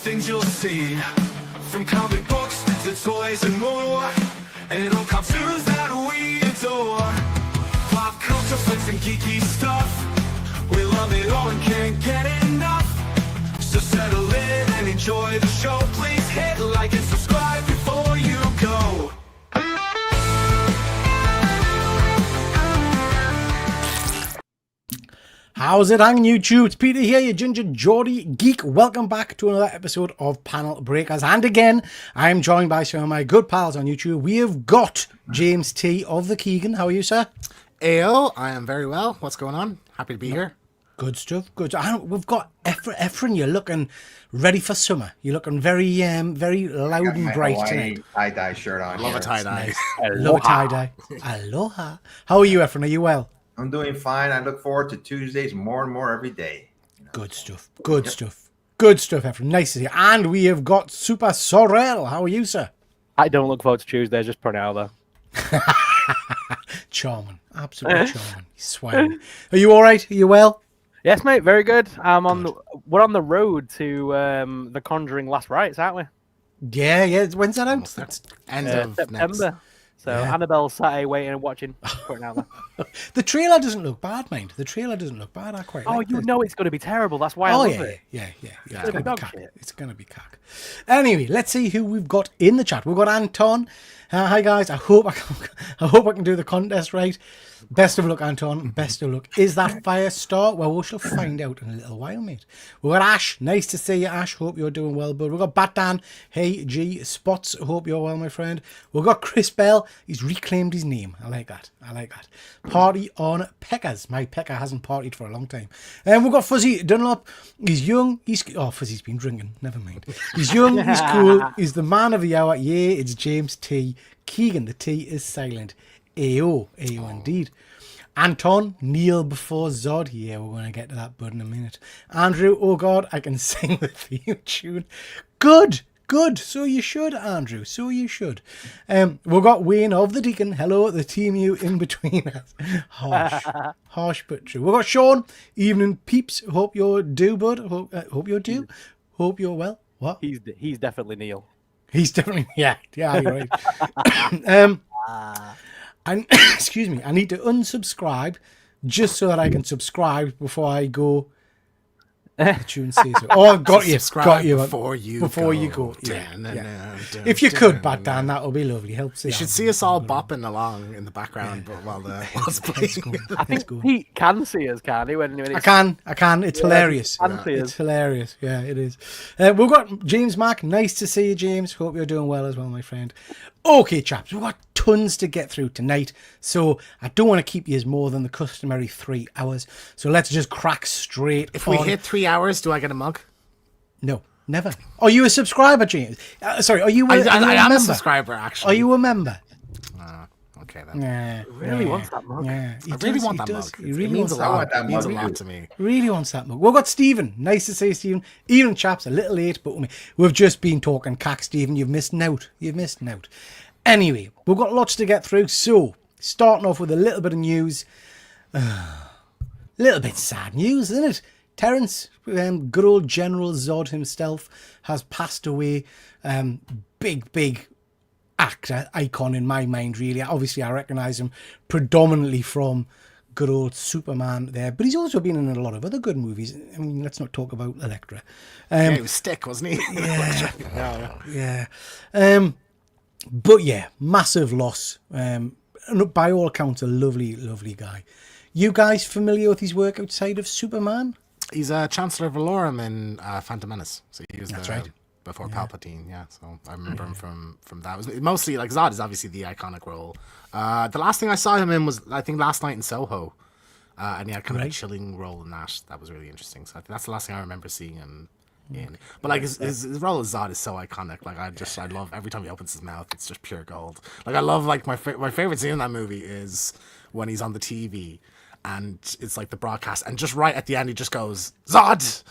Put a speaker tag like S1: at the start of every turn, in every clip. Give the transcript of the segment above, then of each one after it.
S1: things you'll see, from comic books to toys and more, and all cartoons that we adore. Pop culture, flicks, and geeky stuff, we love it all and can't get enough. So settle in and enjoy the show. Please hit like and subscribe before you go.
S2: How's it hanging, YouTube? It's Peter here, your ginger Geordie Geek. Welcome back to another episode of Panel Breakers. And again, I'm joined by some of my good pals on YouTube. We have got James T of the Keegan. How are you, sir?
S3: Ayo, I am very well. What's going on? Happy to be here.
S2: Good stuff. Good. We've got Efren. You're looking ready for summer. You're looking very loud and bright tonight.
S4: Tie-dye shirt on.
S3: Love a tie-dye.
S2: Love a tie-dye. Aloha. How are you, Efren? Are you well?
S4: I'm doing fine. I look forward to Tuesdays more and more every day.
S2: Good stuff. Good stuff. Good stuff, Efren. Nice to see you. And we have got Super Sorrel. How are you, sir?
S5: I don't look forward to Tuesdays, just put it out there.
S2: Charming. Absolutely charming. Swine. Are you all right? Are you well?
S5: Yes, mate, very good. We're on the road to The Conjuring Last Rites, aren't we?
S2: Yeah. When's that out?
S3: End of
S5: September.
S3: next.
S5: So
S2: Yeah.
S5: Annabelle's sat here waiting and watching. Putting out there.
S2: The trailer doesn't look bad, mind. The trailer doesn't look bad. I quite
S5: Oh,
S2: like
S5: you
S2: it.
S5: know it's going to be terrible. That's why I
S2: Oh,
S5: love
S2: yeah,
S5: it.
S2: yeah. It's
S5: gonna
S2: going
S5: be
S2: to be
S5: dog
S2: cack.
S5: shit.
S2: It's going to be cack. Anyway, let's see who we've got in the chat. We've got Anton. Hi, guys. I hope I can do the contest right. Best of luck, Anton. Best of luck. Is that Firestar? Well, we shall find out in a little while, mate. We've got Ash. Nice to see you, Ash. Hope you're doing well, bud. We've got Batdan. Hey, G. Spots. Hope you're well, my friend. We've got Chris Bell. He's reclaimed his name. I like that. Party on Peckers. My Pecker hasn't partied for a long time. And we've got Fuzzy Dunlop. He's young. Fuzzy's been drinking. Never mind. He's young. He's cool. He's the man of the hour. Yeah, it's James T. Keegan. The T is silent. AO indeed. Anton, kneel before ZOD. Yeah, we're going to get to that bud in a minute. Andrew, oh God, I can sing the theme tune. Good. So you should, Andrew. So you should. We've got Wayne of the Deacon. Hello, the team you in between us. Harsh but true. We've got Sean. Evening, peeps. Hope you're due, bud. Hope you're due. Hope you're well. What?
S5: He's definitely Neil.
S2: He's definitely, yeah, you're right. And excuse me, I need to unsubscribe just so that I can subscribe before I go. The tune says so. Oh, got you
S3: before you go.
S2: Yeah. If you could, Batdan, that would be lovely. Helps.
S3: You should see us all bopping along in the background, but while it's playing.
S5: I think Pete can see us, can't he? When
S2: I can. It's hilarious. It's hilarious. Yeah, it is. We've got James Mack. Nice to see you, James. Hope you're doing well as well, my friend. Okay, chaps, we've got tons to get through tonight, so I don't want to keep you more than the customary 3 hours. So let's just crack straight.
S3: If we hit 3 hours, do I get a mug?
S2: No, never. Are you a subscriber, James? Sorry, are you?
S3: I am
S2: member?
S3: a subscriber, actually.
S2: Are you a member?
S3: Okay then.
S2: Yeah.
S5: Really wants that mug.
S2: Yeah,
S3: I really want that mug.
S2: He really
S3: it means
S2: wants
S3: a lot.
S4: that
S3: It means a
S4: mug.
S3: lot to me.
S2: Really wants that mug. We've got Stephen. Nice to see you, Stephen. Even chaps, a little late, but we've just been talking cack, Stephen. You've missed out. Anyway, we've got lots to get through. So, starting off with a little bit of news. Little bit sad news, isn't it? Terence, good old General Zod himself, has passed away. Big actor, icon in my mind, really. Obviously, I recognise him predominantly from good old Superman there, but he's also been in a lot of other good movies. I mean, let's not talk about Elektra.
S3: He was Stick, wasn't he?
S2: Yeah. But yeah, massive loss. And by all accounts, a lovely guy. You guys familiar with his work outside of Superman?
S3: He's a Chancellor Valorum in Phantom Menace. So he was
S2: right.
S3: Before Palpatine, yeah. So I remember him from that. It was mostly like Zod is obviously the iconic role. The last thing I saw him in was I think Last Night in Soho, and he had kind of a chilling role in that. That was really interesting. So I think that's the last thing I remember seeing him in. But like his role as Zod is so iconic. Like I love every time he opens his mouth, it's just pure gold. Like I love like my favorite scene in that movie is when he's on the TV. And it's like the broadcast, and just right at the end, he just goes Zod.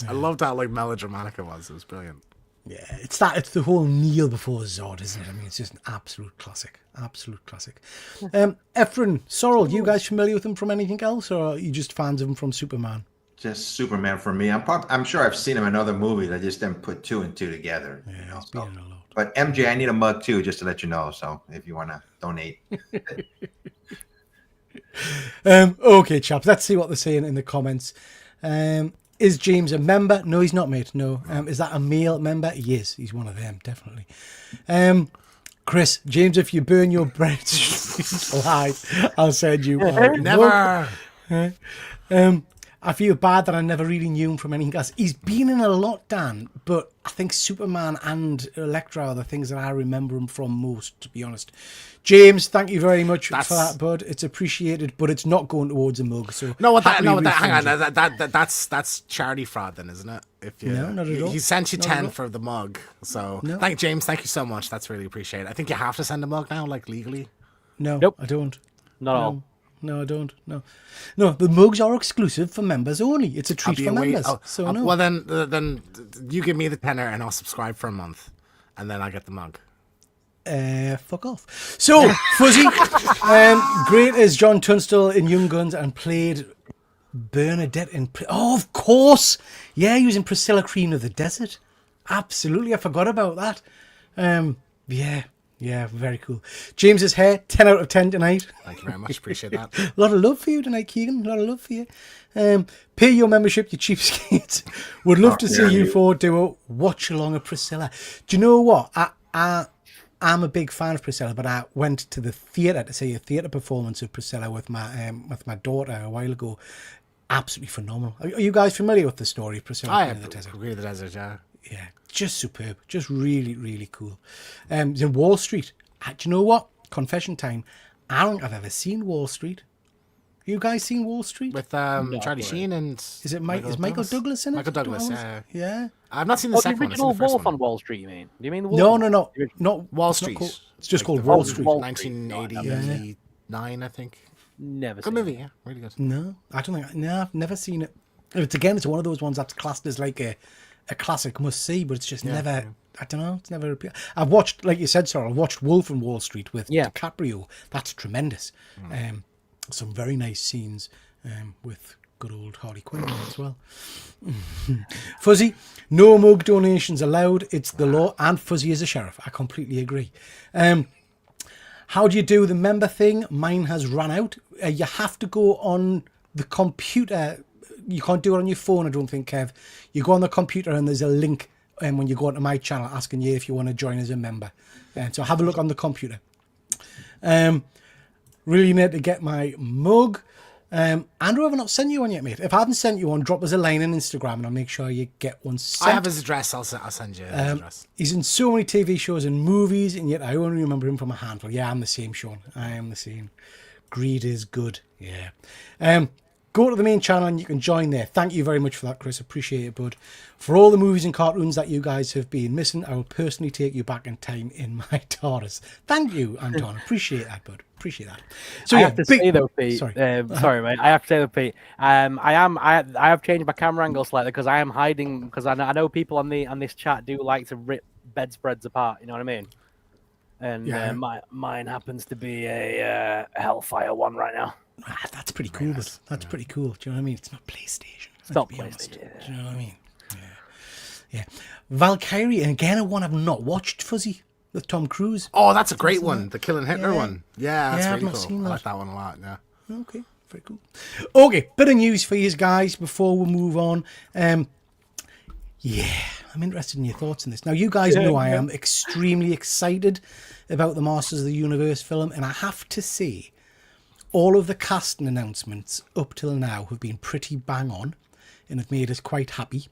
S3: I loved how like melodramatic it was. It was brilliant.
S2: Yeah, it's the whole kneel before Zod, isn't it? I mean, it's just an absolute classic. Efren, Sorrel, you guys familiar with him from anything else, or are you just fans of him from Superman?
S4: just Superman for me. I'm sure I've seen him in other movies. I just didn't put two and two together.
S2: Yeah,
S4: You know,
S2: he's been in a lot.
S4: But MJ, I need a mug too, just to let you know. So if you want to donate.
S2: Okay, chaps, let's see what they're saying in the comments. Is James a member? No, he's not, mate. No. Is that a male member? He is. He's one of them, definitely. Chris, James, if you burn your breath alive, I'll send you one.
S3: Never.
S2: I feel bad that I never really knew him from anything else. He's been in a lot, Dan, but I think Superman and Elektra are the things that I remember him from most, to be honest. James, thank you very much for that, bud. It's appreciated, but it's not going towards a mug. So
S3: hang on, that's charity fraud then, isn't it? If you,
S2: no, not at all.
S3: He sent you 10 for the mug, so thank James, thank you so much. That's really appreciated. I think you have to send a mug now, like legally.
S2: No,
S5: Nope.
S2: I don't.
S5: Not all.
S2: No, I don't. No, the mugs are exclusive for members only. It's a treat for members. No.
S3: Well, then you give me the tenner and I'll subscribe for a month, and then I get the mug.
S2: Fuck off. So, Fuzzy, great as John Tunstall in Young Guns and played Bernadette in... Oh, of course. Yeah, he was in Priscilla, Queen of the Desert. Absolutely, I forgot about that. Yeah, very cool. James's hair, 10 out of 10 tonight.
S3: Thank you very much. Appreciate that.
S2: A lot of love for you tonight, Keegan. A lot of love for you. Pay your membership, you cheapskates. Would love to see you four do a watch along of Priscilla. Do you know what? I'm a big fan of Priscilla, but I went to the theatre to see a theatre performance of Priscilla with my daughter a while ago. Absolutely phenomenal. Are you guys familiar with the story of Priscilla?
S3: I am. Queen of the Desert, yeah.
S2: Yeah, just superb. Just really, really cool. It's in Wall Street. Do you know what? Confession time. I don't think I've ever seen Wall Street. You guys seen Wall Street?
S3: With Charlie Sheen and...
S2: Is Michael Douglas in it?
S3: Michael Douglas, yeah.
S2: Yeah.
S3: I've not seen the second one.
S5: The original Wolf on Wall Street, you mean? Do you mean the Wolf?
S2: No. Not
S3: Wall Street.
S2: It's just called Wall Street.
S3: 1989, I think.
S5: Never
S3: Good
S5: seen
S3: movie, yeah. Really good.
S2: No, I don't think... No, I've never seen it. It's one of those ones that's classed as like a classic must-see, but it's just never... Yeah. I don't know. It's never... I've watched, like you said, Sorrel, I've watched Wolf on Wall Street with DiCaprio. That's tremendous. Some very nice scenes with good old Harley Quinn as well. Fuzzy, no mug donations allowed. It's the law, and Fuzzy is a sheriff. I completely agree. How do you do the member thing? Mine has run out. You have to go on the computer. You can't do it on your phone, I don't think, Kev. You go on the computer and there's a link when you go onto my channel asking you if you want to join as a member. So have a look on the computer. Really need to get my mug. Andrew, have I not sent you one yet, mate? If I haven't sent you one, drop us a line on Instagram and I'll make sure you get one sent.
S3: I have his address. I'll send you his address.
S2: He's in so many TV shows and movies, and yet I only remember him from a handful. Yeah, I'm the same, Sean. I am the same. Greed is good. Yeah. Go to the main channel and you can join there. Thank you very much for that, Chris. Appreciate it, bud. For all the movies and cartoons that you guys have been missing, I will personally take you back in time in my TARDIS. Thank you, Anton. Appreciate that, bud. Appreciate that. So
S5: I have to say though, Pete. Sorry, mate. I have to say though, Pete. I have changed my camera angle slightly because I am hiding because I know people on this chat do like to rip bedspreads apart. You know what I mean? And mine happens to be a Hellfire one right now.
S2: That's pretty cool. That's pretty cool. Do you know what I mean? It's not PlayStation.
S5: It's not PlayStation.
S2: Do you know what I mean? Yeah. Valkyrie, and again, a one I've not watched, Fuzzy, with Tom Cruise.
S3: Oh, that's a great one. The Killing Hitler one. Yeah, that's
S2: I've
S3: really
S2: not
S3: cool.
S2: seen
S3: I
S2: that.
S3: like that one a lot, yeah.
S2: Okay, very cool. Okay, bit of news for you guys before we move on. I'm interested in your thoughts on this. Now, you guys know I am extremely excited about the Masters of the Universe film, and I have to say, all of the casting announcements up till now have been pretty bang on and have made us quite happy.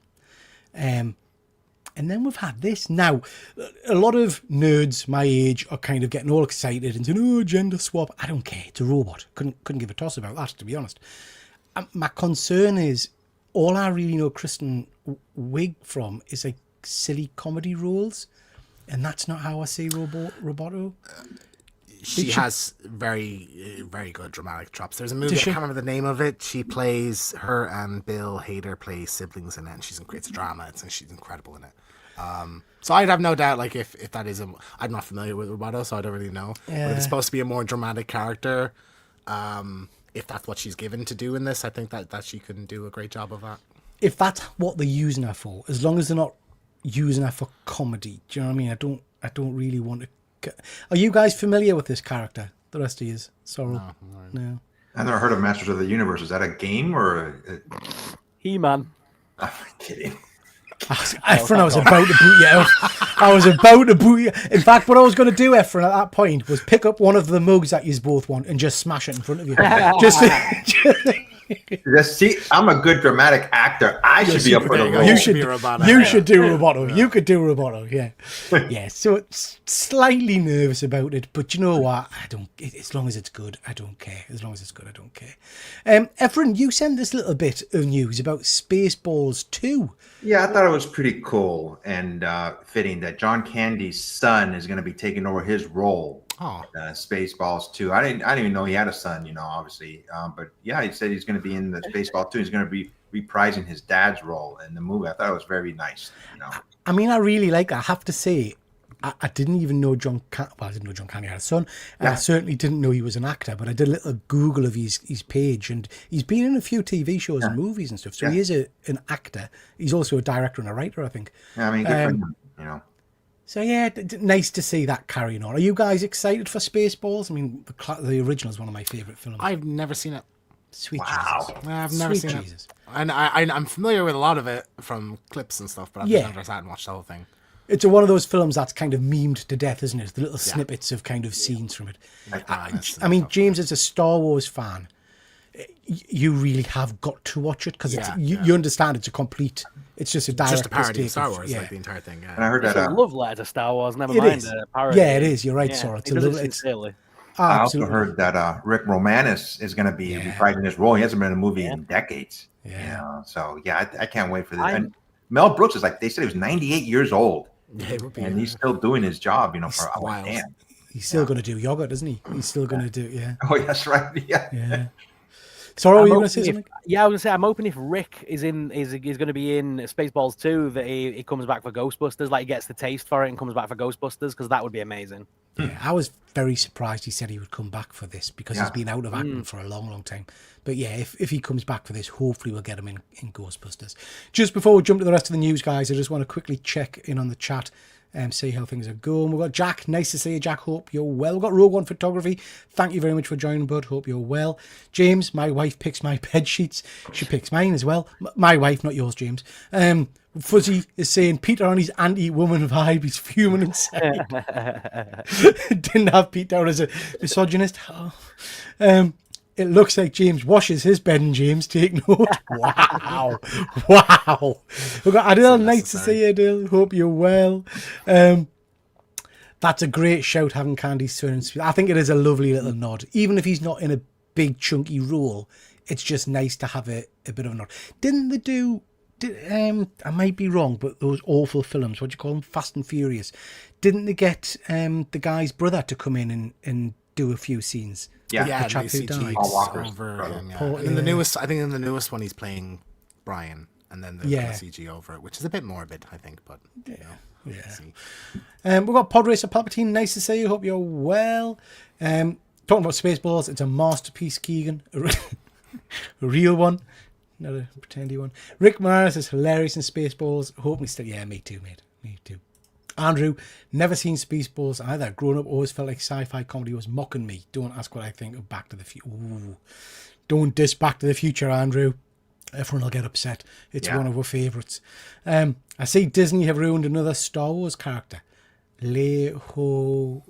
S2: And then we've had this. Now, a lot of nerds my age are kind of getting all excited and saying, oh, gender swap. I don't care. It's a robot. Couldn't give a toss about that, to be honest. My concern is all I really know Kristen Wiig from is like silly comedy roles. And that's not how I see Roboto.
S3: She has very, very good dramatic chops. There's a movie, I can't remember the name of it. She plays, her and Bill Hader play siblings in it, and it's a drama, and she's incredible in it. So I'd have no doubt, like, if that is I'm not familiar with Roboto, so I don't really know. Yeah. But if it's supposed to be a more dramatic character, if that's what she's given to do in this, I think that she can do a great job of that.
S2: If that's what they're using her for, as long as they're not using her for comedy, do you know what I mean? I don't really want to. Are you guys familiar with this character? The rest of you, Sorrel? No.
S4: I've never heard of Masters of the Universe. Is that a game or
S5: He-Man.
S4: I'm kidding.
S2: Efren, I was about to boot you out. I was about to boot you. In fact, what I was going to do, Efren, at that point was pick up one of the mugs that you both want and just smash it in front of you.
S4: Just see, I'm a good dramatic actor. I should be up for the role.
S2: You should do Roboto. You could do Roboto. Yeah, yeah. So it's slightly nervous about it, but you know what? I don't. As long as it's good, I don't care. As long as it's good, I don't care. Efren, you sent this little bit of news about Spaceballs 2.
S4: Yeah, I thought it was pretty cool and fitting that John Candy's son is going to be taking over his role.
S3: Oh,
S4: Spaceballs 2. I didn't even know he had a son, obviously. But yeah, he said he's going to be in the Spaceballs 2. He's going to be reprising his dad's role in the movie. I thought it was very nice.
S2: I mean, I really like that. I have to say, I didn't even know I didn't know John Candy had a son. And I certainly didn't know he was an actor, but I did a little Google of his page, and he's been in a few TV shows and movies and stuff. So he is an actor. He's also a director and a writer, I think.
S4: Yeah, I mean, good for him,
S2: So yeah, nice to see that carrying on. Are you guys excited for Spaceballs? I mean, the original is one of my favourite films.
S3: I've never seen it.
S2: Sweet
S4: wow.
S2: Jesus.
S3: I've never seen it. And I'm familiar with a lot of it from clips and stuff, but I've never sat and watched the whole thing.
S2: It's one of those films that's kind of memed to death, isn't it? The little snippets of kind of scenes from it. I mean, James, as a Star Wars fan, you really have got to watch it because you understand it's a complete. It's just a direct.
S3: Just a parody of Star Wars, like the entire thing. Yeah.
S4: And I heard
S5: It's
S4: that.
S5: a love letter to Star Wars. Never mind a parody.
S2: Yeah, it is. You're right, Sora. It's a little.
S5: Sincerely.
S4: I also heard that Rick Moranis is going to be reprising his role. He hasn't been in a movie in decades.
S2: Yeah.
S4: So yeah, I can't wait for this. And Mel Brooks is like they said he was 98 years old.
S3: Yeah,
S4: and he's still doing his job, for a while.
S2: He's still going to do yogurt, isn't he? He's still going to do,
S4: Oh, that's right. Yeah.
S2: Sorry, were you going to say something?
S5: Yeah, I was going to say, I'm hoping if Rick is going to be in Spaceballs 2, that he comes back for Ghostbusters, like he gets the taste for it and comes back for Ghostbusters, because that would be amazing.
S2: Yeah, I was very surprised he said he would come back for this because he's been out of acting for a long, long time. But yeah, if he comes back for this, hopefully we'll get him in Ghostbusters. Just before we jump to the rest of the news, guys, I just want to quickly check in on the chat and see how things are going. We've got Jack. Nice to see you, Jack. Hope you're well. We've got Rogue One Photography. Thank you very much for joining, bud. Hope you're well. James, my wife picks my bed sheets. She picks mine as well. My wife, not yours, James. Fuzzy is saying Peter on his anti-woman vibe. He's fuming inside. Didn't have Pete down as a misogynist. It looks like James washes his bed, and James, take note. Wow. Wow. We've got Adele. Nice to see you, Adele. Hope you're well. That's a great shout, having Candy's turn. I think it is a lovely little nod. Even if he's not in a big, chunky role, it's just nice to have a bit of a nod. Didn't they do... I might be wrong, but those awful films, what do you call them? Fast and Furious. Didn't they get the guy's brother to come in and do a few scenes?
S4: Yeah,
S2: the chap who died.
S4: Paul Walker's
S3: over
S4: brother.
S3: him, And in the newest, I think in the newest one he's playing Brian, and then the CG over it, which is a bit morbid, I think, but
S2: we've got Podracer Palpatine. Nice to see you. Hope you're well. Talking about Spaceballs, it's a masterpiece, Keegan. A real one. Not a pretendy one. Rick Moranis is hilarious in Spaceballs. Hope me still. Yeah, me too, mate. Me too. Andrew, never seen Spaceballs either. Growing up, always felt like sci-fi comedy was mocking me. Don't ask what I think of Back to the Future. Don't diss Back to the Future, Andrew. Everyone will get upset. It's one of our favourites. I see Disney have ruined another Star Wars character. Lehi-ho.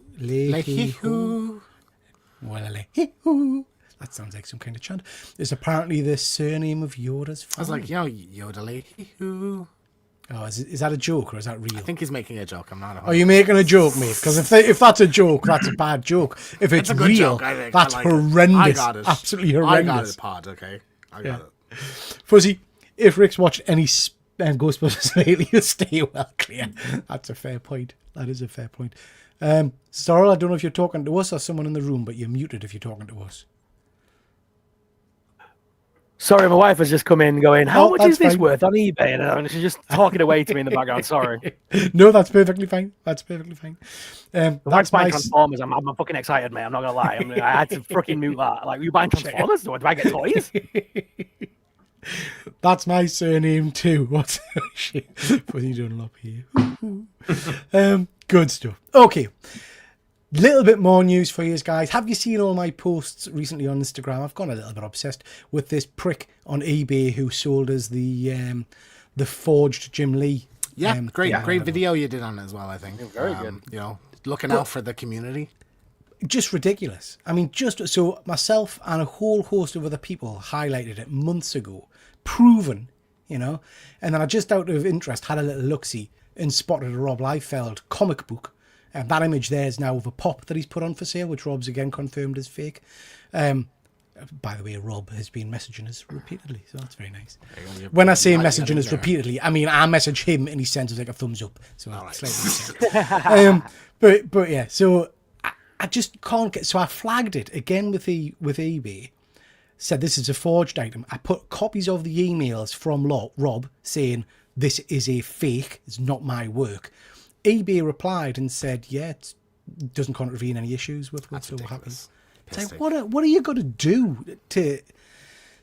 S2: That sounds like some kind of chant. It's apparently the surname of Yoda's father.
S3: I was like, Yoda-lehoo.
S2: Oh, is that a joke or is that real?
S3: I think he's making a joke. I'm not.
S2: Are you making a joke, mate? Because if that's a joke, that's a bad joke. If it's real, that's horrendous.
S3: I got it.
S2: Absolutely horrendous.
S3: I got it, Pod. Okay, I got it.
S2: Fuzzy, if Rick's watched any Ghostbusters lately, he'll stay well clear. That's a fair point. That is a fair point. Sorrel, I don't know if you're talking to us or someone in the room, but you're muted if you're talking to us.
S5: Sorry, my wife has just come in going, how
S2: Oh,
S5: much
S2: that's
S5: is this
S2: fine.
S5: worth on eBay? And she's just talking away to me in the background. Sorry.
S2: No, that's perfectly fine. That's perfectly fine.
S5: The
S2: That's
S5: wife's buying
S2: my
S5: Transformers. I'm fucking excited, mate. I'm not going to lie. I had to freaking mute that. Like, you buying Transformers? Do I get toys?
S2: That's my surname too. What's shit? Fuzzy Dunlop here. Good stuff. Okay. Little bit more news for you guys. Have you seen all my posts recently on Instagram? I've gone a little bit obsessed with this prick on eBay who sold us the forged Jim Lee.
S3: Yeah, great video you did on it as well, I think.
S5: Very good.
S3: You know, looking out for the community.
S2: Just ridiculous. I mean, just so myself and a whole host of other people highlighted it months ago, proven, you know, and then I just out of interest had a little look-see and spotted a Rob Liefeld comic book. And that image there is now of a pop that he's put on for sale, which Rob's again confirmed is fake. By the way, Rob has been messaging us repeatedly, so that's very nice. When I say messaging us repeatedly, I mean I message him and he sends us like a thumbs up. So slightly but yeah, so I just can't get. So I flagged it again with eBay. Said this is a forged item. I put copies of the emails from Rob saying this is a fake. It's not my work. eBay replied and said, yeah, it doesn't contravene any issues with what's so happens. It's like, what are you going to do to...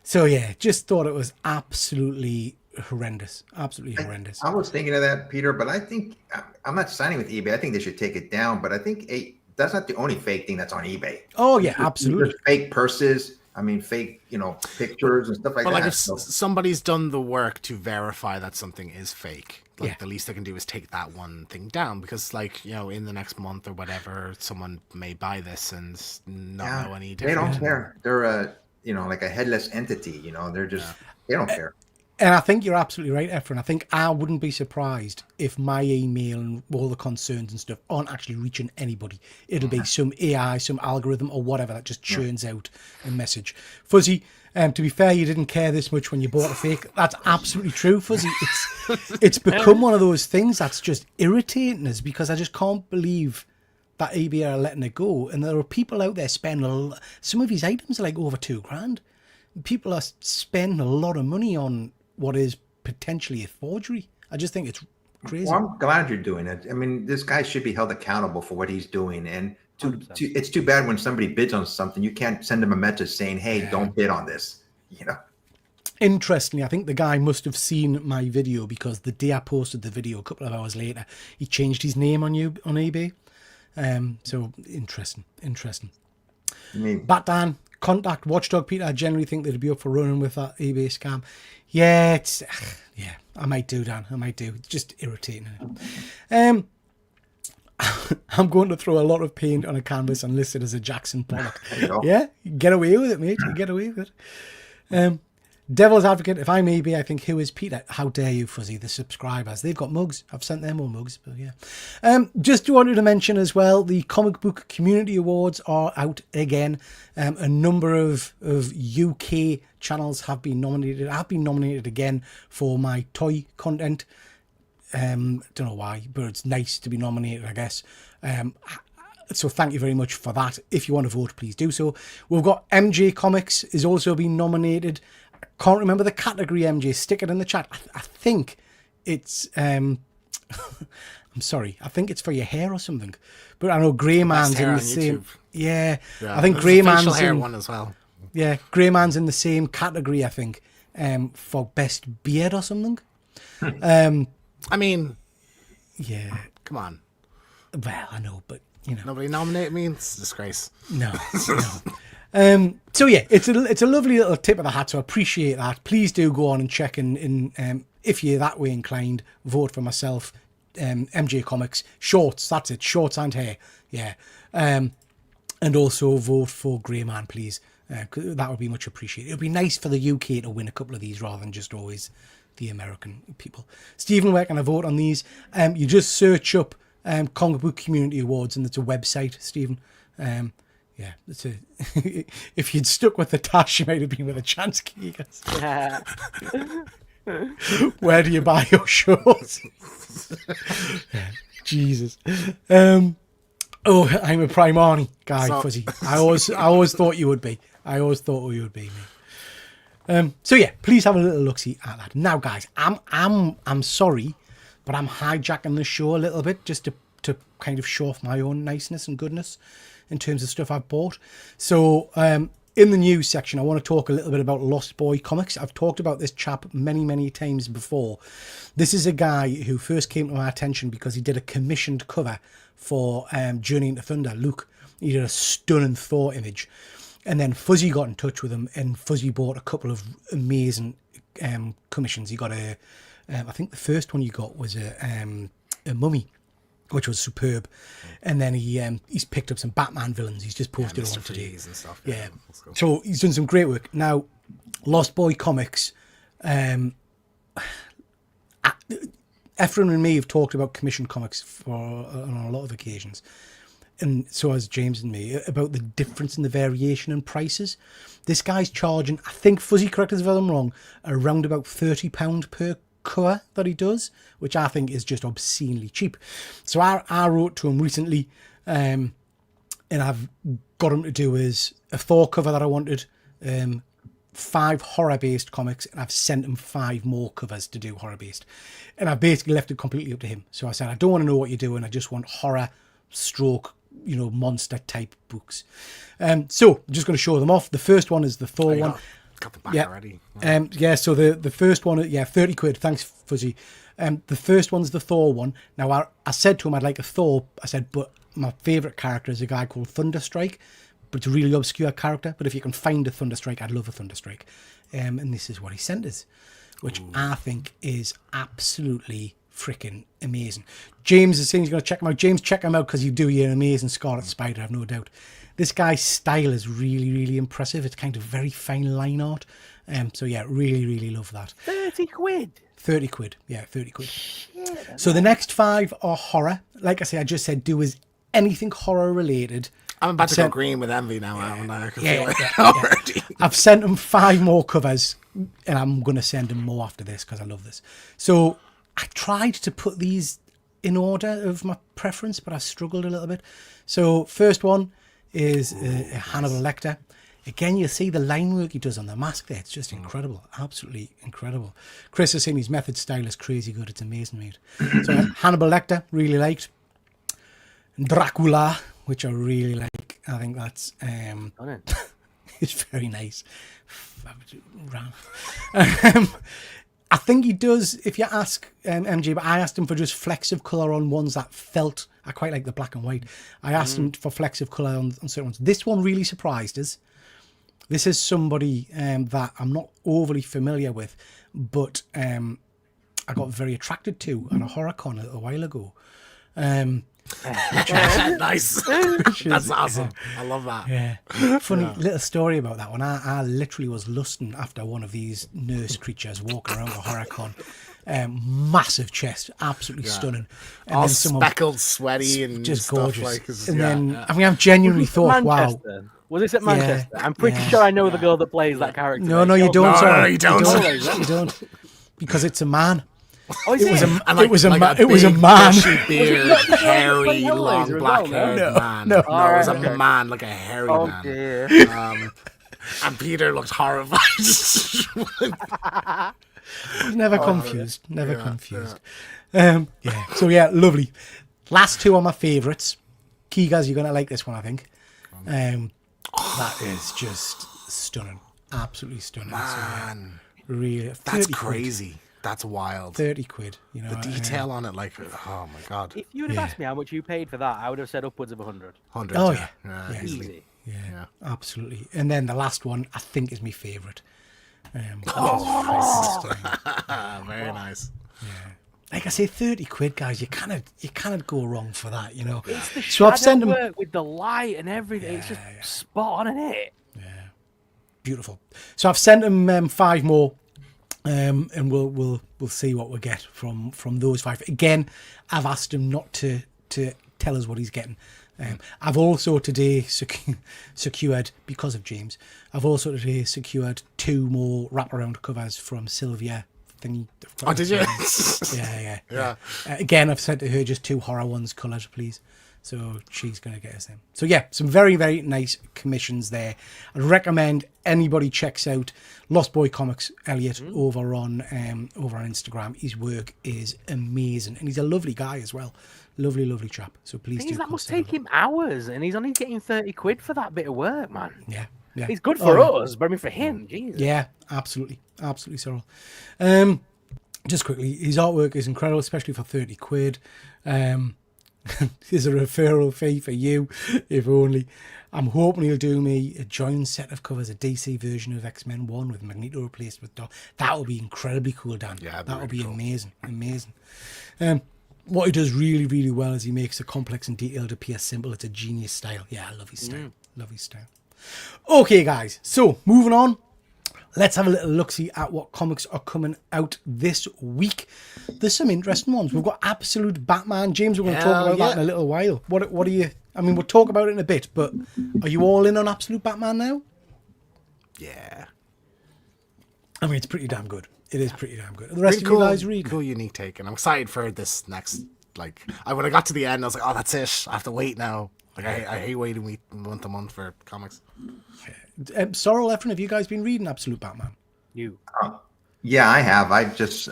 S2: So, yeah, just thought it was absolutely horrendous. Absolutely horrendous.
S4: I was thinking of that, Peter, but I think... I'm not signing with eBay. I think they should take it down, but I think that's not the only fake thing that's on eBay.
S2: Oh, yeah, absolutely.
S4: There's fake purses. I mean, fake, pictures and stuff like that.
S3: Like if somebody's done the work to verify that something is fake, the least they can do is take that one thing down, because in the next month or whatever, someone may buy this and not know any different.
S4: They don't care. They're like a headless entity. They're just they don't care.
S2: And I think you're absolutely right, Efren. I think I wouldn't be surprised if my email and all the concerns and stuff aren't actually reaching anybody. It'll be some AI, some algorithm or whatever that just churns out a message. Fuzzy, to be fair, you didn't care this much when you bought a fake. That's absolutely true, Fuzzy. It's become one of those things that's just irritating us, because I just can't believe that eBay are letting it go. And there are people out there spending some of these items are like over $2,000. People are spending a lot of money on what is potentially a forgery. I just think it's crazy.
S4: Well, I'm glad you're doing it. I mean, this guy should be held accountable for what he's doing. And it's too bad when somebody bids on something, you can't send them a message saying, hey, don't bid on this.
S2: Interestingly, I think the guy must have seen my video, because the day I posted the video, a couple of hours later, he changed his name on eBay. So interesting. Batman, contact Watchdog Peter. I generally think they'd be up for running with that eBay scam. Yeah, I might do, Dan. I might do. It's just irritating. I'm going to throw a lot of paint on a canvas and list it as a Jackson Pollock. Yeah, get away with it, mate. Get away with it. Devil's Advocate, if I'm eBay, I think, who is Peter? How dare you, Fuzzy, the subscribers. They've got mugs. I've sent them all mugs, but yeah. Just wanted to mention as well, the Comic Book Community Awards are out again. A number of UK channels have been nominated. I've been nominated again for my toy content. Don't know why, but it's nice to be nominated, I guess. So thank you very much for that. If you want to vote, please do so. We've got MJ Comics is also been nominated. Can't remember the category, MJ. Stick it in the chat. I think it's... I'm sorry. I think it's for your hair or something. But I know Grey Man's in the same... Yeah. I think Grey Man's
S3: hair one as well.
S2: Yeah, Grey Man's in the same category, I think, for best beard or something.
S3: I mean...
S2: Yeah.
S3: Come on.
S2: Well, I know, but,
S3: Nobody nominated me. It's a disgrace.
S2: No. So yeah, it's a lovely little tip of the hat, so I appreciate that. Please do go on and check in if you're that way inclined, vote for myself, MJ Comics, shorts, that's it, shorts and hair, yeah. And also vote for Grey Man, please. That would be much appreciated. It would be nice for the UK to win a couple of these rather than just always the American people. Stephen, where can I vote on these? You just search up Comic Book Community Awards, and it's a website, Stephen. Yeah, it's if you'd stuck with the dash, you might have been with a chance, Keegas. Where do you buy your shorts? Jesus. I'm a Primani guy, Fuzzy. I always thought you would be. I always thought you would be, mate. So yeah, please have a little look-see at that. Now, guys, I'm sorry, but I'm hijacking the show a little bit just to kind of show off my own niceness and goodness in terms of stuff I've bought. So in the news section, I want to talk a little bit about Lost Boy Comics. I've talked about this chap many times before. This is a guy who first came to my attention because he did a commissioned cover for Journey into Thunder. Luke, he did a stunning Thor image. And then Fuzzy got in touch with him, and Fuzzy bought a couple of amazing commissions. He got I think the first one you got was a Mummy, which was superb. And then he's picked up some Batman villains. He's just posted one today.
S3: And stuff.
S2: Yeah. So he's done some great work. Now, Lost Boy Comics, Ephraim and me have talked about commissioned comics on a lot of occasions. And so has James and me, about the difference in the variation in prices. This guy's charging, I think, Fuzzy, correct us if I'm wrong, around about £30 per cover that he does, which I think is just obscenely cheap. So I wrote to him recently, and I've got him to do a Thor cover that I wanted, 5 horror-based comics, and I've sent him 5 more covers to do horror-based. And I've basically left it completely up to him. So I said, I don't want to know what you're doing, I just want horror stroke, monster type books. So I'm just going to show them off. The first one is the Thor one.
S3: Got the back already.
S2: So the first one, 30 quid. Thanks, Fuzzy. The first one's the Thor one. Now, I said to him I'd like a Thor. I said, but my favourite character is a guy called Thunderstrike, but it's a really obscure character. But if you can find a Thunderstrike, I'd love a Thunderstrike. And this is what he sent us, which I think is absolutely freaking amazing. James is saying he's going to check him out. James, check him out because you do an amazing Scarlet Spider, I've no doubt. This guy's style is really impressive. It's kind of very fine line art. So yeah, really love that.
S5: 30 quid.
S2: 30 quid. Yeah, 30 quid. Shit, so the next 5 are horror. Like I say, I just said, do as anything horror related.
S3: I'm about to go green with envy now, aren't I?
S2: Already. I've sent him 5 more covers, and I'm going to send him more after this because I love this. So I tried to put these in order of my preference, but I struggled a little bit. So first one is Hannibal Lecter. Again, you see the line work he does on the mask there. It's just incredible. Absolutely incredible. Chris is saying his method style is crazy good. It's amazing, mate. So Hannibal Lecter, really liked. Dracula, which I really like. I think that's... it's very nice. I think he does, if you ask MJ, but I asked him for just flecks of colour on ones that felt... I quite like the black and white. I asked him for flecks of colour on certain ones. This one really surprised us. This is somebody that I'm not overly familiar with, but I got very attracted to at a horror con a while ago.
S3: Nice. That's awesome. I love that.
S2: Yeah. Funny little story about that one. I literally was lusting after one of these nurse creatures walking around the horror con. Massive chest, absolutely stunning. And
S3: all
S2: then
S3: speckled, sweaty, and
S2: just
S3: stuff
S2: gorgeous.
S3: like.
S2: And then I mean, I've genuinely thought, wow.
S5: Was this at Manchester? I'm pretty sure I know the girl that plays that character.
S2: No, you don't.
S3: No, you don't.
S2: You don't. Because it's a man.
S5: Oh,
S2: it was a man.
S3: Bushy beard, hairy, long black-haired man. No, it was a man, like a hairy man.
S5: Dear.
S3: And Peter looked horrified.
S2: Never confused. So yeah, lovely. Last 2 are my favourites. Keegas, you're gonna like this one, I think. That is just stunning, absolutely stunning.
S3: Man,
S2: so, really,
S3: that's crazy. Quid. That's wild.
S2: 30 quid. You know,
S3: the detail on it, like, oh my god.
S5: If you would have asked me how much you paid for that, I would have said upwards of 100.
S3: 100.
S2: Oh
S3: yeah.
S5: Easy.
S2: Yeah, absolutely. And then the last one, I think, is my favourite.
S3: Very nice.
S2: Yeah. Like I say, 30 quid, guys. You cannot go wrong for that, you know.
S5: It's the
S2: so I've sent them
S5: work with the light and everything. It's just spot on, isn't it?
S2: Yeah, beautiful. So I've sent them 5 more, and we'll see what we get from those 5. Again, I've asked him not to tell us what he's getting. I've also today secured, because of James, I've also today secured 2 more wraparound covers from Sylvia.
S3: Oh, did you?
S2: Yeah. Again, I've said to her just 2 horror ones coloured, please. So she's going to get us in. So yeah, some very, very nice commissions there. I'd recommend anybody checks out Lost Boy Comics Elliot over on Instagram. His work is amazing, and he's a lovely guy as well. Lovely, lovely chap. So please do.
S5: That must take him hours, and he's only getting 30 quid for that bit of work, man.
S2: Yeah, yeah.
S5: It's good for us, but I mean for him, Jesus.
S2: Yeah, absolutely, Cyril. Just quickly, his artwork is incredible, especially for 30 quid. Here's a referral fee for you, if only. I'm hoping he'll do me a joint set of covers, a DC version of X-Men 1 with Magneto replaced with Doc. That would be incredibly cool, Dan.
S3: Yeah,
S2: that would be
S3: cool.
S2: amazing. What he does really, really well is he makes the complex and detailed appear simple. It's a genius style. Yeah, I love his style. Love his style. Okay, guys. So, moving on. Let's have a little look-see at what comics are coming out this week. There's some interesting ones. We've got Absolute Batman. James, we're going to talk about that in a little while. What are you... I mean, we'll talk about it in a bit, but are you all in on Absolute Batman now?
S3: Yeah.
S2: I mean, it's pretty damn good. It is pretty damn good. The rest of you guys read.
S3: Cool, unique take, and I'm excited for this next. Like, when I got to the end, I was like, "Oh, that's it. I have to wait now." Like, I hate waiting month to month for comics.
S2: Sorrel, Efren, have you guys been reading Absolute Batman?
S4: Yeah, I have.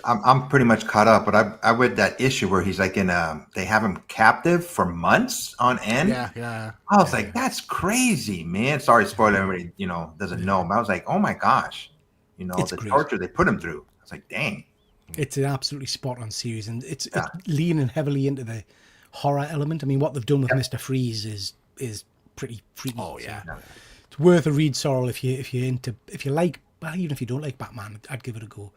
S4: I'm pretty much caught up, but I read that issue where he's like they have him captive for months on end.
S3: Yeah.
S4: I was like, that's crazy, man. Sorry, spoiler, everybody, doesn't know, but I was like, oh my gosh,
S2: It's
S4: the
S2: great.
S4: torture they put him through. I was like, dang.
S2: It's an absolutely spot-on series, and it's leaning heavily into the horror element. I mean, what they've done with Mr. Freeze is pretty freaky.
S3: Oh yeah.
S2: So it's worth a read, Sorrel, if you like. Well, even if you don't like Batman, I'd give it a go.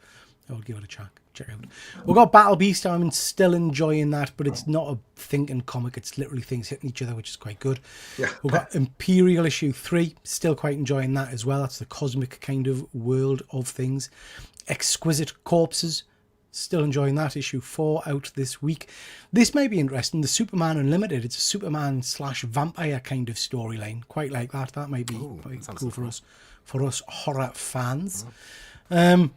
S2: I would give it a check out. We've got Battle Beast. I'm still enjoying that, but it's not a thinking comic. It's literally things hitting each other, which is quite good.
S3: Yeah.
S2: We've got Imperial issue 3. Still quite enjoying that as well. That's the cosmic kind of world of things. Exquisite Corpses. Still enjoying that. Issue 4 out this week. This may be interesting. The Superman Unlimited. It's a Superman / vampire kind of storyline. Quite like that. That might be quite cool for us. For us horror fans. Let's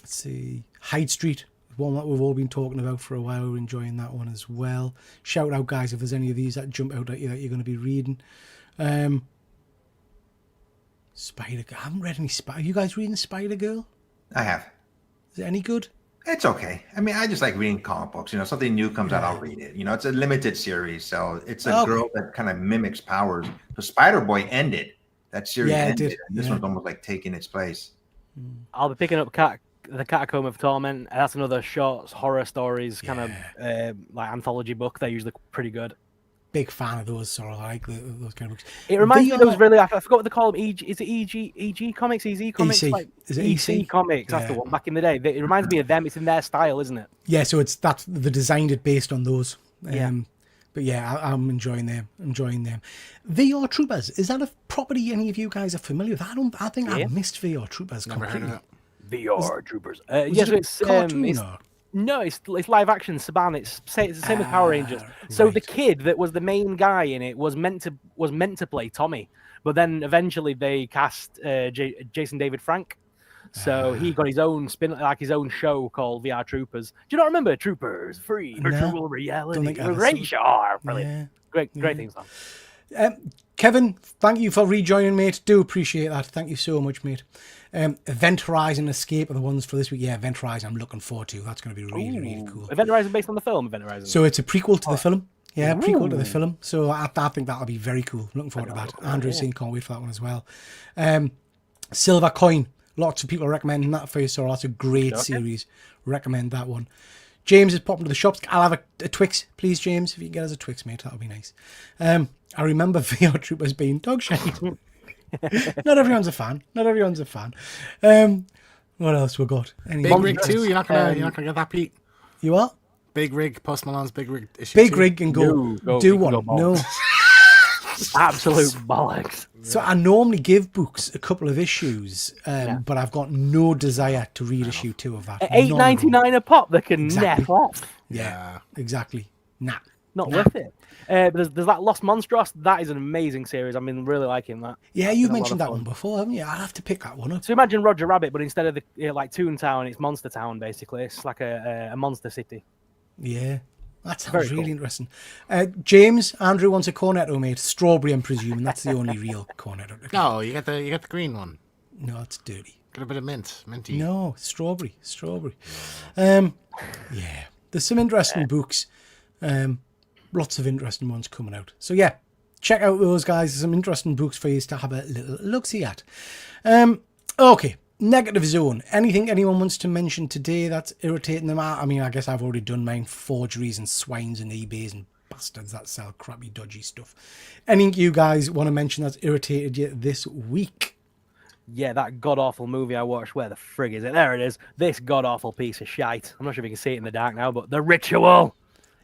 S2: see. Hyde Street, one that we've all been talking about for a while. We're enjoying that one as well. Shout out, guys, if there's any of these that jump out at you that you're going to be reading. Spider Girl. I haven't read any Spider. Are you guys reading Spider Girl?
S4: I have.
S2: Is it any good?
S4: It's okay. I mean, I just like reading comic books. Something new comes out, I'll read it. It's a limited series, so it's a girl that kind of mimics powers. So Spider-Boy ended. That series ended.
S2: It did.
S4: This one's almost like taking its place.
S5: I'll be picking up the Catacomb of Torment. That's another short horror stories kind of like anthology book. They're usually pretty good.
S2: Big fan of those sort of like those kind of books.
S5: It reminds me of those really. I forgot what they call them. Is it EG Comics? EZ Comics?
S2: EC.
S5: Like,
S2: Is it
S5: EC Comics? That's the one back in the day. It reminds me of them. It's in their style, isn't it?
S2: Yeah, so they designed it based on those. But yeah, I'm enjoying them. VR Troopers, is that a property any of you guys are familiar with? I think I missed VR Troopers completely.
S5: VR Troopers.
S2: Yes,
S5: it's
S2: cartoon.
S5: No, it's live action Saban. It's the same as Power Rangers. So the kid that was the main guy in it was meant to play Tommy, but then eventually they cast Jason David Frank. So he got his own his own show called VR Troopers. Do you not remember Troopers Free Virtual Reality? Radar. Brilliant. Great theme song.
S2: Kevin, thank you for rejoining, mate. Do appreciate that. Thank you so much, mate. Event Horizon Escape are the ones for this week. Yeah, Event Horizon I'm looking forward to. That's going to be really, really cool.
S5: Event Horizon based on the film Event Horizon.
S2: So it's a prequel to the film. Yeah, prequel to the film. So I think that'll be very cool. Looking forward to that. Andrew's saying can't wait for that one as well. Silver Coin. Lots of people are recommending that for you, so that's a great series. Recommend that one. James is popping to the shops. I'll have a Twix, please, James. If you can get us a Twix, mate, that'll be nice. I remember VR Troopers being dog shit. Not everyone's a fan. What else we got?
S3: Big Rig 2. You're not gonna get that, Pete.
S2: You are?
S3: Big Rig, Post Malone's Big Rig issue.
S2: Big
S3: 2.
S2: Rig and go do one. No.
S5: Absolute bollocks.
S2: So I normally give books a couple of issues, but I've got no desire to read issue 2 of that.
S5: $8.99 a pop. They can nap off.
S2: Yeah, exactly. Not
S5: worth it. There's that Lost Monstros. That is an amazing series. I've been really liking that.
S2: Yeah, you've mentioned that one before, haven't you? I'll have to pick that one up.
S5: So imagine Roger Rabbit, but instead of the like Toontown, it's Monster Town. Basically, it's like a monster city.
S2: Yeah. That sounds really interesting. James, Andrew wants a Cornetto, mate. Strawberry, I'm presuming. That's the only real Cornetto.
S3: No, you get the green one.
S2: No, it's dirty.
S3: Got a bit of minty.
S2: No, strawberry. Yeah, there's some interesting books. Lots of interesting ones coming out. So yeah, check out those guys. There's some interesting books for you to have a little look-see at. Okay. Negative zone. Anything anyone wants to mention today that's irritating them? I mean, I guess I've already done mine. Forgeries and swines and eBays and bastards that sell crappy, dodgy stuff. Anything you guys want to mention that's irritated you this week?
S5: Yeah, that god-awful movie I watched. Where the frig is it? There it is. This god-awful piece of shite. I'm not sure if you can see it in the dark now, but The Ritual.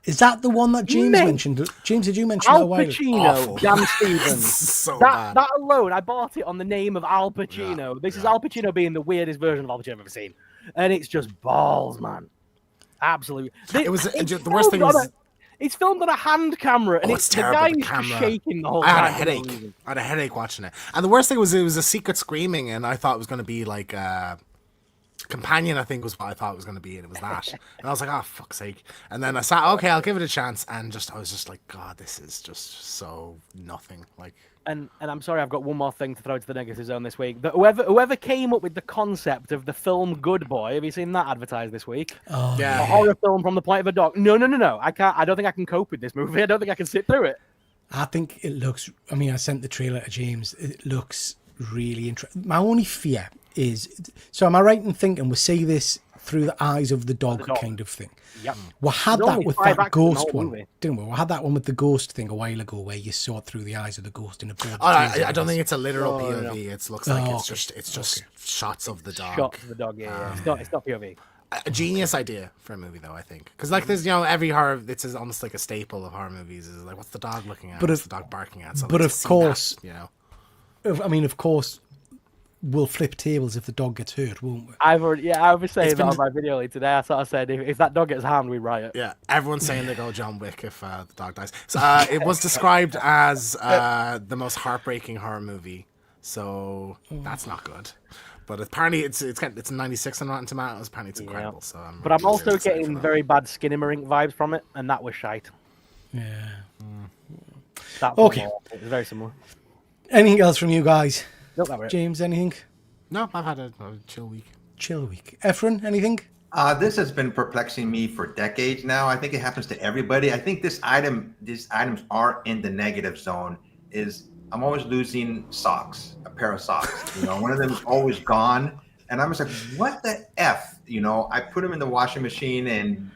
S2: Is that the one that James mentioned? James, did you mention that
S5: Al
S2: a while ago?
S5: Pacino, Dan Stevens.
S3: So
S5: that
S3: bad.
S5: alone, I bought it on the name of Al Pacino. This is Al Pacino being the weirdest version of Al Pacino I've ever seen. And it's just balls, man. Absolutely.
S3: The worst thing was...
S5: It's filmed on a hand camera, and
S3: it's
S5: the
S3: terrible,
S5: guy
S3: the
S5: is just
S3: camera.
S5: shaking the whole
S3: I
S5: time.
S3: had a headache. I had a headache watching it. And the worst thing was it was a secret screaming, and I thought it was going to be like... Companion, I think, was what I thought it was going to be, and it was that. And I was like, oh, fuck's sake. And then I sat, okay, I'll give it a chance, and I was just like, God, this is just so nothing. Like,
S5: And I'm sorry, I've got one more thing to throw to the negative zone this week. That whoever came up with the concept of the film Good Boy, have you seen that advertised this week?
S2: Oh,
S3: yeah.
S5: A horror film from the point of a dog. No. I can't. I don't think I can cope with this movie. I don't think I can sit through it.
S2: I think it looks... I mean, I sent the trailer to James. It looks really interesting. My only fear is... So am I right in thinking we see this through the eyes of the dog kind of thing?
S5: Yep.
S2: We had
S5: There's
S2: that
S5: only
S2: with
S5: 5
S2: that
S5: actors in the
S2: ghost
S5: whole
S2: one,
S5: movie.
S2: didn't we? We had that one with the ghost thing a while ago where you saw it through the eyes of the ghost in a board.
S3: I don't think it's a literal POV.
S5: no.
S3: It looks like it's just shots of the dog.
S5: Shot of the dog. Yeah. It's not POV.
S3: A genius idea for a movie, though, I think. Because, like, there's, every horror, it's almost like a staple of horror movies is, like, what's the dog looking at? What's the dog barking at? So
S2: but
S3: let's
S2: of
S3: see
S2: course...
S3: that,
S2: I mean, of course, we'll flip tables if the dog gets hurt, won't we?
S5: I was saying that on my video lead today. I sort of said, if that dog gets harmed, we riot.
S3: Yeah, everyone's saying they go John Wick if the dog dies. So it was described as the most heartbreaking horror movie, so that's not good. But apparently it's 96 on Rotten Tomatoes. Apparently it's incredible. So
S5: but I'm also getting very bad Skinamarink vibes from it, and that was shite.
S2: Yeah.
S5: That
S2: Okay.
S5: It was very similar.
S2: Anything else from you guys?
S5: Nope, that was it.
S2: James, anything?
S3: No, I've had a chill week.
S2: Chill week. Ephraim, anything?
S4: This has been perplexing me for decades now. I think it happens to everybody. I think these items are in the negative zone. I'm always losing socks, a pair of socks. One of them is always gone, and I'm just like, what the f? I put them in the washing machine, and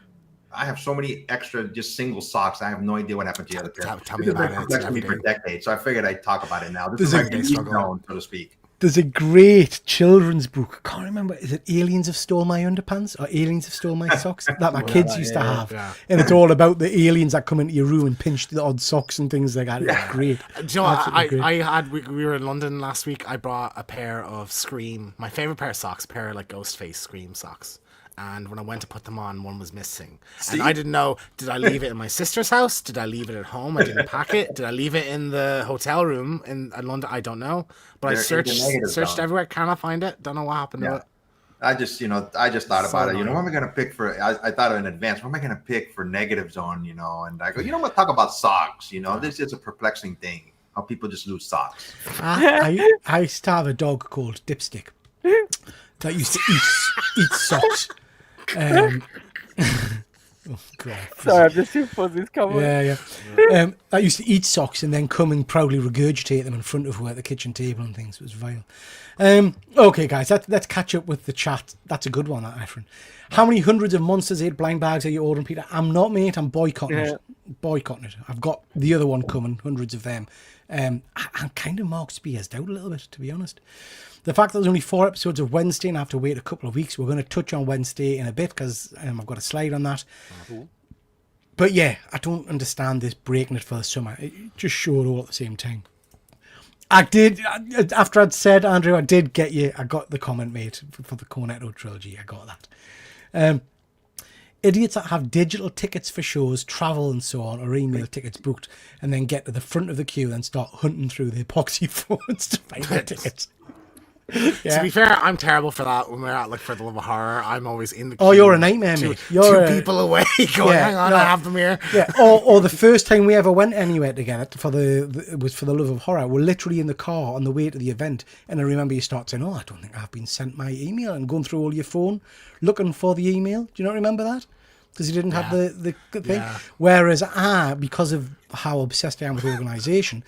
S4: I have so many extra just single socks. I have no idea what happened to the other pair.
S3: Tell me about it. It's
S4: Perplexing me for decades, so I figured I'd talk about it now. This
S2: There's
S4: is
S2: a
S4: my
S3: big
S4: Geek
S3: struggle.
S4: zone, so to speak.
S2: There's a great children's book. I can't remember. Is it Aliens Have Stole My Underpants or Aliens Have Stole My Socks? That my kids used to have.
S3: Yeah.
S2: And it's all about the aliens that come into your room and pinch the odd socks and things like that. It's great.
S3: Do you know what?
S2: Great.
S3: We were in London last week. I brought a pair of Scream, my favorite pair of socks, a pair of like Ghostface Scream socks. And when I went to put them on, one was missing. And I didn't know, did I leave it in my sister's house? Did I leave it at home? I didn't pack it. Did I leave it in the hotel room in London? I don't know. But I searched everywhere. Cannot find it. Don't know what happened to it.
S4: I just thought about it. What am I going to pick for? I thought in advance. What am I going to pick for negative zone? And I go, I'm going to talk about socks. This is a perplexing thing. How people just lose socks.
S2: I used to have a dog called Dipstick that used to eat socks. Oh God!
S5: Sorry, I'm just too fuzzy. Come on.
S2: Yeah. I used to eat socks and then come and proudly regurgitate them in front of her at the kitchen table and things. It was vile. Okay, guys, let's catch up with the chat. That's a good one, that Ephraim. How many hundreds of Monsters 8 blind bags are you ordering, Peter? I'm not, mate. I'm boycotting it. Boycotting it. I've got the other one coming, hundreds of them. I'm kind of Mark Spears out a little bit, to be honest. The fact that there's only 4 episodes of Wednesday and I have to wait a couple of weeks, we're going to touch on Wednesday in a bit because I've got a slide on that. But yeah, I don't understand this breaking it for the summer. It just showed all at the same time. I did, after I'd said, Andrew, I did get you, I got the comment, mate, for the Cornetto trilogy. I got that. Idiots that have digital tickets for shows, travel and so on, or email tickets booked, and then get to the front of the queue and start hunting through the epoxy phones to find their tickets.
S3: To be fair, I'm terrible for that. When we're at like For the Love of Horror, I'm always in the queue.
S2: Oh, you're a nightmare, mate. You're
S3: two people away going, hang on, I have them here.
S2: Yeah, or the first time we ever went anywhere together it was For the Love of Horror. We're literally in the car on the way to the event, and I remember you start saying, "Oh, I don't think I've been sent my email," and going through all your phone looking for the email. Do you not remember that? Because you didn't have the thing. Yeah. Whereas because of how obsessed I am with organisation,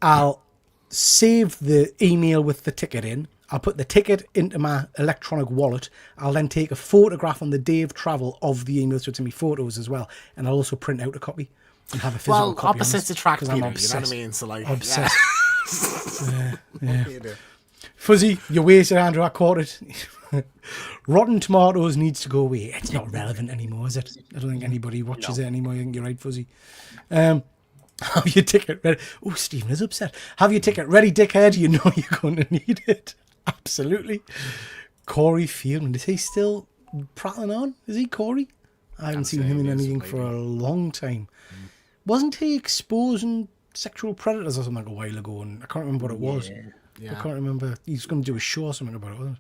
S2: I'll save the email with the ticket in. I'll put the ticket into my electronic wallet. I'll then take a photograph on the day of travel of the email, so it's in my photos as well. And I'll also print out a copy and have a physical copy.
S3: Opposites attract, Peter, you know what I mean? So like, obsessed. Yeah.
S2: Fuzzy, you're wasted, Andrew. I caught it. Rotten Tomatoes needs to go away. It's not relevant anymore, is it? I don't think anybody watches it anymore. I think you're right, Fuzzy. Have your ticket ready. Oh, Stephen is upset. Have your ticket ready, dickhead. You know you're going to need it. Absolutely. Corey Fieldman. Is he still prattling on? Is he Corey? I haven't seen him in anything for a long time. Wasn't he exposing sexual predators or something like a while ago? And I can't remember what it was. Yeah. I can't remember. He's going to do a show or something about it, wasn't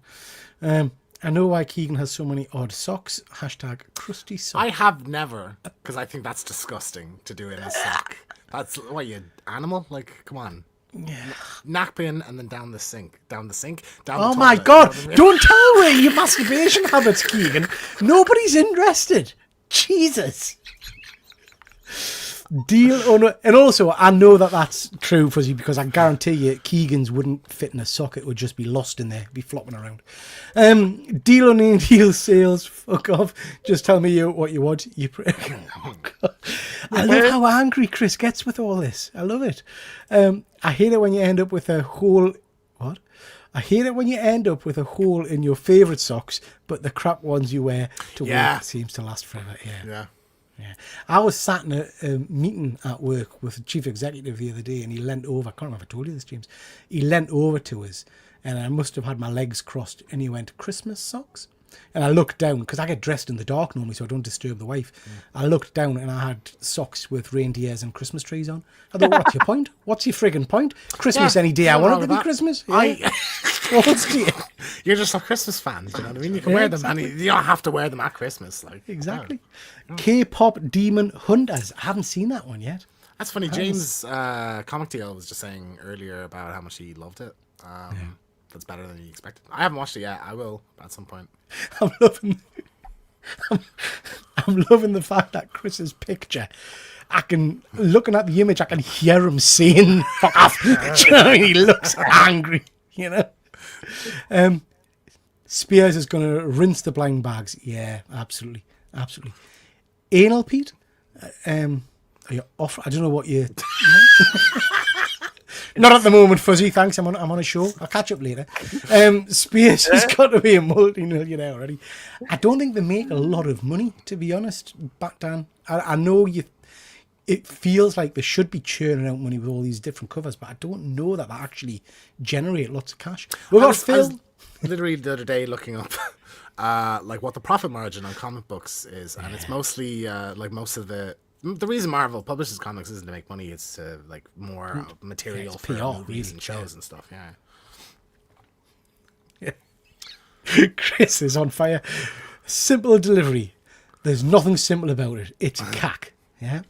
S2: it? I know why Keegan has so many odd socks. Hashtag crusty socks.
S3: I have never, because I think that's disgusting to do in a sock. That's, what, you animal? Like, come on.
S2: Yeah.
S3: Napkin and then down the sink. Down the
S2: Oh my God. You know Don't tell away your masturbation habits, Keegan. Nobody's interested. Jesus. Deal or no, and also I know that that's true, Fuzzy, because I guarantee you Keegan's wouldn't fit in a socket; it would just be lost in there, be flopping around. Deal or no deal sales, fuck off. Just tell me what you want. Oh God. I love how angry Chris gets with all this. I love it. I hate it when you end up with a hole. What? I hate it when you end up with a hole in your favourite socks, but the crap ones you wear to work seems to last forever. Yeah. I was sat in a meeting at work with the chief executive the other day, and he leant over. I can't remember if I told you this, James. He leant over to us, and I must have had my legs crossed, and he went, "Christmas socks?" And I looked down, because I get dressed in the dark normally, so I don't disturb the wife. I looked down, and I had socks with reindeers and Christmas trees on. I thought, what's your point? What's your frigging point? Christmas any day I want it to be Christmas. Yeah.
S3: You're just a Christmas fan, do you know what I mean? You can wear them, and you don't have to wear them at Christmas. Like
S2: Exactly. K-pop Demon Hunters. I haven't seen that one yet.
S3: That's funny. James Comic Deal was just saying earlier about how much he loved it. That's better than he expected. I haven't watched it yet. I will at some point.
S2: I'm loving the fact that Chris's picture, looking at the image, I can hear him saying, "Fuck off." Do you know what I mean? He looks angry, you know. Spears is going to rinse the blind bags. Yeah, absolutely. Anal Pete, are you off? I don't know what you. Not at the moment, Fuzzy. Thanks. I'm on a show. I'll catch up later. Spears has got to be a multi-millionaire already. I don't think they make a lot of money, to be honest. Back down. I know it feels like they should be churning out money with all these different covers, but I don't know that they actually generate lots of cash.
S3: I was literally the other day looking up like what the profit margin on comic books is, and it's mostly like most of the reason Marvel publishes comics isn't to make money; it's to like more material for
S2: PR,
S3: movies and shows and stuff.
S2: Yeah. Chris is on fire. Simple delivery. There's nothing simple about it. It's cack. Yeah.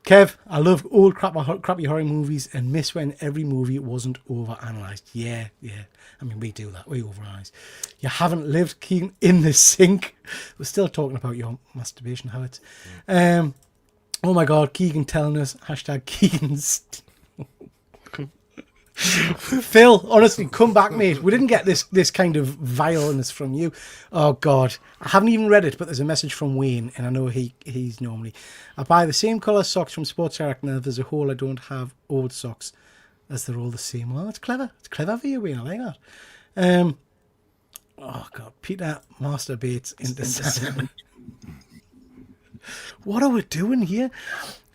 S2: Kev, I love old crappy horror movies and miss when every movie wasn't overanalyzed. Yeah. I mean, we do that. We overanalyze. You haven't lived, Keegan, in the sink. We're still talking about your masturbation habits. Oh my God, Keegan telling us, hashtag Keegan's. Phil, honestly, come back, mate. We didn't get this kind of vileness from you. Oh God, I haven't even read it, but there's a message from Wayne, and I know he's normally. I buy the same colour socks from Sports Direct, and if there's a hole, I don't have old socks, as they're all the same. Well, it's clever. It's clever for you, Wayne. I like that. Oh God, Peter masturbates into salmon. What are we doing here?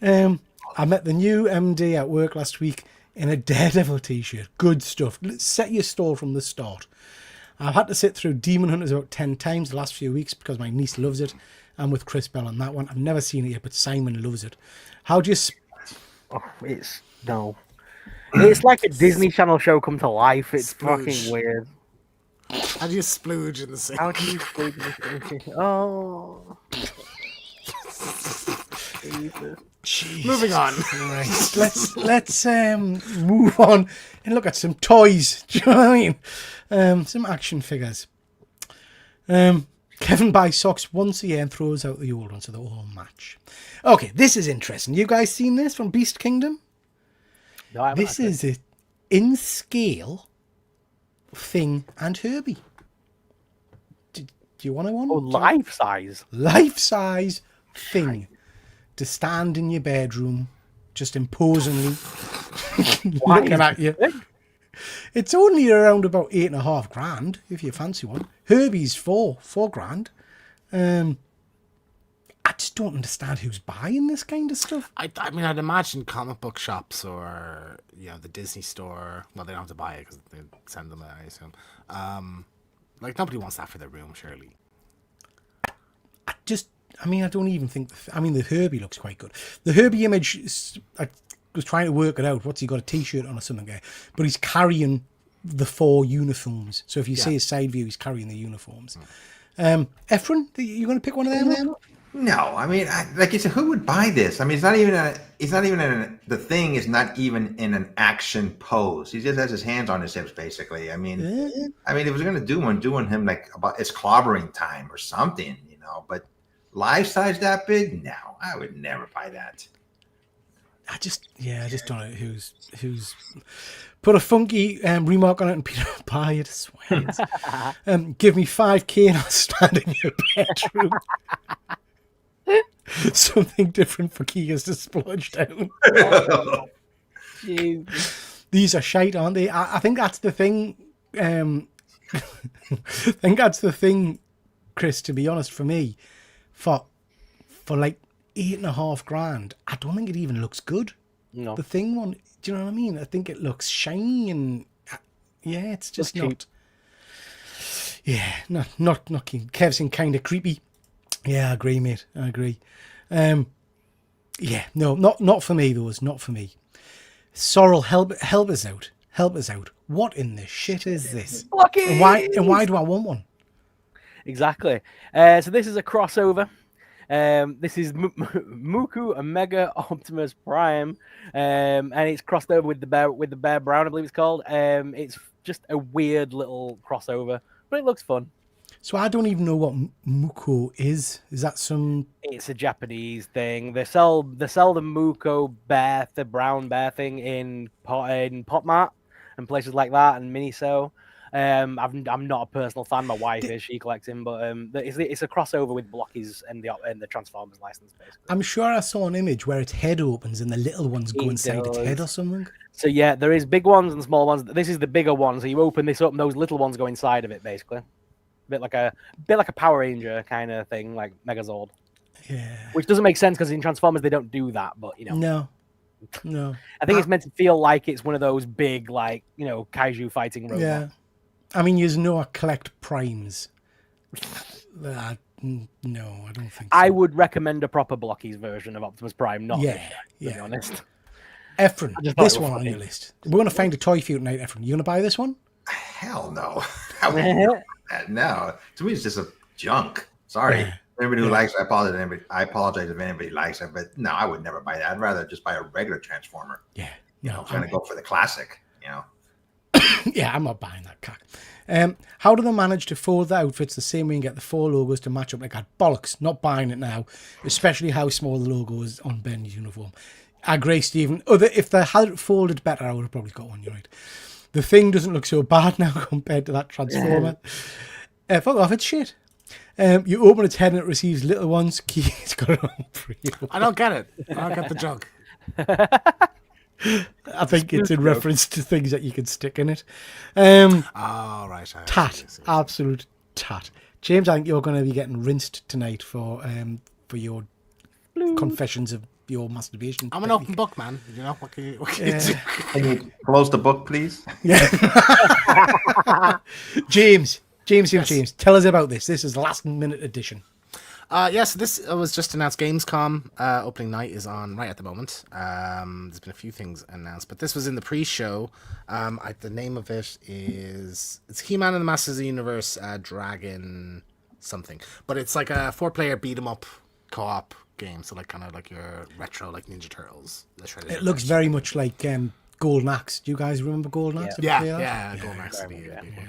S2: I met the new MD at work last week in a Daredevil t-shirt. Good stuff. Set your stall from the start. I've had to sit through Demon Hunters about 10 times the last few weeks because my niece loves it. I'm with Chris Bell on that one. I've never seen it yet, but Simon loves it. How do you...
S5: No. It's like a Disney Channel show come to life. It's
S3: Splooge.
S5: fucking weird.
S3: How do you splooge in the sink?
S5: How do you sleep this? Oh. Jesus.
S3: Moving on.
S2: Right. Let's move on and look at some toys. Do you know what I mean? Some action figures. Kevin buys socks once a year and throws out the old ones so they all match. Okay, this is interesting. You guys seen this from Beast Kingdom?
S5: No, I haven't
S2: This
S5: actually.
S2: is it in scale. Thing and Herbie. Do you want one?
S5: Oh, life size.
S2: Life size Thing to stand in your bedroom, just imposingly
S5: Why
S2: looking
S5: is
S2: at you. It's only around about $8,500 if you fancy one. Herbie's $4,000. I just don't understand who's buying this kind of stuff.
S3: I mean, I'd imagine comic book shops or the Disney store. Well, they don't have to buy it because they send them, I assume. Like nobody wants that for their room, surely.
S2: I don't even think. The Herbie looks quite good. The Herbie image, I was trying to work it out. What's he got, a T-shirt on or something there? But he's carrying the 4 uniforms. So if you see his side view, he's carrying the uniforms. Ephron, you going to pick one of them?
S4: No, I mean, like you said, who would buy this? I mean, the Thing is not even in an action pose. He just has his hands on his hips, basically. I mean, if we're gonna do one, doing him like about it's clobbering time or something, But life size that big? No, I would never buy that.
S2: I just don't know who's put a funky remark on it and Peter buy it. I swear. Give me $5,000 and I'll stand in your bedroom. Something different for Keegas to splurge down. These are shite, aren't they? I think that's the thing. I think that's the thing, Chris. To be honest, for me, for like $8,500, I don't think it even looks good.
S5: No.
S2: The Thing one, do you know what I mean? I think it looks shiny and it's just not. Yeah, not keen. Kev's kind of creepy. Yeah, I agree, mate. I agree. No, not for me. Those, not for me. Sorrel, help us out. Help us out. What in the shit is this? And why do I want one?
S5: Exactly. So this is a crossover. This is Muku Omega Optimus Prime, and it's crossed over with the Bear Brown, I believe it's called. It's just a weird little crossover, but it looks fun.
S2: So I don't even know what Muko is. Is that some?
S5: It's a Japanese thing. They sell the Muko bear, the brown bear thing in Pop Mart and places like that, and Miniso. I'm not a personal fan. My wife is. She collects him, but it's a crossover with Blockies and the Transformers license, basically.
S2: I'm sure I saw an image where its head opens and the little ones go inside its head or something.
S5: So yeah, there is big ones and small ones. This is the bigger one. So you open this up, and those little ones go inside of it, basically. Bit like a Power Ranger kind of thing, like Megazord.
S2: Yeah.
S5: Which doesn't make sense because in Transformers they don't do that, but
S2: No.
S5: I think it's meant to feel like it's one of those big, like kaiju fighting robots.
S2: Yeah. I mean, you know, I collect primes. No, I don't think so.
S5: I would recommend a proper Blockies version of Optimus Prime, not this guy, to be honest.
S2: Ephron, this one on your list. We're going to find a toy for you tonight, Ephron. You going to buy this one?
S4: Hell no. No. To me, it's just a junk. Sorry.
S2: Yeah.
S4: Everybody who likes it, I apologize if anybody likes it, but no, I would never buy that. I'd rather just buy a regular Transformer.
S2: Yeah.
S4: I'm trying to go for the classic,
S2: Yeah, I'm not buying that cock. How do they manage to fold the outfits the same way and get the 4 logos to match up like that? Bollocks, not buying it now, especially how small the logo is on Ben's uniform. I agree, Stephen. If they had it folded better, I would have probably got one, you're right. The Thing doesn't look so bad now compared to that Transformer. Fuck off, it's shit. You open its head and it receives little ones. It's got it on for you.
S3: I don't get it. I don't get the joke.
S2: I think it's in reference to things that you can stick in it.
S3: Oh, right.
S2: Tat. Absolute tat. James, I think you're going to be getting rinsed tonight for your confessions of your masturbation.
S3: I'm an open book, man. What can you do?
S4: Can you close the book, please?
S2: Yeah. James, tell us about this. This is last minute edition.
S3: So this was just announced. Gamescom opening night is on right at the moment. There's been a few things announced, but this was in the pre-show. The name of it is He-Man and the Masters of the Universe Dragon something, but it's like a 4-player beat 'em up co-op game. So like kind of like your retro like Ninja Turtles.
S2: It looks very much like Golden Axe. Do you guys remember Golden Axe?
S3: Yeah, Golden Axe would be a big one.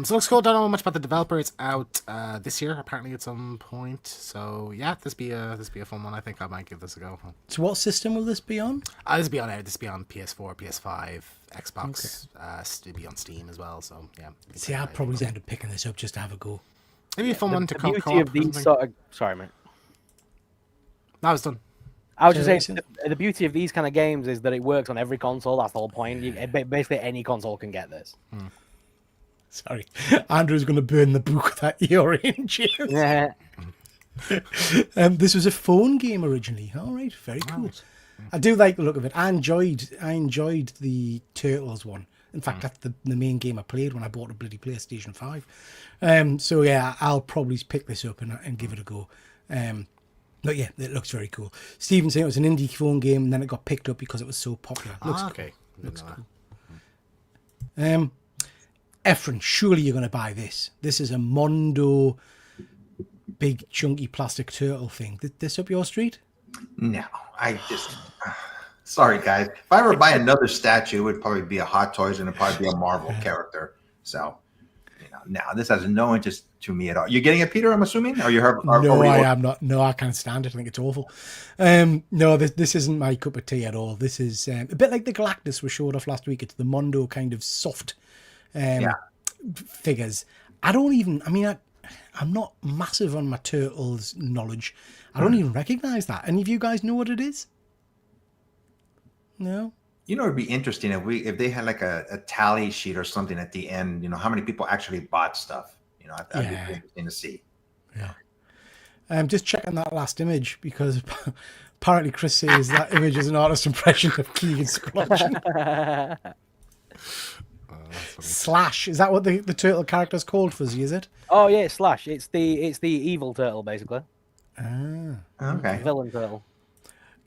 S3: So looks cool. Don't know much about the developer. It's out this year apparently at some point. So yeah, this be a fun one. I think I might give this a go.
S2: So what system will this be on?
S3: This be on PS4, PS5, Xbox. It'll be on Steam as well. So yeah.
S2: See, I'll probably end up picking this up just to have a go.
S3: Maybe a fun one to
S5: The
S3: co-op.
S5: beauty of these sort of... Sorry, mate.
S3: No, it's done.
S5: I was just saying, the beauty of these kind of games is that it works on every console. That's the whole point. Basically, any console can get this.
S2: Sorry, Andrew's going to burn the book that you're in, James.
S5: Yeah.
S2: This was a phone game originally. All right, very cool. Right. I do like the look of it. I enjoyed the Turtles one. In fact, that's the main game I played when I bought a bloody PlayStation 5. So yeah, I'll probably pick this up and give it a go. But yeah, it looks very cool. Stephen saying it was an indie phone game and then it got picked up because it was so popular. Looks
S3: okay.
S2: Cool. Looks cool. Efren, surely you're going to buy this. This is a Mondo big chunky plastic turtle thing. This up your street?
S4: No, I just... Sorry, guys. If I ever buy another statue, it would probably be a Hot Toys and it'd probably be a Marvel character. So... No, this has no interest to me at all. You're getting it, Peter, I'm assuming? Or you heard?
S2: No, I am not. No, I can't stand it. I think it's awful. No, this isn't my cup of tea at all. This is a bit like the Galactus we showed off last week. It's the Mondo kind of soft figures. I'm not massive on my Turtles knowledge. I don't even recognize that. Any of you guys know what it is? No?
S4: You know, it'd be interesting if they had like a tally sheet or something at the end. You know, how many people actually bought stuff. You know, that'd be interesting to see.
S2: Yeah. I'm just checking that last image because apparently Chris says that image is an artist impression of Keegan's splotch. Slash, is that what the turtle character's called, Fuzzy? Is it?
S5: Oh yeah, Slash. It's the evil turtle basically.
S4: Okay.
S5: Villain turtle.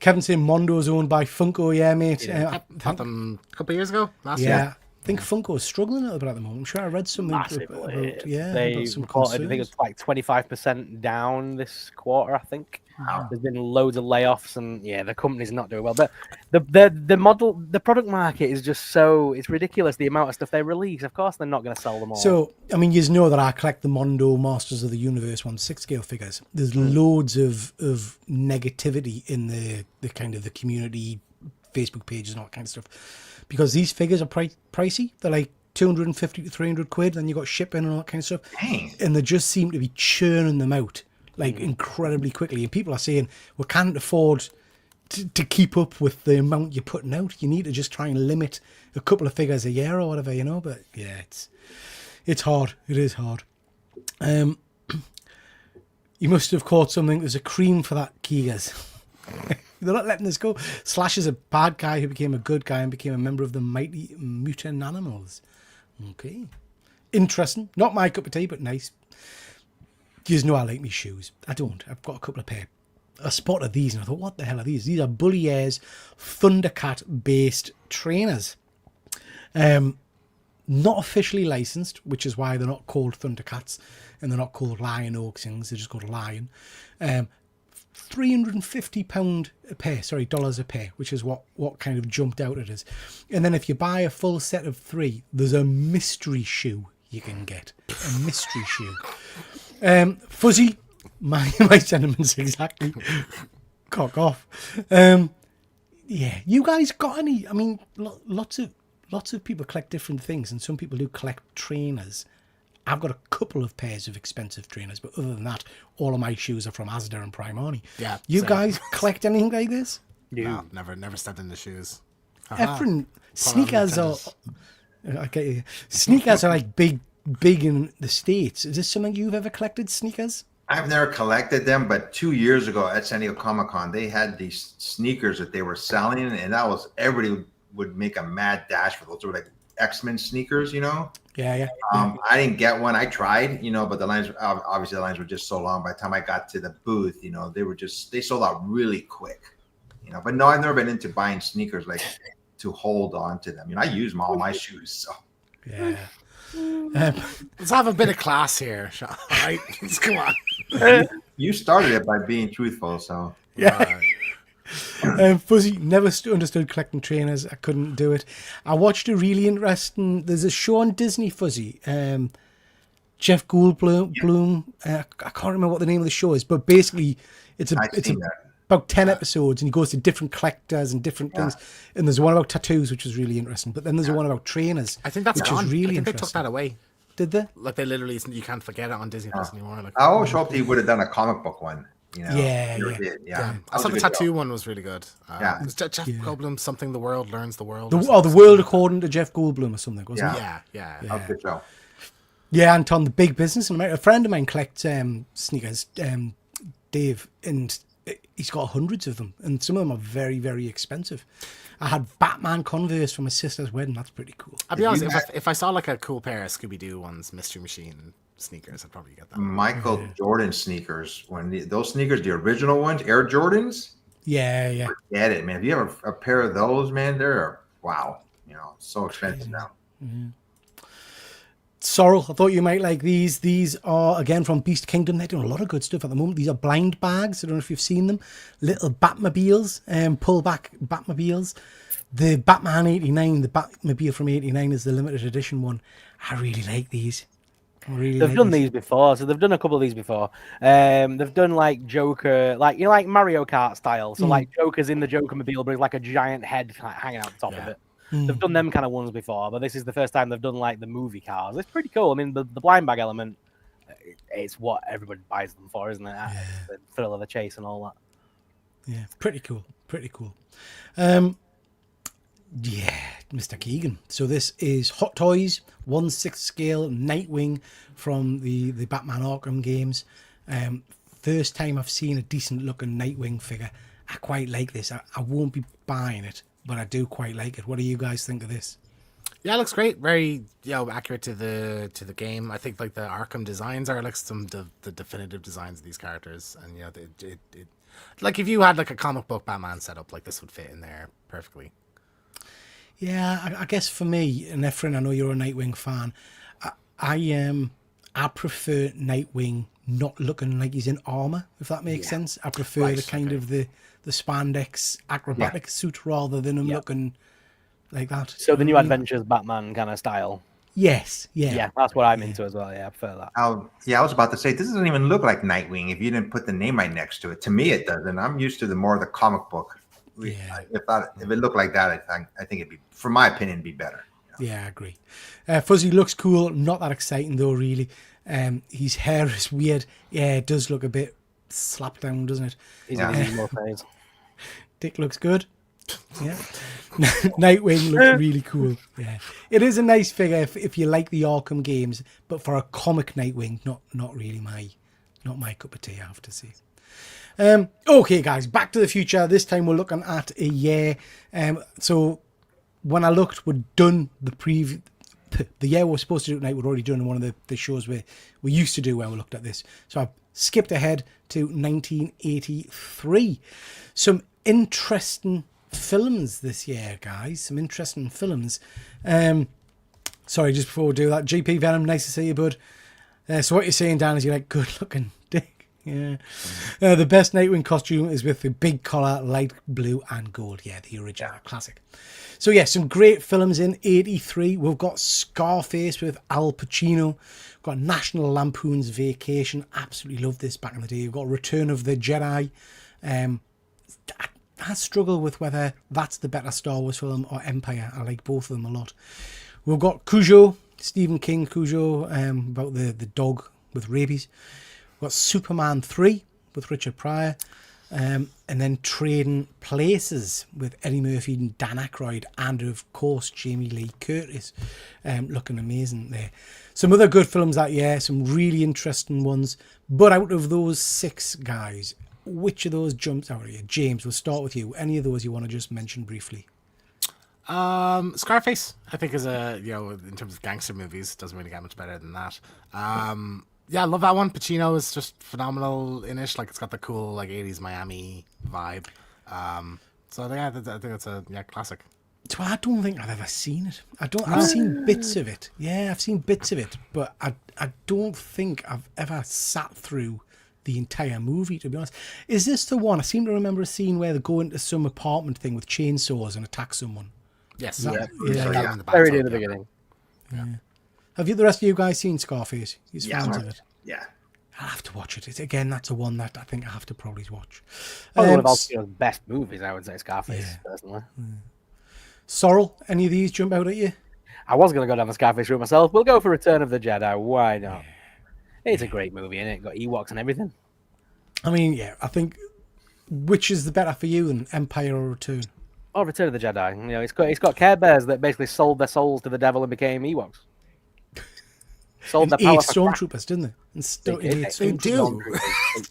S2: Kevin saying Mondo's owned by Funko, yeah, mate.
S3: Had them a couple of years ago, last year.
S2: Yeah, I think Funko's struggling a little bit at the moment. I'm sure I read something about
S5: they
S2: about some
S5: reported, I think it's like 25% down this quarter, I think. Wow. There's been loads of layoffs and the company's not doing well. But the product market is just it's ridiculous the amount of stuff they release. Of course they're not going to sell them all.
S2: So, I mean, you know that I collect the Mondo Masters of the Universe 1/6 figures. There's loads of negativity in the kind of the community Facebook pages and all that kind of stuff. Because these figures are pricey. They're like 250 to 300 quid, then you got shipping and all that kind of stuff.
S4: Dang.
S2: And they just seem to be churning them out like incredibly quickly. And people are saying, we can't afford to keep up with the amount you're putting out. You need to just try and limit a couple of figures a year or whatever, you know. But yeah, it's hard. It is hard. You must have caught something. There's a cream for that, Keegers. They're not letting this go. Slash is a bad guy who became a good guy and became a member of the mighty mutant animals. Okay. Interesting. Not my cup of tea, but nice. You know I like me shoes. I don't. I've got a couple of pair. I spotted these and I thought, what the hell are these? These are Bully Airs Thundercat-based trainers. Not officially licensed, which is why they're not called Thundercats and they're not called Lion Oak things. They're just called Lion. £350 a pair, dollars a pair, which is what kind of jumped out at us. And then if you buy a full set of 3, there's a mystery shoe you can get. A mystery shoe. Fuzzy, my sentiments exactly. Cock off. Yeah, you guys got any? I mean, lots of people collect different things, and some people do collect trainers. I've got a couple of pairs of expensive trainers, but other than that, all of my shoes are from Asda and Primani.
S3: Yeah,
S2: you
S3: same.
S2: guys collect anything like this?
S3: No, never stepped in the shoes.
S2: Efren, sneakers are. Okay, sneakers are like big in the States. Is this something you've ever collected? Sneakers?
S4: I've never collected them, but 2 years ago at San Diego Comic-Con, they had these sneakers that they were selling, and that was everybody would make a mad dash for those. They were like X-Men sneakers,
S2: Yeah.
S4: I didn't get one. I tried, but the lines, obviously the lines were just so long. By the time I got to the booth, they sold out really quick, but no, I've never been into buying sneakers like to hold on to them. I use all my shoes. So
S2: Yeah.
S3: Let's have a bit of class here, Sean. All right, come on.
S4: you started it by being truthful. So
S2: Yeah. Fuzzy, never understood collecting trainers. I couldn't do it. I watched a really interesting. There's a show on Disney, Fuzzy. Jeff Goldblum. I can't remember what the name of the show is, but basically, it's about 10 episodes, and he goes to different collectors and different things. And there's one about tattoos, which is really interesting. But then there's one about trainers.
S3: I think that's
S2: which
S3: gone.
S2: is really
S3: I think
S2: interesting.
S3: they took that away.
S2: Did they?
S3: Like they literally, you can't forget it on Disney Plus anymore. Like,
S4: I always hoped he would have done a comic book one.
S2: Yeah.
S3: I thought the tattoo one was really good.
S4: Yeah.
S3: Jeff Goldblum, something the world learns the world.
S2: The world according to Jeff Goldblum or something, wasn't it?
S3: Yeah.
S4: That was a good show.
S2: Yeah, Anton, the big business in America. A friend of mine collects sneakers, Dave, and he's got hundreds of them, and some of them are very, very expensive. I had Batman Converse for my sister's wedding. That's pretty cool.
S3: I'll be honest, if I saw like a cool pair of Scooby-Doo ones, Mystery Machine sneakers, I'd probably get that.
S4: Michael Jordan sneakers, those sneakers, the original ones, Air Jordans.
S2: Yeah.
S4: Forget it, man. If you have a pair of those, man, they're wow. So expensive now.
S2: Mm-hmm. Sorrel, I thought you might like these. These are, again, from Beast Kingdom. They're doing a lot of good stuff at the moment. These are blind bags. I don't know if you've seen them. Little Batmobiles, pull-back Batmobiles. The Batman 89, the Batmobile from 89 is the limited edition one. I really like these.
S5: They've done these before, so they've done a couple of these before. They've done like Joker, like like Mario Kart style. So like Joker's in the Joker mobile, but it's like a giant head hanging out the top of it. They've done them kind of ones before, but this is the first time they've done like the movie cars. It's pretty cool. I mean, the blind bag element, it's what everybody buys them for, isn't it? The thrill of the chase and all that.
S2: Yeah, pretty cool. Yeah, Mr. Keegan. So this is Hot Toys, 1/6 scale Nightwing from the Batman Arkham games. First time I've seen a decent looking Nightwing figure. I quite like this. I won't be buying it, but I do quite like it. What do you guys think of this?
S3: Yeah, it looks great. Very accurate to the game. I think like the Arkham designs are like some the definitive designs of these characters, and it like if you had like a comic book Batman setup, like this would fit in there perfectly.
S2: Yeah, I guess for me, and Efren, I know you're a Nightwing fan. I prefer Nightwing not looking like he's in armor, if that makes sense. I prefer the kind of the spandex acrobatic suit rather than him looking like that.
S5: So the New Adventures Batman kind of style.
S2: Yes,
S5: yeah, that's what I'm into as well. Yeah, I prefer that.
S4: I was about to say this doesn't even look like Nightwing if you didn't put the name right next to it. To me, it doesn't. I'm used to the comic book. If it looked like that, I think it'd be, for my opinion, be better.
S2: Yeah, I agree. Fuzzy looks cool. Not that exciting though, really. His hair is weird. Yeah, it does look a bit slapped down, doesn't it?
S5: He's in his more phase.
S2: Dick looks good. Yeah. Nightwing looks really cool. Yeah, it is a nice figure if you like the Arkham games, but for a comic Nightwing, not really my cup of tea, I have to say. Okay, guys, Back to the Future. This time we're looking at a year. So when I looked, we'd done the year we're supposed to do tonight. We'd already done one of the shows we used to do when we looked at this. So I've skipped ahead to 1983. Some interesting films this year, guys. Some interesting films. Sorry, just before we do that, GP Venom, nice to see you, bud. So what you're saying, Dan, is you're like, good looking dick. Yeah. The best Nightwing costume is with the big collar, light blue and gold. Yeah, the original classic. So yeah, some great films in 83. We've got Scarface with Al Pacino. We've got National Lampoon's Vacation. Absolutely loved this back in the day. We've got Return of the Jedi. I struggle with whether that's the better Star Wars film or Empire. I like both of them a lot. We've got Cujo, Stephen King Cujo, about the dog with rabies. We've got Superman 3 with Richard Pryor. And then Trading Places with Eddie Murphy and Dan Aykroyd. And, of course, Jamie Lee Curtis. Looking amazing there. Some other good films that year. Some really interesting ones. But out of those 6 guys, which of those jumps out at you? James, we'll start with you. Any of those you want to just mention briefly?
S3: Scarface, I think, is in terms of gangster movies, doesn't really get much better than that. Yeah, I love that one. Pacino is just phenomenal in it. Like, it's got the cool, like, 80s Miami vibe. So yeah, I think it's a classic.
S2: So I don't think I've ever seen it. I've seen bits of it. Yeah, I've seen bits of it, but I don't think I've ever sat through the entire movie, to be honest. Is this the one? I seem to remember a scene where they go into some apartment thing with chainsaws and attack someone.
S3: Yes.
S2: Yeah.
S5: Very near the beginning.
S2: Yeah. Have the rest of you guys seen Scarface? He's fans of it.
S4: Yeah.
S2: I'll have to watch it. Again, that's the one that I think I have to probably watch.
S5: One of Alcino's best movies, I would say, Scarface, personally.
S2: Sorrel, any of these jump out at you?
S5: I was going to go down the Scarface route myself. We'll go for Return of the Jedi. Why not? It's a great movie, isn't it? Got Ewoks and everything.
S2: I mean, yeah, I think which is the better for you, than Empire or Return?
S5: Oh, Return of the Jedi. You know, it's got Care Bears that basically sold their souls to the devil and became Ewoks. Sold their power for crack.
S2: Stormtroopers, didn't they?
S3: They do.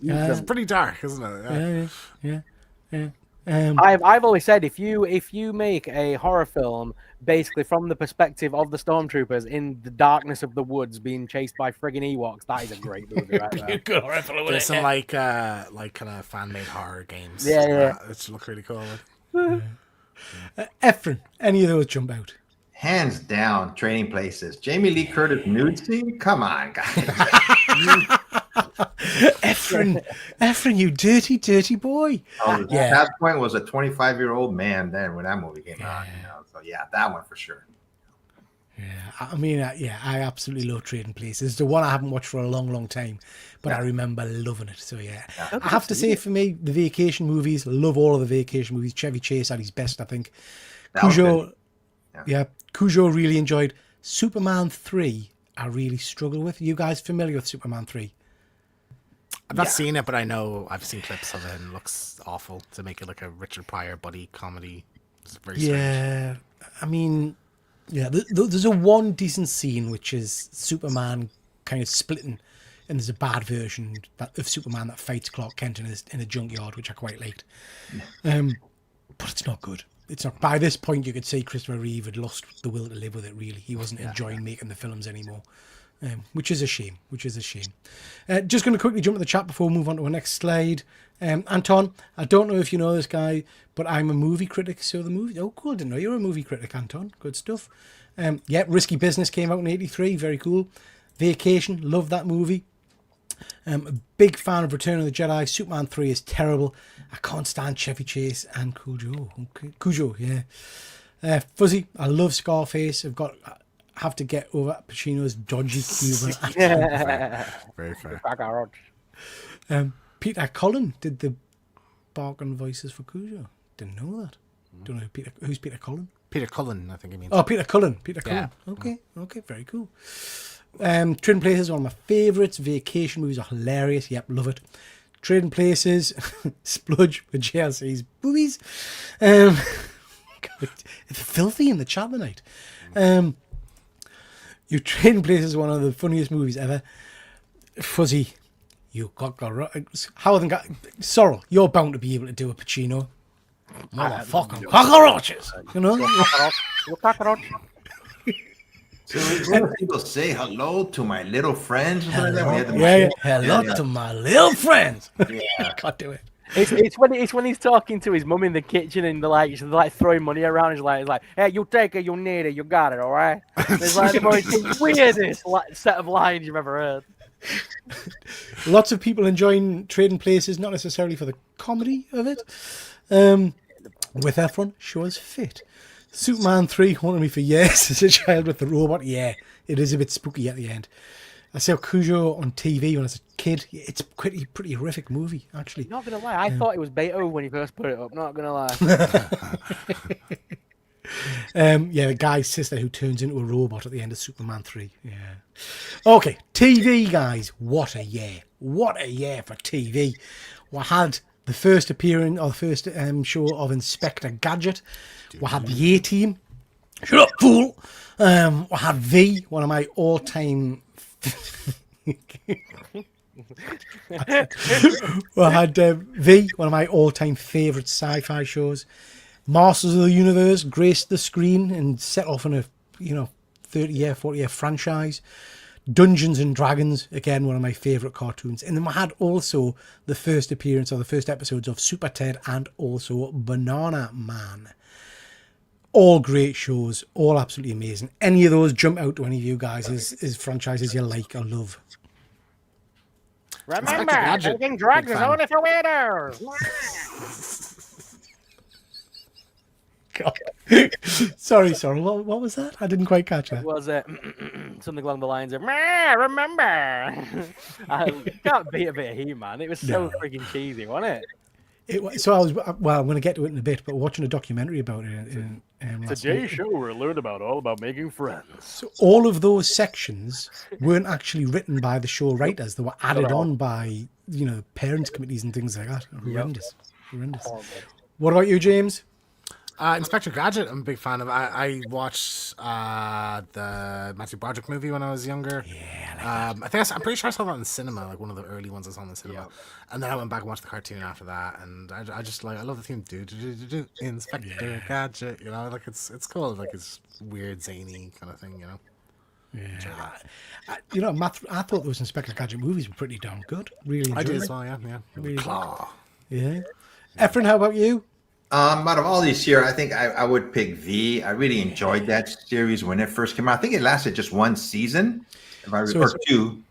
S3: It's pretty dark, isn't it?
S2: Yeah.
S5: I've always said if you make a horror film basically from the perspective of the stormtroopers in the darkness of the woods being chased by friggin' Ewoks, that is a great movie right there.
S2: Good horror film.
S3: There's some like kind of fan made horror games.
S5: Yeah.
S3: Which look really cool.
S2: Efren, any of those jump out?
S4: Hands down, Trading Places. Jamie Lee Curtis nude scene? Come on, guys.
S2: Efren, you dirty, dirty boy.
S4: At that point was a 25-year-old man then when that movie came out. So yeah, that one for sure.
S2: Yeah, I mean, I absolutely love Trading Places. It's the one I haven't watched for a long, long time, but I remember loving it. So yeah. I have to say, for me, the vacation movies, love all of the vacation movies. Chevy Chase at his best, I think. Cujo, Cujo really enjoyed. Superman 3, I really struggle with. Are you guys familiar with Superman 3?
S3: I've not seen it, but I know I've seen clips of it and it looks awful to make it like a Richard Pryor buddy comedy. It's very strange.
S2: I mean, there's a one decent scene which is Superman kind of splitting, and there's a bad version of Superman that fights Clark Kent in a junkyard, which I quite liked. But it's not good. It's not. By this point, you could say Christopher Reeve had lost the will to live with it. Really, he wasn't enjoying making the films anymore, which is a shame. Just going to quickly jump to the chat before we move on to our next slide. Anton, I don't know if you know this guy, but I'm a movie critic. So the movie. Oh, cool! Didn't know you're a movie critic, Anton. Good stuff. Risky Business came out in '83. Very cool. Vacation, love that movie. A big fan of Return of the Jedi. Superman 3 is terrible. I can't stand Chevy Chase and Cujo. Okay. Cujo, yeah. Fuzzy, I love Scarface. Have to get over Pacino's dodgy Cuba.
S3: Very fair.
S2: Peter Cullen did the bargain voices for Cujo. Didn't know that. Don't know who's Peter Cullen.
S3: Peter Cullen, I think he means.
S2: Oh, Peter Cullen.
S3: Yeah.
S2: Okay, very cool. Trading Places, one of my favourites. Vacation movies are hilarious. Yep, love it. Trading Places, spludge for JLC's boobies. It's filthy in the chat tonight. Your Trading Places is one of the funniest movies ever. Fuzzy, you got Sorrel, you're bound to be able to do a Pacino. Motherfucking cockroaches, you know.
S4: So when people say hello to my little friends,
S2: hello to my little friends. Yeah, can't do it.
S5: It's when he's talking to his mum in the kitchen and they're like throwing money around. He's like, hey, you take it, you need it, you got it, all right. It's like the most weirdest set of lines you've ever heard.
S2: Lots of people enjoying Trading Places, not necessarily for the comedy of it. With Efron, sure as fit. Superman 3 haunted me for years as a child with the robot. Yeah, it is a bit spooky at the end. I saw Cujo on TV when I was a kid. It's a pretty horrific movie, actually.
S5: Not going to lie, I thought it was Beethoven when he first put it up. Not going to lie.
S2: The guy's sister who turns into a robot at the end of Superman 3. Yeah. Okay, TV, guys. What a year. What a year for TV. We had the first appearance, or the first show of Inspector Gadget. We had the A-Team. Shut up, fool! We had V, one of my all-time... We had V, one of my all-time favourite sci-fi shows. Masters of the Universe graced the screen and set off on a 30-year, 40-year franchise. Dungeons and Dragons, again, one of my favourite cartoons. And then we had also the first appearance or the first episodes of Super Ted and also Banana Man. All great shows, all absolutely amazing. Any of those jump out to any of you guys as franchises you like or love?
S5: Remember, taking drugs is only for weirdos.
S2: God. Sorry. What was that? I didn't quite catch that.
S5: It was something along the lines of remember. I can't beat a bit of He-Man. It was so freaking cheesy, wasn't it?
S2: So I was, well, I'm going to get to it in a bit, but watching a documentary about it
S5: Today's show, we learned all about making friends.
S2: So all of those sections weren't actually written by the show writers. They were added on by, parents' committees and things like that. Horrendous. What about you, James?
S3: Inspector Gadget, I'm a big fan of. I watched the Matthew Broderick movie when I was younger. Yeah, I'm pretty sure I saw that in the cinema, like one of the early ones I saw in the cinema. And then I went back and watched the cartoon after that, and I just I love the theme. Do Inspector Gadget, like it's cool, like it's weird zany kind of thing,
S2: Yeah, I thought those Inspector Gadget movies were pretty darn good. Really,
S3: I did as well. Yeah.
S2: Really
S3: Claw.
S2: Yeah. Efren, how about you?
S4: Out of all these here, I think I would pick V. I really enjoyed that series when it first came out. I think it lasted just one season, if I remember, two.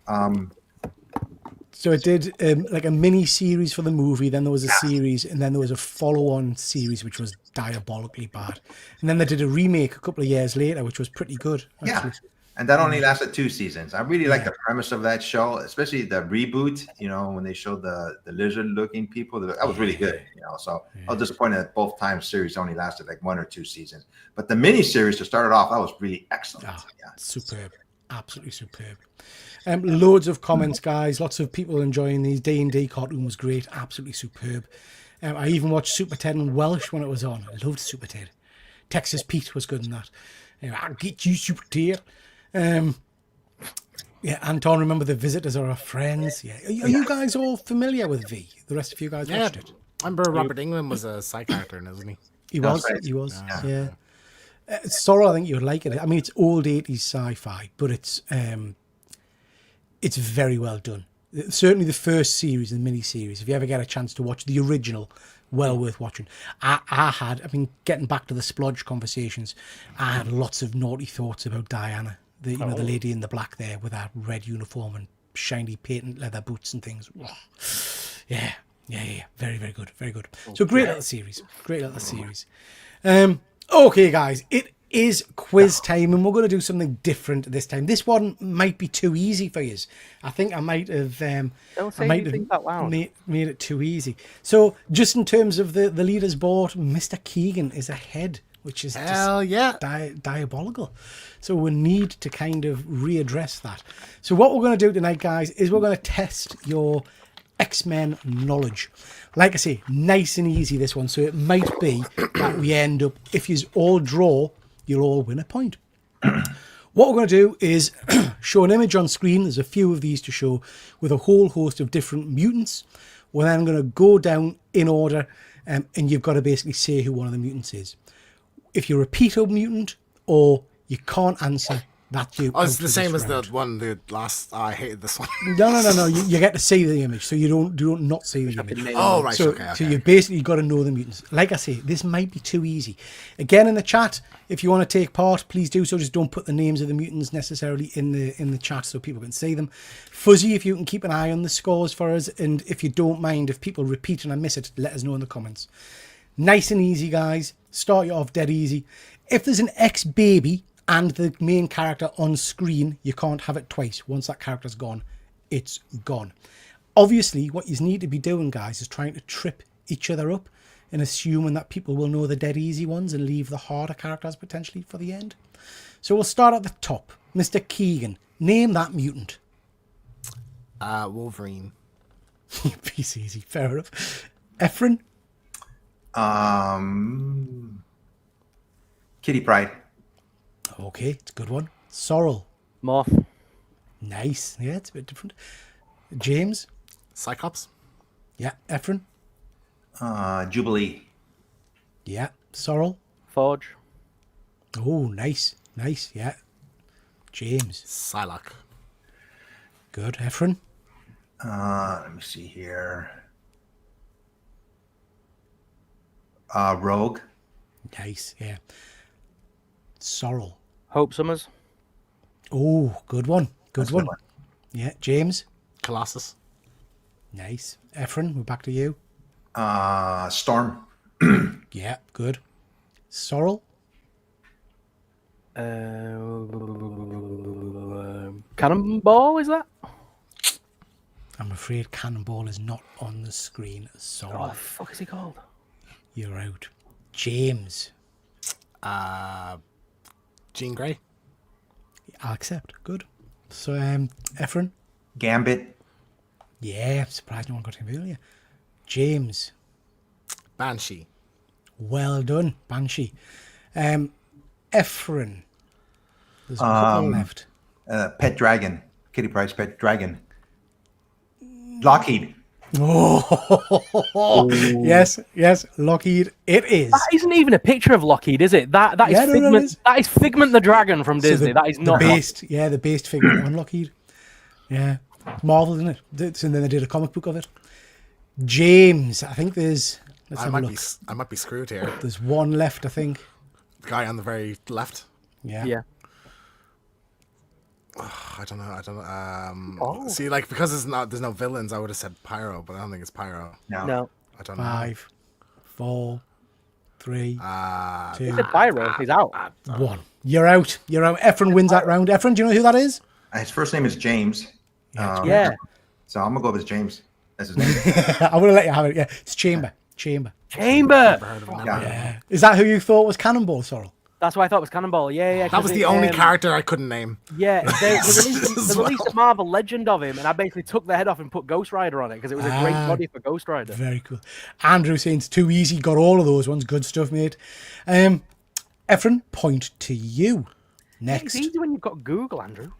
S2: So it did like a mini series for the movie, then there was a series, and then there was a follow-on series which was diabolically bad. And then they did a remake a couple of years later, which was pretty good. Actually.
S4: Yeah. And that only lasted 2 seasons. I really like the premise of that show, especially the reboot, when they showed the lizard-looking people. That was really good, So I was disappointed that both times series only lasted like 1 or 2 seasons. But the mini-series to start it off, that was really excellent.
S2: Superb. Absolutely superb. Loads of comments, guys. Lots of people enjoying these. D&D cartoon was great. Absolutely superb. I even watched Super Ted in Welsh when it was on. I loved Super Ted. Texas Pete was good in that. I'll get you, Super Ted. Anton, remember the visitors are our friends. Yeah, are you guys all familiar with V? The rest of you guys watched it.
S3: I remember Robert England was a side character, isn't he?
S2: He was. Yeah. Sorrow, I think you'd like it. I mean, it's old 80s sci-fi, but it's very well done. Certainly the first series, the mini-series, if you ever get a chance to watch the original, well worth watching. Getting back to the splodge conversations, I had lots of naughty thoughts about Diana. The lady in the black there with that red uniform and shiny patent leather boots and things. Yeah. Very, very good. Very good. So great little series. Okay, guys, it is quiz time, and we're going to do something different this time. This one might be too easy for you. I think I might have made it too easy. So just in terms of the leaders board, Mr. Keegan is ahead, which is diabolical. So we need to kind of readdress that. So what we're going to do tonight, guys, is we're going to test your X-Men knowledge. Like I say, nice and easy, this one. So it might be that we end up, if you all draw, you'll all win a point. What we're going to do is show an image on screen. There's a few of these to show with a whole host of different mutants. We're then going to go down in order, and you've got to basically say who one of the mutants is. If you're a Peter mutant or you can't answer, that's you.
S3: Oh, it's the same as the one, the last. I hated this one.
S2: No. You get to see the image, so you don't not see the image.
S3: Oh, right.
S2: So you basically got to know the mutants. Like I say, this might be too easy. Again, in the chat, if you want to take part, please do so. Just don't put the names of the mutants necessarily in the chat so people can see them. Fuzzy, if you can keep an eye on the scores for us, and if you don't mind, if people repeat and I miss it, let us know in the comments. Nice and easy, guys. Start you off dead easy. If there's an ex-baby and the main character on screen, you can't have it twice. Once that character's gone, it's gone. Obviously, what you need to be doing, guys, is trying to trip each other up and assuming that people will know the dead easy ones and leave the harder characters potentially for the end. So we'll start at the top. Mr. Keegan, name that mutant.
S3: Wolverine.
S2: Piece easy, fair enough. Efren?
S4: Kitty Pryde.
S2: Okay, it's a good one. Sorrel.
S5: Moth.
S2: Nice. Yeah, it's a bit different. James.
S3: Cyclops.
S2: Yeah. Efren.
S4: Jubilee.
S2: Yeah. Sorrel.
S5: Forge.
S2: Oh, nice. Nice, yeah. James.
S3: Psylocke.
S2: Good. Efren.
S4: Let me see here. Rogue.
S2: Nice, yeah. Sorrel.
S5: Hope Summers.
S2: Oh, good one. Good
S4: That's a
S2: one.
S4: good one.
S2: Yeah, James.
S3: Colossus.
S2: Nice. Efren, we're back to you.
S4: Storm.
S2: Yeah, good. Sorrel.
S5: Cannonball, is that?
S2: I'm afraid Cannonball is not on the screen. Sorrel.
S5: Oh, the fuck is he called?
S2: You're out. James.
S3: Jean Grey.
S2: I'll accept. Good. So, Efren.
S4: Gambit.
S2: Yeah, I'm surprised no one got him earlier. James.
S3: Banshee.
S2: Well done, Banshee. Efren. There's a couple left.
S4: Pet Dragon. Kitty Pryde's Pet Dragon. Lockheed.
S2: Oh, yes, yes, Lockheed. It is.
S5: That isn't even a picture of Lockheed, is it? That is
S2: Yeah, no,
S5: Figment.
S2: it is.
S5: That is Figment the Dragon from
S2: So
S5: Disney. That is not
S2: the based. Yeah, the based figure on Lockheed. Yeah, Marvel, isn't it? And then they did a comic book of it. James, I think there's. Let's have a look.
S3: I might be screwed here.
S2: There's one left, I think.
S3: The guy on the very left.
S2: Yeah.
S5: Yeah.
S3: I don't know. See, like, because there's no villains, I would have said Pyro, but I don't think it's Pyro.
S5: No.
S3: I don't know.
S2: 5, 4, 3, 2,
S5: He said Pyro. He's out.
S2: 1. You're out. You're out. Efren wins that round. Efren, do you know who that is?
S4: His first name is James.
S5: Yeah.
S4: So I'm gonna go with James. That's his name.
S2: I want to let you have it. Yeah, it's Chamber. Chamber.
S5: Chamber.
S3: Heard of him, never
S4: Yeah.
S3: heard of him.
S2: Yeah. Is that who you thought was Cannonball, Sorrel?
S5: That's what I thought was Cannonball. Yeah.
S3: That was the only character I couldn't name.
S5: Yeah, they released a Marvel Legend of him, and I basically took the head off and put Ghost Rider on it because it was a great body for Ghost Rider.
S2: Very cool. Andrew saying it's too easy. Got all of those ones. Good stuff, mate. Efren, point to you. Next.
S5: It's easy when you've got Google, Andrew.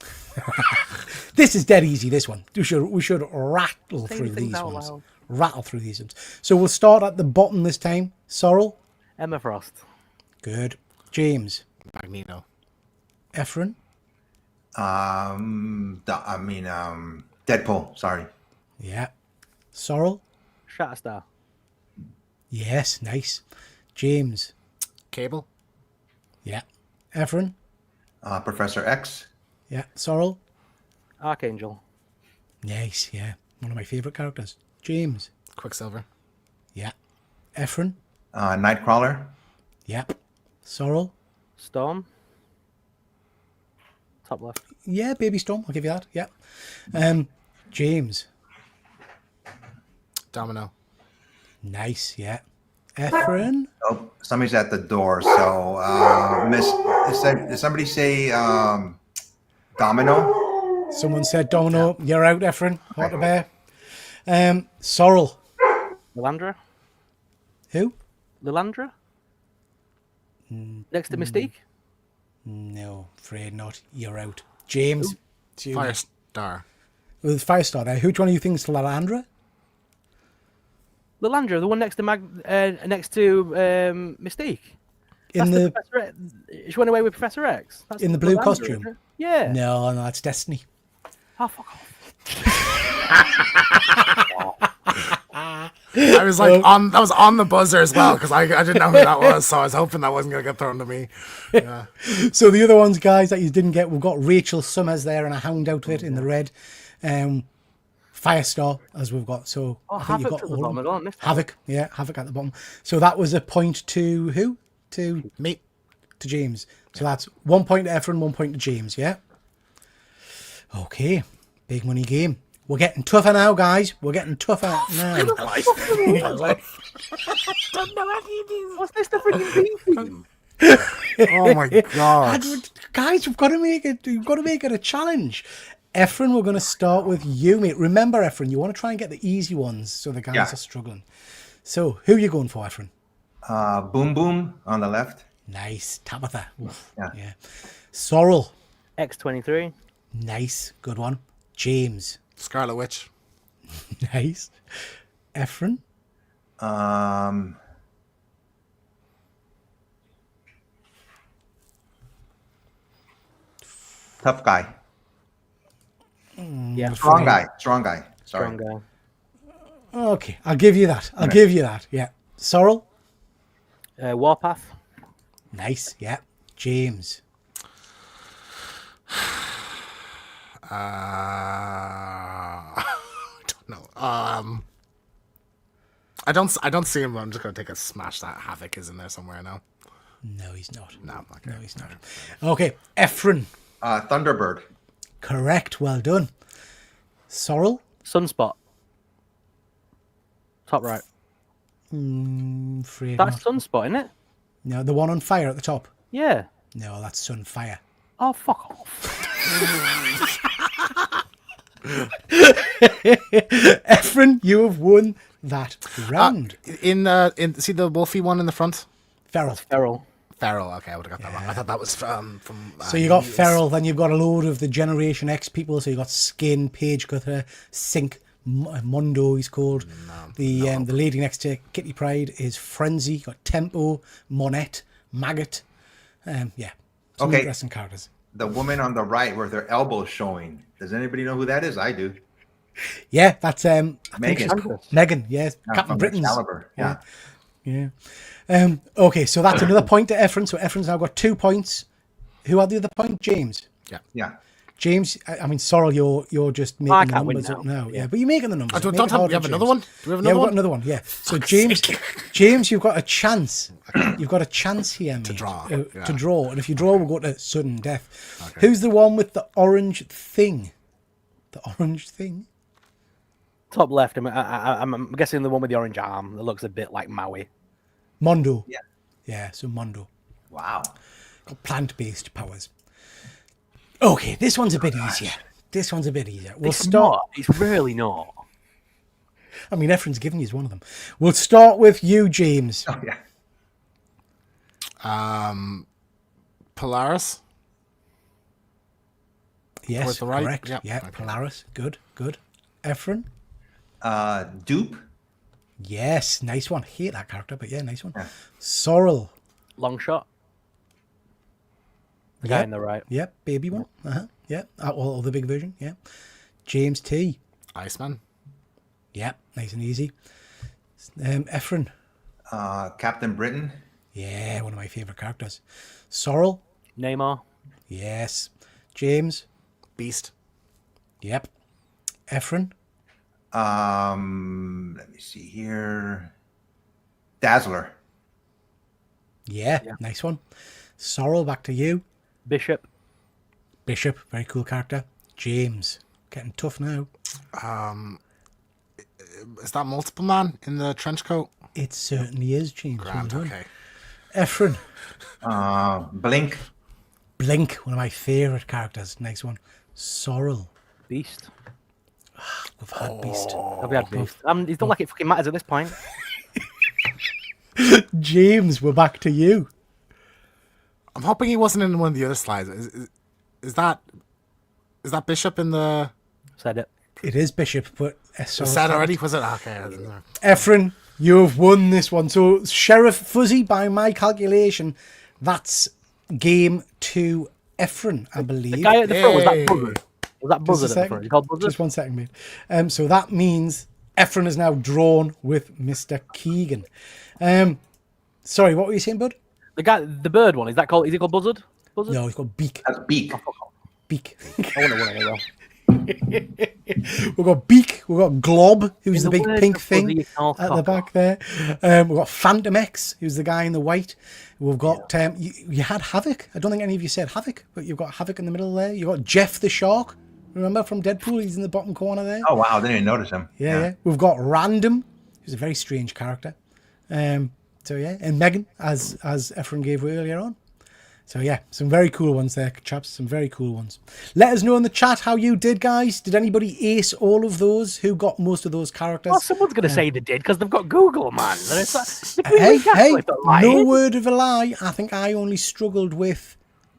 S2: This is dead easy, this one. We should rattle
S5: Say
S2: through
S5: things
S2: these
S5: out
S2: ones.
S5: loud.
S2: Rattle through these ones. So we'll start at the bottom this time. Sorrel.
S5: Emma Frost.
S2: Good. James.
S3: Magneto.
S2: Efren.
S4: Deadpool. Sorry.
S2: Yeah. Sorrel.
S5: Shatterstar.
S2: Yes, nice. James.
S3: Cable.
S2: Yeah. Efren.
S4: Professor X.
S2: Yeah. Sorrel.
S5: Archangel.
S2: Nice, yeah. One of my favourite characters. James.
S3: Quicksilver.
S2: Yeah. Efren.
S4: Nightcrawler.
S2: Yep. Sorrel.
S5: Storm. Top left.
S2: Yeah, Baby Storm. I'll give you that. Yeah. James.
S3: Domino.
S2: Nice, yeah. Efren.
S4: Oh, somebody's at the door. So, did somebody say Domino?
S2: Someone said Domino. You're out, Efren. Water Bear. Sorrel.
S5: Lilandra.
S2: Who?
S5: Lilandra. Next to Mystique.
S2: No, afraid not. You're out. James. To you.
S3: Firestar.
S2: With Firestar there. Which one do you think is Lalandra?
S5: Lilandra, the one next to Mystique.
S2: In the
S5: Professor X. She went away with Professor X. That's
S2: in the blue
S5: Lilandra,
S2: costume?
S5: isn't it? Yeah.
S2: No, that's Destiny.
S5: Oh, fuck off.
S3: I was like that was on the buzzer as well because I didn't know who that was, so I was hoping that wasn't gonna get thrown to me. Yeah.
S2: So the other ones, guys, that you didn't get, we've got Rachel Summers there and a hound outfit in the red. Firestar, as we've got. So I think you've
S5: Havoc
S2: got
S5: at the bottom as well, missed that.
S2: Havoc, yeah, Havoc at the bottom. So that was a point to who? To
S3: Me.
S2: to James. So that's 1 point to Efren, 1 point to James, yeah? Okay, big money game. We're getting tougher now, guys. We're getting tougher now.
S5: What's this the freaking beefy?
S3: Oh my god.
S2: Guys, we've got to make it a challenge. Efren, we're going to start with you, mate. Remember, Efren, you want to try and get the easy ones so the guys are struggling. So, who are you going for, Efren?
S4: Boom Boom on the left.
S2: Nice. Tabitha.
S4: Yeah.
S2: Sorrel.
S5: X23.
S2: Nice. Good one. James.
S3: Scarlet Witch.
S2: Nice. Efren.
S4: Tough guy.
S5: Yeah,
S4: Strong guy. Strong guy. Sorry.
S5: strong guy.
S2: Okay, I'll give you that. I'll give you that. Yeah. Sorrel.
S5: Warpath.
S2: Nice. Yeah. James.
S3: I don't know. I don't see him. But I'm just gonna take a smash that Havoc is in there somewhere now.
S2: No, he's not.
S3: No, okay.
S2: No, he's not. Okay, Ephron.
S4: Thunderbird.
S2: Correct. Well done. Sorrel.
S5: Sunspot. Top right.
S2: Afraid
S5: That's
S2: not.
S5: Sunspot, isn't it?
S2: No, the one on fire at the top.
S5: Yeah.
S2: No, that's Sunfire.
S5: Oh, fuck off.
S2: Ephron, you have won that round.
S3: In see the wolfy one in the front.
S2: Feral.
S5: Feral.
S3: Feral. Okay, I would have got that wrong. I thought that was from.
S2: So you got Feral, then you've got a load of the Generation X people. So you got Skin, Page Cutter, Sync, Mondo. He's called. The lady next to Kitty Pryde is Frenzy. You got Tempo, Monette, Maggot. Yeah, some
S4: Okay.
S2: interesting characters.
S4: The woman on the right with her elbow showing. Does anybody know who that is? I do.
S2: Yeah, that's I think
S4: Megan.
S2: she's Megan. Yeah, Captain
S4: From
S2: Britain's.
S4: Excalibur. Yeah.
S2: Yeah. Okay, so that's another point to Ephron. So Ephron's now got 2 points. Who had the other point? James.
S4: Yeah.
S2: James, I mean, Sorrel, you're just making
S5: I
S2: the
S5: can't win
S2: numbers up
S5: now.
S2: now. Yeah, but you're making the numbers.
S3: Don't
S2: Make it
S3: have,
S2: harder,
S3: we have
S2: James.
S3: another one? Do we have
S2: Yeah,
S3: another
S2: we've
S3: one?
S2: got another one. Yeah. So James, you've got a chance. You've got a chance here, mate,
S3: draw,
S2: to
S3: yeah.
S2: draw. And if you draw, we'll go to sudden death. Okay. Who's the one with the orange thing? The orange thing?
S5: Top left. I'm guessing the one with the orange arm that looks a bit like Maui.
S2: Mondo.
S4: Yeah.
S2: Yeah, so Mondo.
S4: Wow.
S2: Got plant-based powers. Okay, this one's a bit easier. This one's a bit easier. We'll
S5: It's
S2: start.
S5: not. It's really not.
S2: I mean, Ephron's given you one of them. We'll start with you, James.
S4: Oh, yeah.
S3: Polaris.
S2: Yes,
S3: Towards the right?
S2: correct.
S3: Yep.
S2: Yeah,
S3: Okay.
S2: Polaris. Good, good. Ephron.
S4: Dupe.
S2: Yes, nice one. Hate that character, but yeah, nice one.
S4: Yeah.
S2: Sorrel.
S5: Long shot. The guy
S2: Yep.
S5: in the right.
S2: Yep, baby one. Yeah, or the big version. Yeah. James T.
S3: Iceman.
S2: Yep, nice and easy. Ephron.
S4: Captain Britain.
S2: Yeah, one of my favourite characters. Sorrel.
S5: Neymar.
S2: Yes. James.
S3: Beast.
S2: Yep. Ephron.
S4: Let me see here. Dazzler.
S2: Yeah, nice one. Sorrel, back to you.
S5: Bishop.
S2: Bishop, very cool character. James, getting tough now.
S3: Is that multiple man in the trench coat?
S2: It certainly is, James. Well
S3: Grand.
S2: done.
S3: Okay.
S2: Ephron.
S4: Blink.
S2: Blink, one of my favourite characters. Nice one. Sorrel.
S5: Beast.
S2: We've had Beast.
S5: Have we had Beast? It's not like it fucking matters at this point.
S2: James, we're back to you.
S3: I'm hoping he wasn't in one of the other slides. Is that Bishop in the?
S5: Said it.
S2: It is Bishop, but
S3: Was that already? Was it? Okay. I didn't know.
S2: Ephron, you have won this one. So Sheriff Fuzzy, by my calculation, that's game 2 Ephron, I believe.
S5: The guy at the front, was that
S3: Yay.
S5: Buzzard? Was that
S2: Just a
S5: Buzzard at the
S2: second.
S5: front? You called Buzzard?
S2: Just 1 second, mate. So that means Ephron is now drawn with Mr. Keegan. Sorry, what were you saying, bud?
S5: The guy, the bird one, is it called Buzzard? Buzzard?
S2: No, he's got Beak.
S4: That's Beak.
S2: Beak.
S5: I want to win anyway.
S2: We've got Beak. We've got Glob, who's
S5: In
S2: the
S5: the
S2: big
S5: words
S2: pink
S5: of
S2: thing
S5: Fuzzy, you can't
S2: at the
S5: cock
S2: back there. We've got Phantom X, who's the guy in the white. We've got you had Havoc. I don't think any of you said Havoc, but you've got Havoc in the middle there. You've got Jeff the Shark. Remember from Deadpool? He's in the bottom corner there.
S4: Oh, wow. I didn't even notice him.
S2: Yeah. We've got Random, who's a very strange character. So yeah, and Megan, as Ephron gave earlier on. So yeah, some very cool ones there, chaps. Some very cool ones. Let us know in the chat how you did, guys. Did anybody ace all of those? Who got most of those characters?
S5: Well, someone's going to say they did because they've got Google, man.
S2: Hey, no word of a lie. I think I only struggled with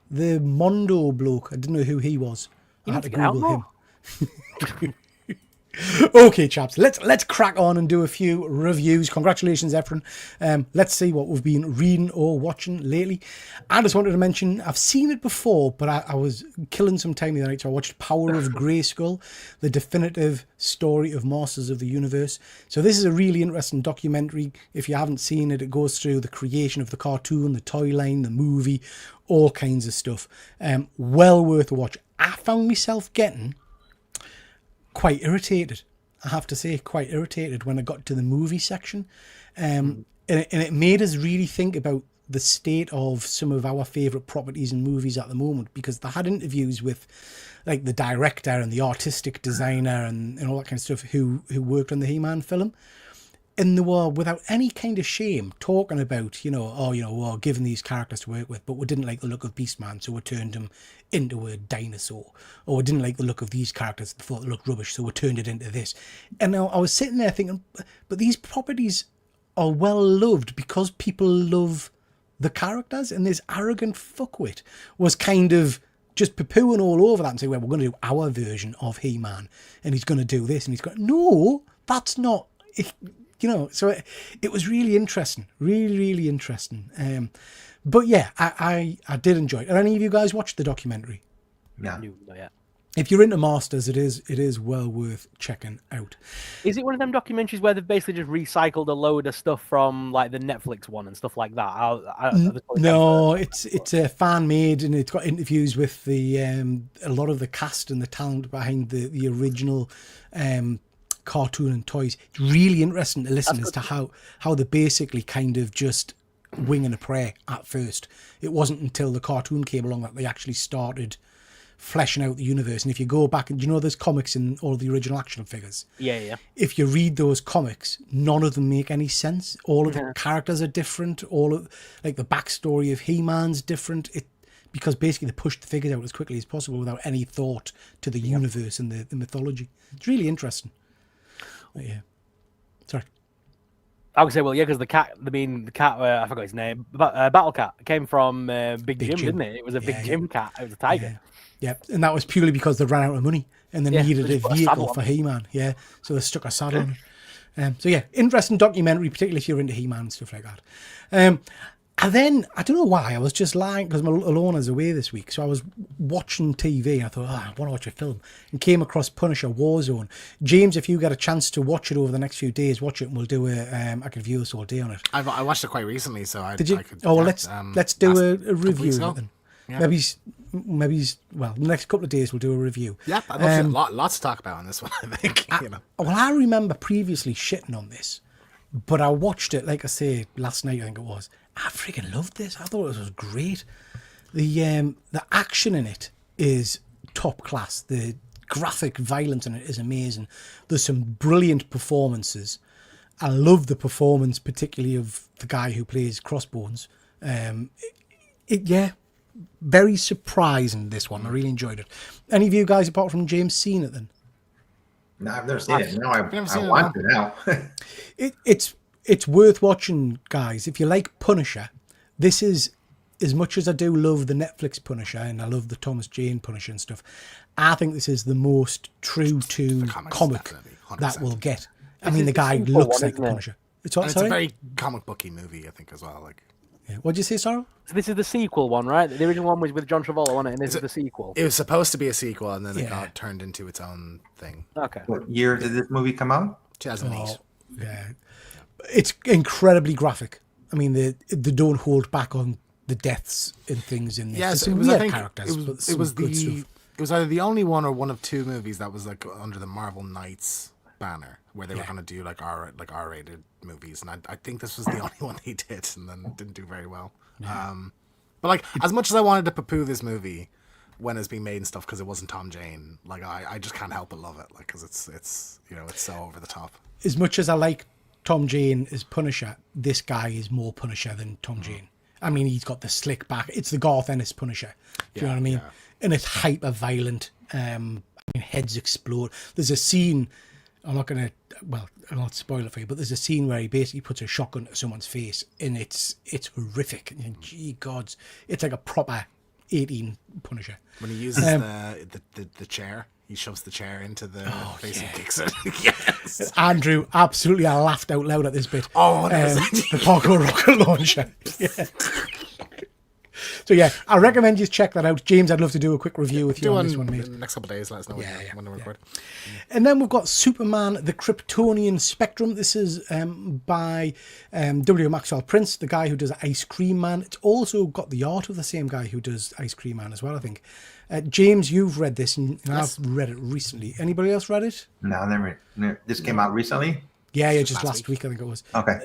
S2: the Mondo bloke. I didn't know who he was. I had to
S5: figure it out
S2: Google him. Okay, chaps, let's crack on and do a few reviews. Congratulations, Efren. Let's see what we've been reading or watching lately. I just wanted to mention, I've seen it before, but I was killing some time the other night, so I watched Power of Grayskull, the definitive story of Masters of the Universe. So this is a really interesting documentary. If you haven't seen it, it goes through the creation of the cartoon, the toy line, the movie, all kinds of stuff. Well worth a watch. I found myself getting quite irritated, I have to say, quite irritated when I got to the movie section. And it made us really think about the state of some of our favourite properties and movies at the moment, because they had interviews with like the director and the artistic designer and all that kind of stuff who worked on the He-Man film. And they were, without any kind of shame, talking about, we're given these characters to work with, but we didn't like the look of Beastman, so we turned him into a dinosaur. Or we didn't like the look of these characters, thought they looked rubbish, so we turned it into this. And I was sitting there thinking, but these properties are well loved because people love the characters, and this arrogant fuckwit was kind of just poo-pooing all over that and saying, well, we're going to do our version of He-Man, and he's going to do this, and he's going, no, that's not... so it was really interesting, really interesting. But yeah, I did enjoy it. Have any of you guys watched the documentary?
S4: No.
S5: No, not yet.
S2: If you're into Masters, it is well worth checking out.
S5: Is it one of them documentaries where they've basically just recycled a load of stuff from like the Netflix one and stuff like that?
S2: No, it's fan made, and it's got interviews with the a lot of the cast and the talent behind the original cartoon and toys. It's really interesting to listen as to how they basically kind of just winging a prayer at first. It wasn't until the cartoon came along that they actually started fleshing out the universe. And if you go back, and there's comics in all the original action figures.
S5: Yeah.
S2: If you read those comics, none of them make any sense. All of the characters are different. All of like the backstory of He-Man's different. Because basically they pushed the figures out as quickly as possible without any thought to the universe and the mythology. It's really interesting. But yeah. Sorry.
S5: I would say, well, yeah, because the cat, I forgot his name, Battle Cat came from Big Jim, didn't it? It was a Big Jim cat. It was a tiger.
S2: Yeah, and that was purely because they ran out of money and they needed a vehicle for He-Man. Yeah, so they stuck a saddle on it. So yeah, interesting documentary, particularly if you're into He-Man and stuff like that. And then, I don't know why, I was just lying, because my Alona's away this week, so I was watching TV, and I thought, I want to watch a film, and came across Punisher Warzone. James, if you get a chance to watch it over the next few days, watch it, and we'll do I can view us all day on it.
S3: I watched it quite recently, so I
S2: Did you?
S3: I could...
S2: let's do a review of it then.
S3: Yeah.
S2: Maybe, the next couple of days we'll do a review.
S3: Yeah, I'd love lots to talk about on this one, I think.
S2: Well, I remember previously shitting on this, but I watched it, like I say, last night, I think it was. I freaking loved this. I thought it was great. The action in it is top class. The graphic violence in it is amazing. There's some brilliant performances. I love the performance, particularly of the guy who plays Crossbones. Very surprising, this one. I really enjoyed it. Any of you guys, apart from James, seen it then?
S4: No, I've never seen it. No, I want to now.
S2: It's worth watching, guys. If you like Punisher, this is, as much as I do love the Netflix Punisher and I love the Thomas Jane Punisher and stuff, I think this is the most true to comic that we'll get. I mean, the guy looks like the Punisher. It's
S3: a very comic booky movie, I think, as well. Like,
S2: yeah. What'd you say, Sorrow?
S5: So this is the sequel one, right? The original one was with John Travolta, wasn't it? And this is the sequel.
S3: It was supposed to be a sequel, and then it got turned into its own thing.
S5: Okay.
S4: What year did this movie come out?
S3: 2008.
S2: Yeah. It's incredibly graphic. I mean, they don't hold back on the deaths and things in this.
S3: Yes,
S2: it was, I think, characters.
S3: It was either the only one or one of two movies that was like under the Marvel Knights banner, where they were going to do like R-rated movies, and I think this was the only one they did, and then didn't do very well. Yeah. But like, as much as I wanted to poo-poo this movie when it's being made and stuff because it wasn't Tom Jane, like I just can't help but love it, like, because it's so over the top.
S2: As much as I like Tom Jane as Punisher, this guy is more Punisher than Tom Jane. I mean, he's got the slick back. It's the Garth Ennis Punisher. Do you know what I mean? Yeah. And it's hyper violent. Heads explode. There's a scene. I'm not spoil it for you, but there's a scene where he basically puts a shotgun to someone's face, and it's horrific. And gee gods, it's like a proper 18 Punisher.
S3: When he uses the chair, he shoves the chair into the face and kicks it. Yes.
S2: Andrew, absolutely, I laughed out loud at this bit.
S3: Oh,
S2: the parkour rocket launcher. Yeah. So yeah, I recommend you check that out. James, I'd love to do a quick review with you on this one, mate.
S3: In the next couple of days, let us know when to record.
S2: And then we've got Superman, the Kryptonian Spectrum. This is by W. Maxwell Prince, the guy who does Ice Cream Man. It's also got the art of the same guy who does Ice Cream Man as well, I think. James, you've read this, and
S3: Yes.
S2: I've read it recently. Anybody else read it?
S4: No, never. This came out recently.
S2: Yeah, just last week, I think it was.
S4: Okay.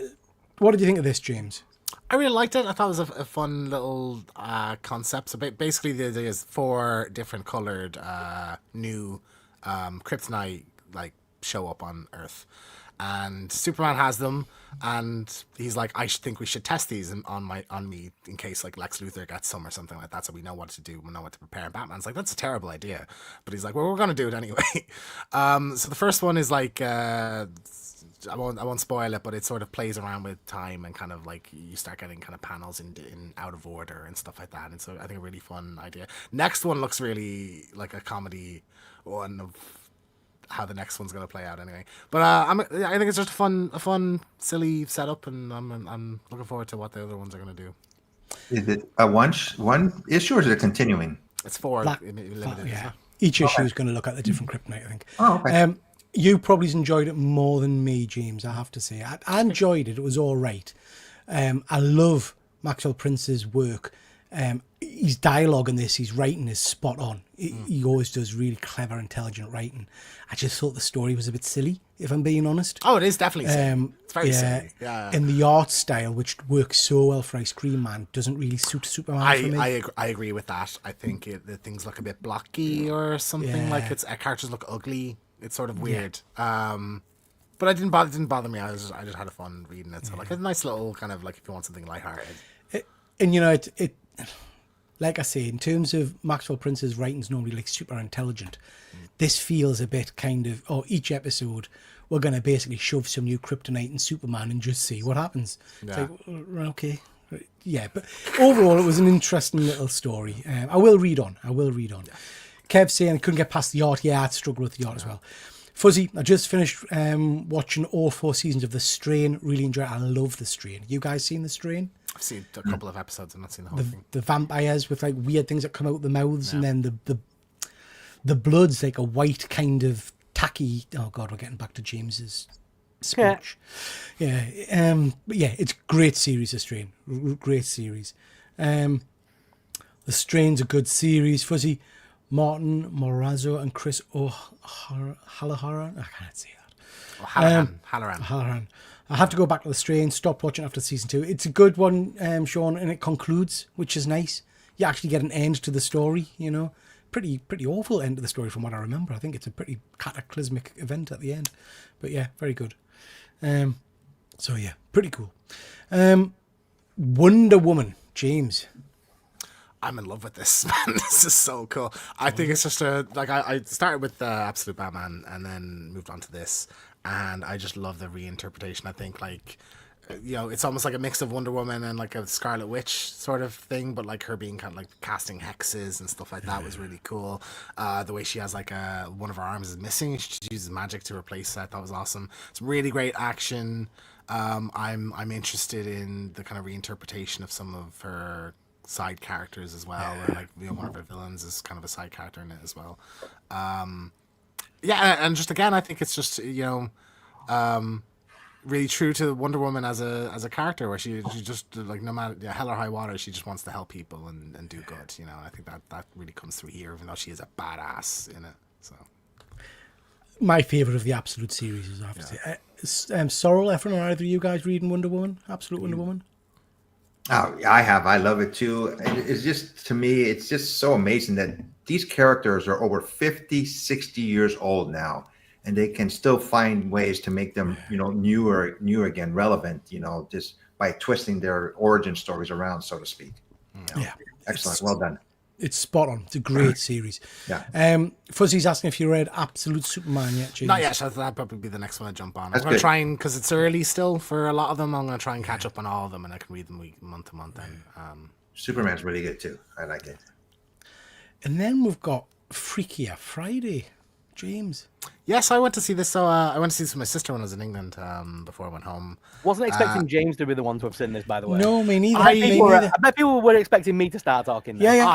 S2: What did you think of this, James?
S3: I really liked it. I thought it was a fun little concept. So basically, there's 4 different colored new kryptonite like show up on Earth, and Superman has them, and he's like, I think we should test these on me in case like Lex Luthor gets some or something like that, so we know what to do, we know what to prepare. And Batman's like, that's a terrible idea, but he's like, well, we're gonna do it anyway. So the first one is like. I won't spoil it, but it sort of plays around with time and kind of like you start getting kind of panels in out of order and stuff like that. And so I think a really fun idea. Next one looks really like a comedy one of how the next one's gonna play out anyway. But I think it's just a fun, silly setup, and I'm looking forward to what the other ones are gonna do.
S4: Is it a one issue or is it continuing?
S3: It's 4 limited.
S2: Yeah. Each issue is going to look at the different kryptonite, I think.
S4: Oh, okay.
S2: You probably enjoyed it more than me, James, I have to say. I enjoyed it. It was all right. I love Maxwell Prince's work. His dialogue in this, his writing is spot on. He always does really clever, intelligent writing. I just thought the story was a bit silly, if I'm being honest.
S3: Oh, it is definitely silly. It's very silly. Yeah.
S2: And the art style, which works so well for Ice Cream Man, doesn't really suit Superman for me.
S3: I agree with that. I think the things look a bit blocky or something, like characters look ugly. It's sort of weird. But it didn't bother me. I just had a fun reading it. So like a nice little kind of like if you want something lighthearted.
S2: And you know, it like I say, in terms of Maxwell Prince's writing's normally like super intelligent. This feels a bit kind of, each episode we're going to basically shove some new kryptonite in Superman and just see what happens.
S3: Yeah.
S2: It's like, okay. Yeah, but overall it was an interesting little story. I will read on. Kev saying I couldn't get past the art. Yeah, I'd struggle with the art as well. Fuzzy, I just finished watching all 4 seasons of The Strain. Really enjoyed it. I love The Strain. You guys seen The Strain?
S3: I've seen a couple of episodes. I've not seen the whole thing.
S2: The vampires with like weird things that come out the mouths, and then the blood's like a white kind of tacky. Oh God, we're getting back to James's speech. Yeah. But yeah, it's great series. The Strain, great series. The Strain's a good series. Fuzzy, Martin Morazzo and Chris O'Halloran. I can't say that. Halloran. I have to go back to The Strain. Stopped watching after season 2. It's a good one, Sean, and it concludes, which is nice. You actually get an end to the story, you know. Pretty awful end to the story from what I remember. I think it's a pretty cataclysmic event at the end. But yeah, very good. So yeah, pretty cool. Wonder Woman, James.
S3: I'm in love with this, man. This is so cool. I think it's just I started with Absolute Batman and then moved on to this, and I just love the reinterpretation. I think it's almost like a mix of Wonder Woman and like a Scarlet Witch sort of thing, but like her being kind of like casting hexes and stuff like that was really cool. The way she has like one of her arms is missing, she uses magic to replace that. That was awesome. It's really great action. I'm interested in the kind of reinterpretation of some of her side characters as well, and like one of her villains is kind of a side character in it as well. And just again, I think it's just really true to Wonder Woman as a character, where she just like no matter hell or high water, she just wants to help people and do good. And I think that really comes through here, even though she is a badass in it. So
S2: my favorite of the Absolute series is, I have to say, Sorrel, Efren, or either of you guys reading Wonder Woman? Absolute Wonder Woman.
S4: Oh, I have. I love it too. It's just, to me, it's just so amazing that these characters are over 50, 60 years old now, and they can still find ways to make them, new again, relevant, just by twisting their origin stories around, so to speak.
S2: Yeah.
S4: Excellent. Well done.
S2: It's spot on. It's a great series.
S4: Yeah.
S2: Fuzzy's asking if you read Absolute Superman yet, James.
S3: Not yet. So that'd probably be the next one I jump on.
S4: That's
S3: I'm going to
S4: good.
S3: try and, because it's early still for a lot of them, I'm going to try and catch up on all of them, and I can read them month to month. And
S4: Superman's really good too. I like it.
S2: And then we've got Freakier Friday. James?
S3: Yes, I went to see this. So I went to see this with my sister when I was in England before I went home.
S5: Wasn't expecting James to be the one to have seen this, by the way.
S2: No, me neither.
S5: I bet people were expecting me to start talking. Then.
S2: Yeah.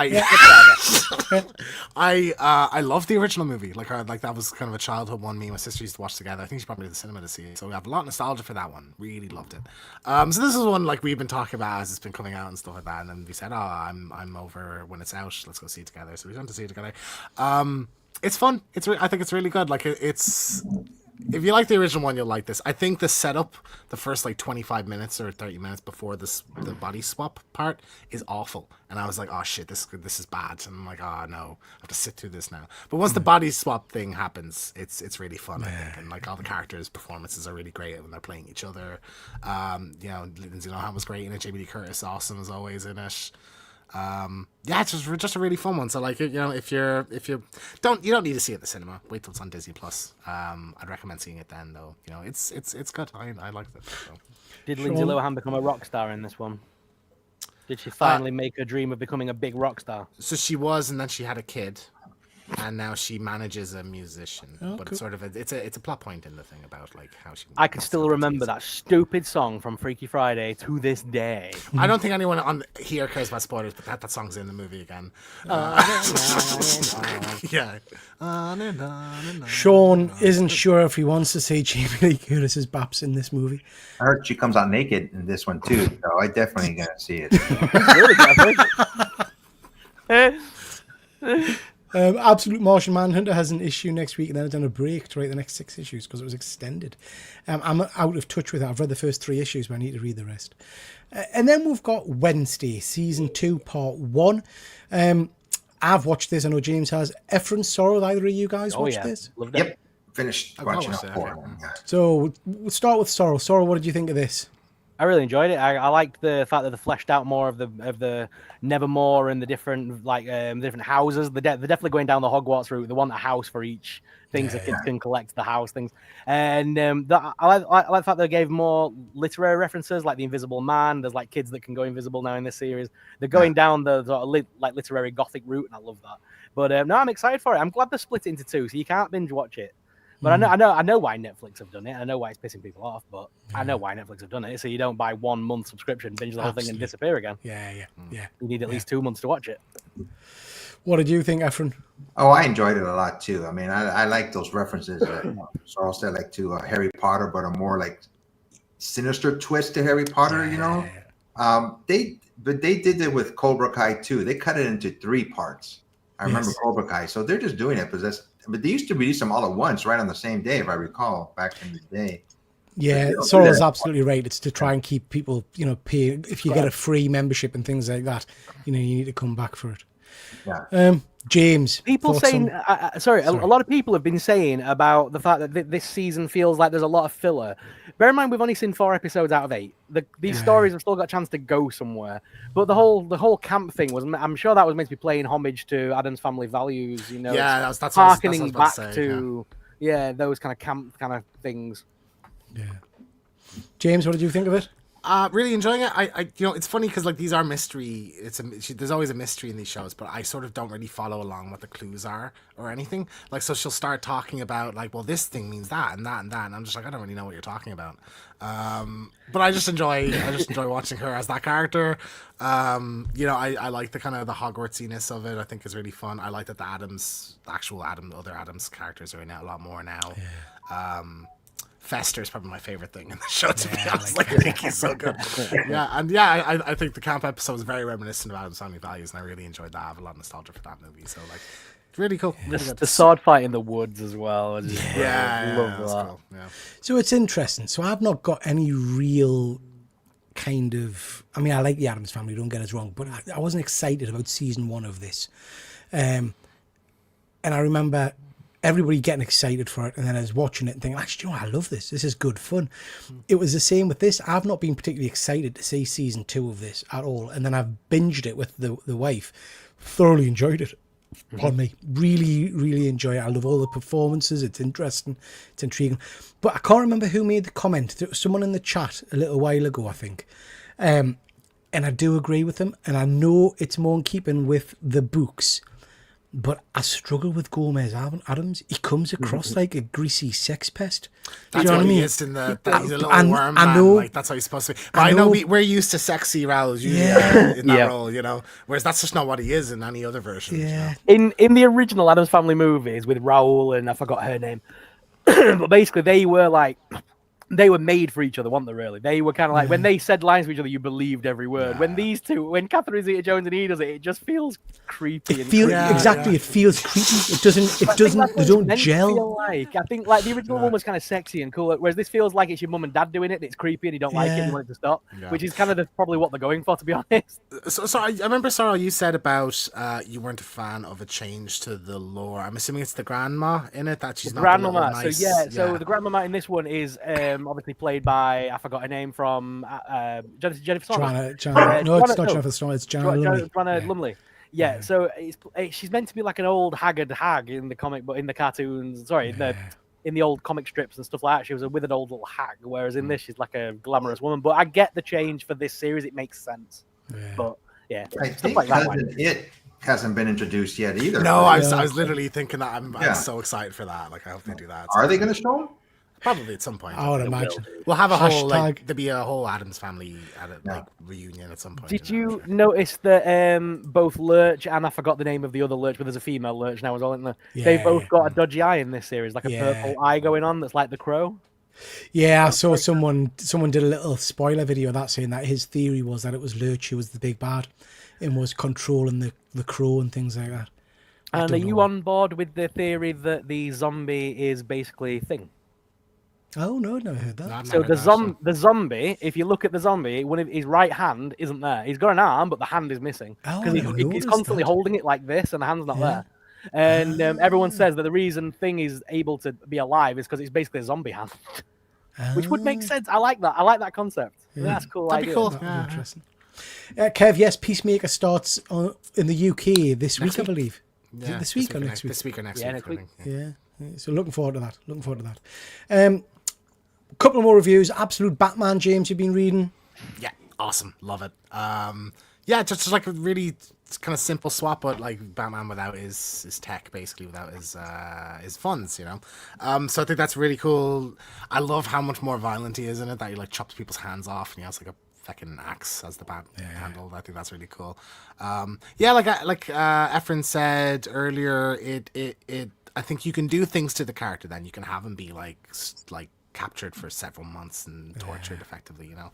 S3: I love the original movie. Like that was kind of a childhood one. Me and my sister used to watch together. I think she brought me to the cinema to see it. So we have a lot of nostalgia for that one. Really loved it. So this is one like we've been talking about as it's been coming out and stuff like that. And then we said, I'm over when it's out. Let's go see it together. So we went to see it together. It's fun. I think it's really good. Like it's. If you like the original one, you'll like this. I think the setup, the first like 25 minutes or 30 minutes before the body swap part is awful. And I was like, oh shit, this is bad. And I'm like, oh no, I have to sit through this now. But once the body swap thing happens, it's really fun, I think. And like all the characters' performances are really great when they're playing each other. Lindsay Lohan was great in it. Jamie Lee Curtis, awesome as always in it. It's just a really fun one. So like, if you don't need to see it at the cinema. Wait till it's on Disney Plus. I'd recommend seeing it then, though. It's good. I liked it. So.
S5: Did Lindsay Lohan become a rock star in this one? Did she finally make her dream of becoming a big rock star?
S3: So she was, and then she had a kid. And now she manages a musician, but
S2: cool.
S3: it's sort of it's a plot point in the thing about like how she.
S5: I can still remember that stupid song from Freaky Friday to this day.
S3: I don't think anyone on here cares about spoilers, but that song's in the movie again. Yeah.
S2: Sean isn't sure if he wants to see Jamie Lee Curtis's Baps in this movie.
S4: I heard she comes out naked in this one too, so I definitely gonna see it.
S2: Absolute Martian Manhunter has an issue next week, and then it's on a break to write the next 6 issues because it was extended. I'm out of touch with it. I've read the first 3 issues, but I need to read the rest. And then we've got Wednesday, Season 2, Part 1. I've watched this. I know James has. Efren, Sorrow, have either of you guys watched this?
S5: Loved it.
S4: Yep, finished watching
S3: watched
S4: it.
S3: it,
S2: So we'll start with Sorrow. Sorrow, what did you think of this?
S5: I really enjoyed it. I liked the fact that they fleshed out more of the Nevermore and the different different houses. They're definitely going down the Hogwarts route. They want a house for each things that kids can collect, the house things. And I like the fact they gave more literary references, like the Invisible Man. There's like kids that can go invisible now in this series. They're going down the sort of like literary gothic route, and I love that. But no, I'm excited for it. I'm glad they split it into 2, so you can't binge watch it. But I know why Netflix have done it. I know why it's pissing people off, but I know why Netflix have done it. So you don't buy 1 month subscription, binge the whole thing, and disappear again.
S2: Yeah.
S5: You need at least 2 months to watch it.
S2: What did you think, Efren?
S4: Oh, I enjoyed it a lot too. I mean, I like those references that Sorrel said, like to Harry Potter, but a more like sinister twist to Harry Potter. They did it with Cobra Kai too. They cut it into 3 parts. I remember Cobra Kai, so they're just doing it but they used to release them all at once, right on the same day, if I recall, back in the day.
S2: Yeah, Sorrel's absolutely right. It's to try and keep people, pay. If you get a free membership and things like that, you need to come back for it.
S4: Yeah.
S2: James,
S5: people saying, sorry, a lot of people have been saying about the fact that this season feels like there's a lot of filler. Bear in mind, we've only seen 4 episodes out of 8. These stories have still got a chance to go somewhere. But the whole camp thing was, I'm sure that was meant to be playing homage to Adam's Family Values.
S3: Yeah, that's
S5: harkening back
S3: say,
S5: to those kind of camp kind of things.
S2: Yeah. James, what did you think of it?
S3: Really enjoying it. It's funny because like these are mystery. There's always a mystery in these shows, but I sort of don't really follow along what the clues are or anything. Like, so she'll start talking about like, well, this thing means that and that and that, and I'm just like, I don't really know what you're talking about. But I just enjoy watching her as that character. I like the kind of the Hogwartsiness of it. I think is really fun. I like that the other Adams characters are in it a lot more now. Yeah. Fester is probably my favorite thing in the show, to be honest. I think he's so good. I think the camp episode was very reminiscent of Adam's Family Values, and I really enjoyed that. I have a lot of nostalgia for that movie. So, like, it's really cool.
S5: The sword fight in the woods as well. Love that.
S3: Cool. Yeah.
S2: So it's interesting. So I've not got any real kind of... I mean, I like the Addams Family, don't get us wrong, but I wasn't excited about season 1 of this. And I remember... everybody getting excited for it, and then I was watching it and thinking, actually, I love this. This is good fun. It was the same with this. I've not been particularly excited to see season 2 of this at all, and then I've binged it with the wife. Thoroughly enjoyed it. Pardon me. Really, really enjoy it. I love all the performances. It's interesting. It's intriguing. But I can't remember who made the comment. There was someone in the chat a little while ago, I think. And I do agree with them, and I know it's more in keeping with the books. but I struggle with Gomez Adams. He comes across like a greasy sex pest.
S3: That's
S2: you know
S3: what
S2: I mean?
S3: He is in the. He's a little
S2: I
S3: worm
S2: know,
S3: man. Like that's how he's supposed to be. But I know we're used to sexy Raoul's in that role, you know. Whereas that's just not what he is in any other version.
S2: Yeah.
S3: You know?
S5: In the original Addams Family movies with Raoul and I forgot her name, but basically they were made for each other, weren't they? Really, they were kind of like when they said lines to each other, you believed every word. When these two, when Catherine Zeta-Jones and he does it, it just feels creepy.
S2: It feels exactly. It feels creepy. It doesn't. It doesn't. They don't gel.
S5: Feel like I think like the original one was kind of sexy and cool, whereas this feels like it's your mum and dad doing it. And it's creepy and you don't like it. And you want it to stop, which is kind of probably what they're going for, to be honest.
S3: So I remember, Sarah, you said about you weren't a fan of a change to the lore. I'm assuming it's the grandma in it that she's not
S5: grandmama.
S3: Nice.
S5: So the grandmama in this one is obviously played by I forgot her name from Jennifer Saunders.
S2: No, it's not Jennifer Saunders. It's Joanna
S5: Lumley. Yeah, so she's meant to be like an old haggard hag in the comic, but in the cartoons, in the old comic strips and stuff like that, she was a withered old little hag. Whereas in this, she's like a glamorous woman. But I get the change for this series; it makes sense. But yeah,
S4: I think like it hasn't been introduced yet either.
S3: No, I was literally thinking that I'm so excited for that. Like I hope they do that.
S4: Are they going to show them?
S3: Probably at some point.
S2: I would imagine.
S3: We'll have a whole there'll be a whole Addams Family reunion at some point.
S5: Did you notice that both Lurch and I forgot the name of the other Lurch, but there's a female Lurch now as well, isn't there? They've both got a dodgy eye in this series, like a purple eye going on that's like the Crow.
S2: Yeah, I saw someone did a little spoiler video of that saying that his theory was that it was Lurch who was the big bad and was controlling the Crow and things like that.
S5: And are you on board with the theory that the zombie is basically Thing?
S2: Oh no, never heard that.
S5: So the zombie, if you look at the zombie, one of his right hand isn't there. He's got an arm, but the hand is missing because he's constantly holding it like this, and the hand's not there. And everyone says that the reason Thing is able to be alive is because it's basically a zombie hand, which would make sense. I like that. I like that concept. That's cool.
S3: That'd be cool.
S2: Interesting. Kev, yes, Peacemaker starts in the UK this week, I believe.
S3: Yeah,
S2: this week or next week?
S3: This week or next week.
S2: Yeah. So looking forward to that. Couple more reviews. Absolute Batman, James, you've been reading.
S3: Yeah, awesome. Love it. Just like a really kind of simple swap, but like Batman without his tech, basically without his funds, you know. So I think that's really cool. I love how much more violent he is in it, that he like chops people's hands off and he has like a fucking axe as the bat handle. I think that's really cool. Like Efren said earlier, it I think you can do things to the character, then you can have him be like captured for several months and tortured effectively, you know.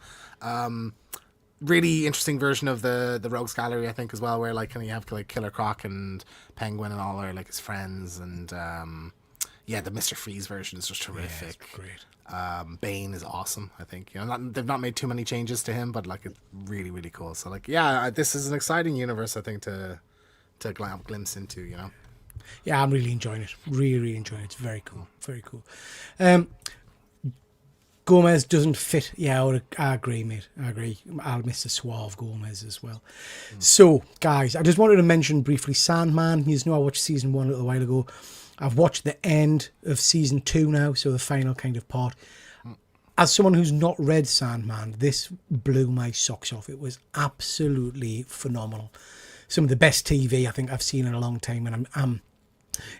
S3: Really interesting version of the Rogues Gallery, I think, as well, where like you have like Killer Croc and Penguin and all are like his friends, and the Mr. Freeze version is just terrific.
S2: Yeah, great.
S3: Bane is awesome, I think. You know, they've not made too many changes to him, but like it's really, really cool. So like this is an exciting universe, I think, to glimpse into, you know.
S2: Yeah, I'm really enjoying it. Really enjoying it. It's very cool. Very cool. Gomez doesn't fit. Yeah, I agree, mate. I agree. I'll miss the suave Gomez as well. So, guys, I just wanted to mention briefly Sandman. You know, I watched season 1 a little while ago. I've watched the end of season 2 now, so the final kind of part. As someone who's not read Sandman, this blew my socks off. It was absolutely phenomenal. Some of the best TV I think I've seen in a long time, and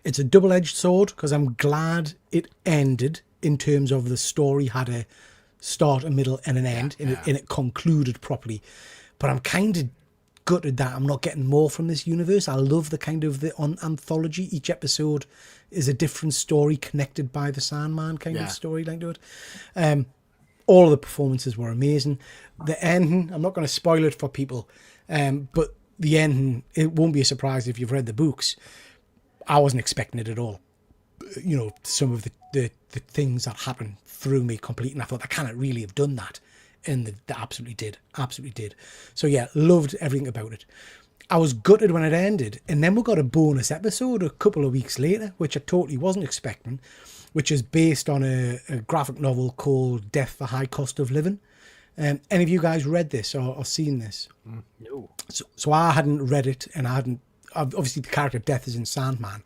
S2: it's a double-edged sword because I'm glad it ended in terms of the story had a start, a middle, and an end, and it concluded properly. But I'm kind of gutted that I'm not getting more from this universe. I love the kind of the anthology. Each episode is a different story connected by the Sandman kind of storyline to it. All of the performances were amazing. The ending, I'm not going to spoil it for people, but the ending, it won't be a surprise if you've read the books. I wasn't expecting it at all. You know, some of the things that happened threw me completely, and I thought, I can't really have done that. And they absolutely did. So yeah, loved everything about it. I was gutted when it ended, and then we got a bonus episode a couple of weeks later, which I totally wasn't expecting, which is based on a graphic novel called Death, the High Cost of Living. Any of you guys read this or seen this?
S5: No.
S2: So I hadn't read it, and obviously the character Death is in Sandman.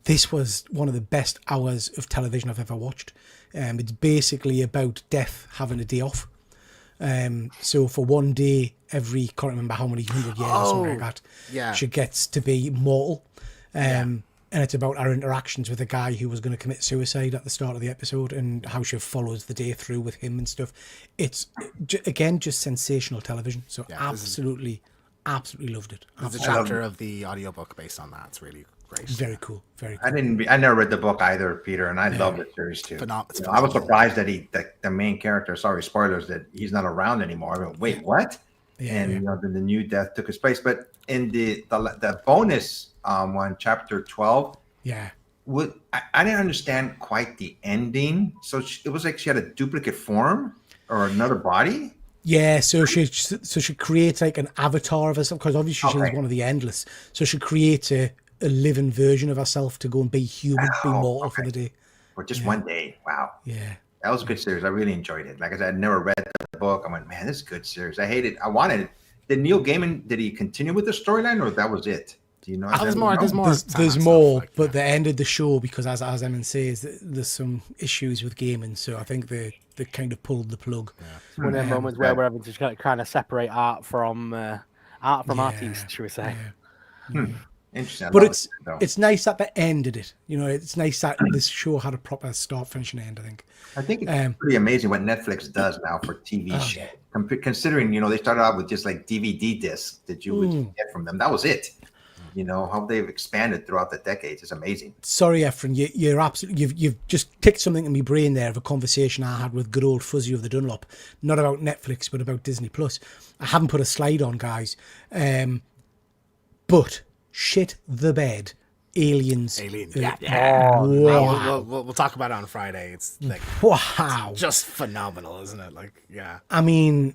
S2: This was one of the best hours of television I've ever watched. It's basically about Death having a day off. So for one day, can't remember how many 100 years or something like that, she gets to be mortal. And it's about our interactions with a guy who was going to commit suicide at the start of the episode and how she follows the day through with him and stuff. It's, again, just sensational television. So absolutely loved it.
S3: There's a chapter of the audiobook based on that. It's really great.
S2: Very cool. Very cool.
S4: I never read the book either, Peter, and I love the series too. I was surprised that the main character, sorry, spoilers, that he's not around anymore. I mean, wait, what? And then the new death took his place. But in the bonus one, chapter 12,
S2: I
S4: didn't understand quite the ending. So it was like she had a duplicate form or another body.
S2: Yeah, so she creates like an avatar of herself, because obviously she's one of the Endless. So she creates a living version of herself to go and be human, be mortal for the day.
S4: For just one day. Wow.
S2: Yeah.
S4: That was a good series. I really enjoyed it. Like I said, I'd never read the book. I went, man, this is a good series. I hate it. I wanted it. Did Neil Gaiman, did he continue with the storyline, or that was it? Do you know?
S3: There's more.
S2: There's more, but they ended the show because, as Emin says, there's some issues with Gaiman. So I think they kind of pulled the plug.
S5: One of the moments where we're having to kind of separate art from artists, should we say?
S4: Interesting.
S2: But it's nice that they ended it. You know, it's nice that this show had a proper start, finish, and end.
S4: I think it's pretty amazing what Netflix does now for TV shows. Considering, they started out with just like DVD discs that you would get from them. That was it. How they've expanded throughout the decades is amazing.
S2: Sorry, Efren, you're absolutely, you've just ticked something in my brain there of a conversation I had with good old Fuzzy of the Dunlop, not about Netflix but about Disney Plus. I haven't put a slide on, guys, but shit the bed. Aliens.
S3: Yeah.
S2: Wow.
S3: We'll talk about it on Friday. It's like just phenomenal, isn't it? Like, yeah.
S2: I mean,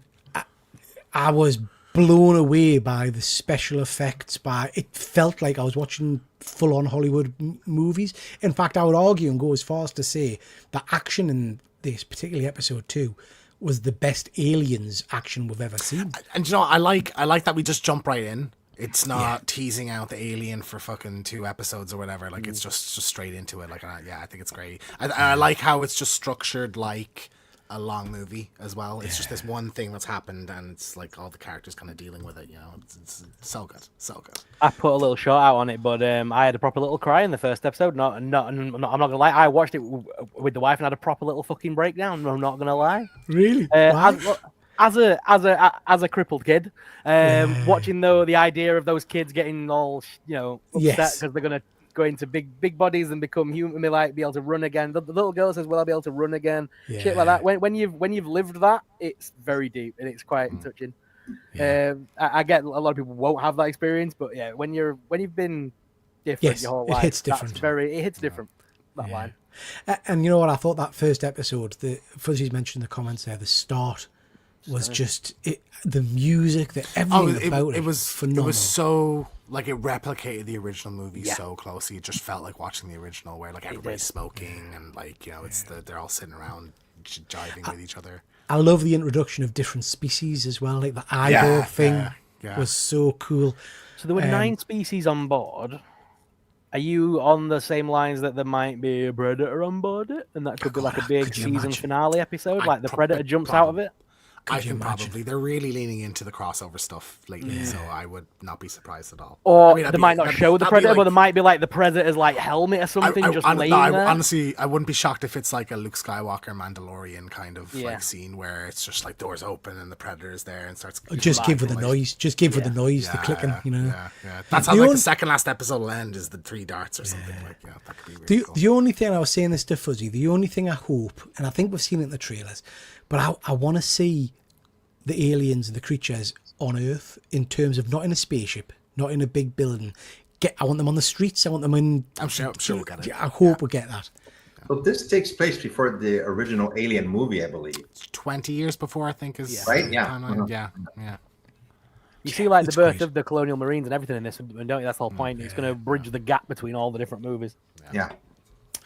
S2: I was blown away by the special effects. It felt like I was watching full-on Hollywood movies. In fact, I would argue and go as far as to say the action in this, particularly episode 2, was the best Aliens action we've ever seen.
S3: And I like that we just jump right in. It's not teasing out the alien for fucking 2 episodes or whatever. Like, it's just straight into it. Like, I think it's great. I like how it's just structured like a long movie as well. It's just this one thing that's happened, and it's like all the characters kind of dealing with it. It's so good, so good.
S5: I put a little short out on it, but I had a proper little cry in the first episode. I'm not gonna lie. I watched it with the wife and had a proper little fucking breakdown. I'm not gonna lie.
S2: Really?
S5: As a crippled kid, watching the idea of those kids getting all upset because they're gonna go into big bodies and become human, be able to run again. The little girl says, "Will I be able to run again?" Shit like that. When you've lived that, it's very deep and it's quite touching. I get a lot of people won't have that experience, but when you've been different your whole life, it hits different. It hits different. That line.
S2: And you know what? I thought that first episode, Fuzzy's mentioned in the comments there, the start was just the music, everything about it was phenomenal.
S3: It was so like it replicated the original movie so closely. It just felt like watching the original, where like everybody's smoking and like they're all sitting around jiving with each other.
S2: I love the introduction of different species as well. Like the eyeball thing was so cool.
S5: So there were 9 species on board. Are you on the same lines that there might be a predator on board it, and that could be like a big season finale episode, like the predator jumps out of it?
S3: I think probably they're really leaning into the crossover stuff lately, so I would not be surprised at all.
S5: Or they might not show the Predator, but there might be like the Predator's like helmet or something laying there.
S3: Honestly, I wouldn't be shocked if it's like a Luke Skywalker Mandalorian kind of like scene where it's just like doors open and the Predator's there and starts.
S2: Just give her the noise. Just give her the noise, the clicking.
S3: Yeah. That's how like the second last episode will end is the 3 darts or something like that. Could be really cool.
S2: The only thing I was saying this to Fuzzy, the only thing I hope, and I think we've seen it in the trailers, but I want to see the aliens and the creatures on Earth in terms of not in a spaceship, not in a big building. I want them on the streets. I want them in.
S3: I'm sure we'll get it.
S2: I hope we get that.
S4: Well, this takes place before the original Alien movie, I believe.
S3: 20 years before, I think, is
S4: right. Yeah.
S5: You see, like the birth of the colonial marines and everything in this, don't you? That's the whole point. It's going to bridge the gap between all the different movies.
S4: Yeah.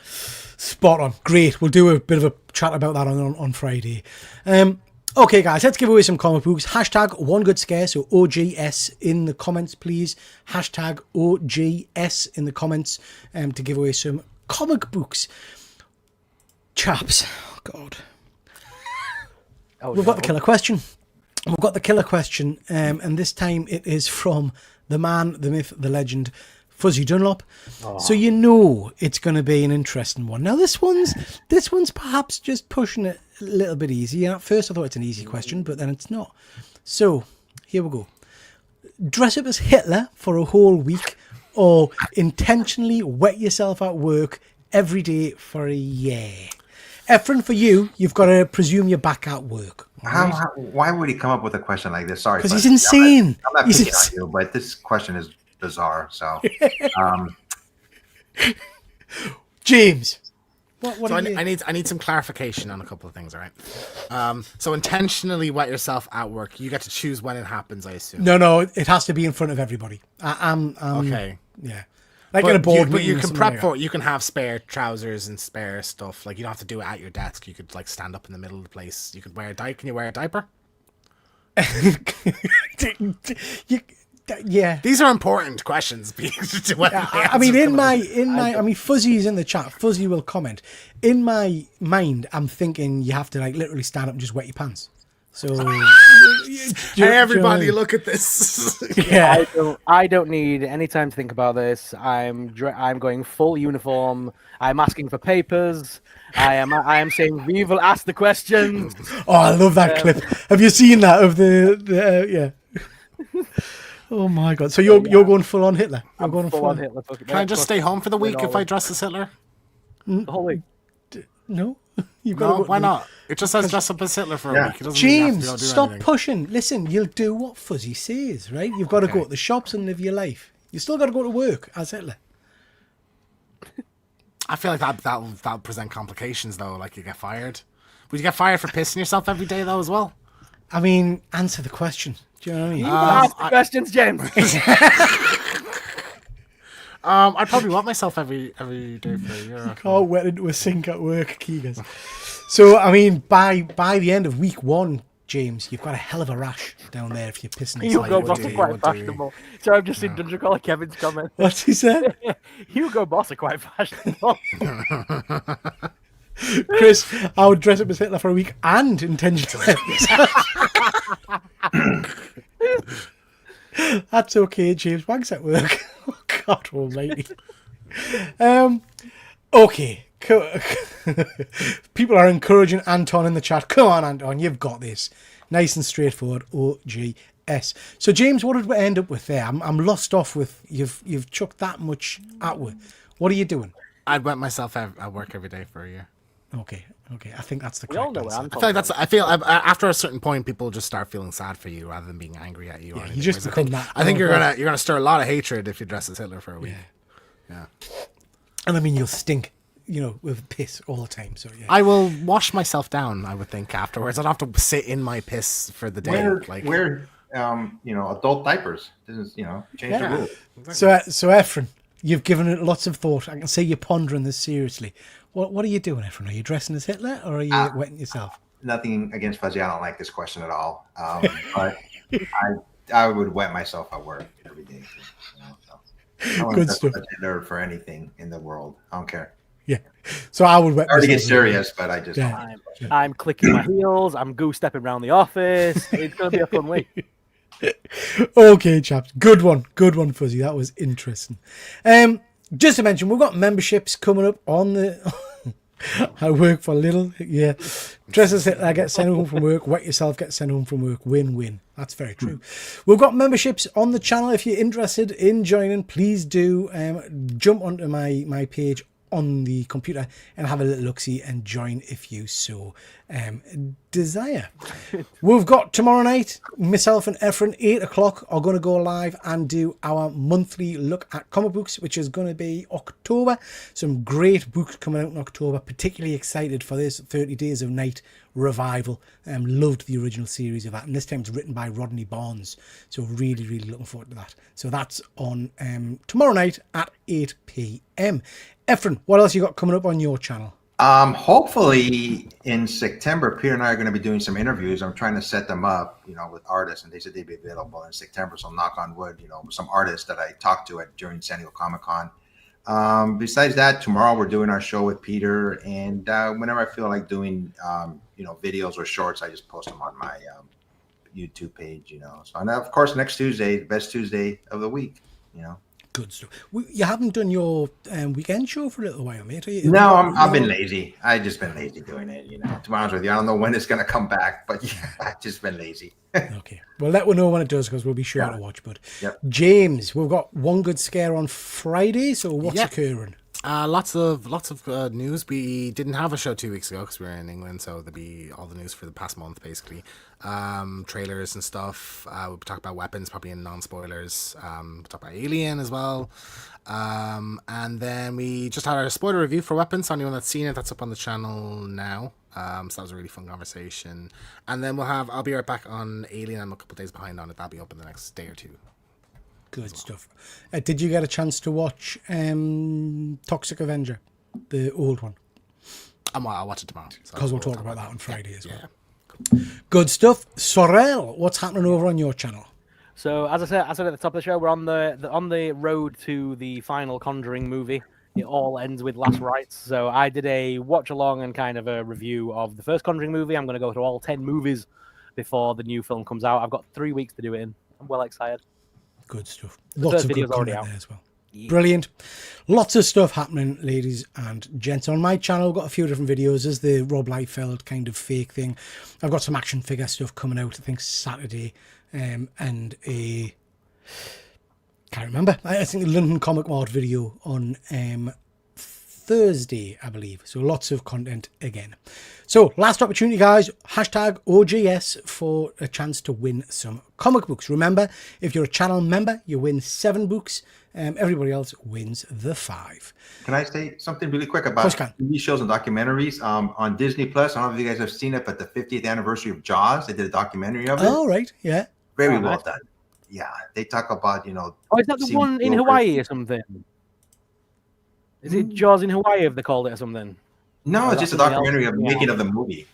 S2: Spot on. Great. We'll do a bit of a chat about that on Friday. Okay, guys, let's give away some comic books. Hashtag one good scare, so OGS in the comments, please. Hashtag OGS in the comments to give away some comic books. Chaps, oh God. We've got the killer question. And this time it is from the man, the myth, the legend, Fuzzy Dunlop. So you know it's going to be an interesting one. Now this one's perhaps just pushing it a little bit easier. At first I thought it's an easy question, but then it's not. So here we go. Dress up as Hitler for a whole week, or intentionally wet yourself at work every day for a year. Efren, for you, you've got to presume you're back at work. Right?
S4: Why would he come up with a question like this? Sorry,
S2: because he's insane.
S4: I'm not picking on you, but this question is bizarre. So,
S2: James,
S3: so I need some clarification on a couple of things. All right. So intentionally wet yourself at work. You get to choose when it happens, I assume.
S2: No, it has to be in front of everybody. I'm okay. Yeah. Like in a board
S3: but you can prep for it. You can have spare trousers and spare stuff. Like you don't have to do it at your desk. You could like stand up in the middle of the place. You could wear a diaper. Can you wear a diaper?
S2: Yeah.
S3: These are important questions.
S2: I mean, Fuzzy's in the chat. Fuzzy will comment. In my mind, I'm thinking you have to like literally stand up and just wet your pants. So
S3: hey, everybody, look at this.
S2: Yeah,
S5: I don't need any time to think about this. I'm going full uniform. I'm asking for papers. I am saying we will ask the questions.
S2: Oh, I love that clip. Have you seen that of the yeah? Oh my god! So you're going full on Hitler.
S5: I'm going full on Hitler.
S3: Can I just stay home for the week if I dress as Hitler?
S5: The whole week?
S2: No.
S3: Why not? It just says dress up as Hitler for a week. It
S2: James, stop pushing. Listen, you'll do what Fuzzy says, right? You've got to go to the shops and live your life. You still got to go to work as Hitler.
S3: I feel like that'll present complications though. Like you get fired. Would you get fired for pissing yourself every day though as well?
S2: I mean, answer the question. Do you know what I mean?
S5: Ask the questions, James.
S3: I'd probably wet myself every day for a year.
S2: You can't wet into a sink at work, Keegas. So, I mean, by the end of week 1, James, you've got a hell of a rash down there if you're pissing yourself.
S5: Hugo Boss are quite fashionable. So I've just seen Dungeon Caller Kevin's comment.
S2: What's he said?
S5: Hugo Boss are quite fashionable.
S2: Chris, I would dress up as Hitler for a week and intentionally. That's okay, James. Wags at work. Oh, God almighty. Okay. People are encouraging Anton in the chat. Come on, Anton, you've got this. Nice and straightforward. OGS. So, James, what did we end up with there? I'm lost off with you've chucked that much outward. What are you doing?
S3: I'd wet myself at work every day for a year.
S2: Okay. I think that's the correct answer.
S3: I feel after a certain point, people just start feeling sad for you rather than being angry at you.
S2: Yeah, you just become that.
S3: I think you're gonna stir a lot of hatred if you dress as Hitler for a week. Yeah.
S2: And I mean, you'll stink, with piss all the time. So yeah.
S3: I will wash myself down. I would think afterwards. I'd have to sit in my piss for the day.
S4: Wear adult diapers. Change the rule.
S2: Exactly. So Efren, you've given it lots of thought. I can see you're pondering this seriously. What are you doing, Efren? Are you dressing as Hitler or are you wetting yourself?
S4: Nothing against Fuzzy. I don't like this question at all. But I would wet myself at work every day. I wouldn't dress as Hitler for anything in the world. I don't care.
S2: Yeah. So I would wet myself.
S4: Hard to get serious, but I just
S5: I'm clicking my heels. I'm goose stepping around the office. It's going to be a fun week.
S2: Okay, chaps. Good one, Fuzzy. That was interesting. Just to mention, we've got memberships coming up on the... I work for little, yeah. Dress as Hitler, get sent home from work. Wet yourself, get sent home from work. Win-win. That's very true. We've got memberships on the channel. If you're interested in joining, please do jump onto my page on the computer and have a little look-see and join if you so desire. We've got tomorrow night, myself and Efren, 8 o'clock are going to go live and do our monthly look at comic books, which is going to be October. Some great books coming out in October. Particularly excited for this 30 Days of Night revival. Loved the original series of that, and this time it's written by Rodney Barnes, so really looking forward to that. So that's on tomorrow night at 8 p.m. Efren, what else you got coming up on your channel?
S4: Hopefully in September, Peter and I are going to be doing some interviews. I'm trying to set them up, with artists, and they said they'd be available in September. So knock on wood, with some artists that I talked to during San Diego Comic-Con. Besides that, tomorrow we're doing our show with Peter, and whenever I feel like doing, videos or shorts, I just post them on my YouTube page, So, and of course, next Tuesday, the best Tuesday of the week,
S2: Good stuff. You haven't done your weekend show for a little while, mate. Are you?
S4: No, I've been lazy. I've just been lazy doing it. To be honest with you, I don't know when it's going to come back, but yeah, I've just been lazy.
S2: Okay. Well, let us know when it does because we'll be sure to watch. But
S4: Yep.
S2: James, we've got one good scare on Friday. So what's occurring?
S3: Lots of news. We didn't have a show 2 weeks ago because we were in England, so there'll be all the news for the past month, basically. Trailers and stuff. We'll talk about weapons, probably in non-spoilers. We'll talk about Alien as well. And then we just had our spoiler review for weapons. So anyone that's seen it, that's up on the channel now. So that was a really fun conversation. And then I'll be right back on Alien. I'm a couple of days behind on it. That'll be up in the next day or two.
S2: Good stuff. Did you get a chance to watch Toxic Avenger, the old one?
S3: I'll watch it tomorrow.
S2: Because we'll talk about that on Friday as well. Good stuff. Sorrel, what's happening over on your channel?
S5: So as I said at the top of the show, we're on the road to the final Conjuring movie. It all ends with last rites. So I did a watch along and kind of a review of the first Conjuring movie. I'm going to go through all 10 movies before the new film comes out. I've got 3 weeks to do it in. I'm well excited.
S2: Good stuff.
S5: The
S2: Lots
S5: first
S2: of good
S5: video's already
S2: content
S5: out.
S2: there as well.
S5: Yeah.
S2: Brilliant. Lots of stuff happening, ladies and gents. On my channel, I've got a few different videos. There's the Rob Liefeld kind of fake thing. I've got some action figure stuff coming out, I think, Saturday. And a... can't remember. I think a London Comic Mart video on Thursday, I believe. So lots of content again. So last opportunity, guys. Hashtag OGS for a chance to win some comic books. Remember, if you're a channel member, you win 7 books. Everybody else wins the 5.
S4: Can I say something really quick about TV shows and documentaries? On Disney Plus, I don't know if you guys have seen it, but the 50th anniversary of Jaws, they did a documentary of it.
S2: Oh, right. Yeah.
S4: Very well done. Yeah. They talk about,
S5: Oh, is that the one in Hawaii or something? Is it Jaws in Hawaii, if they called it or something?
S4: No, it's just a documentary of the making of the movie.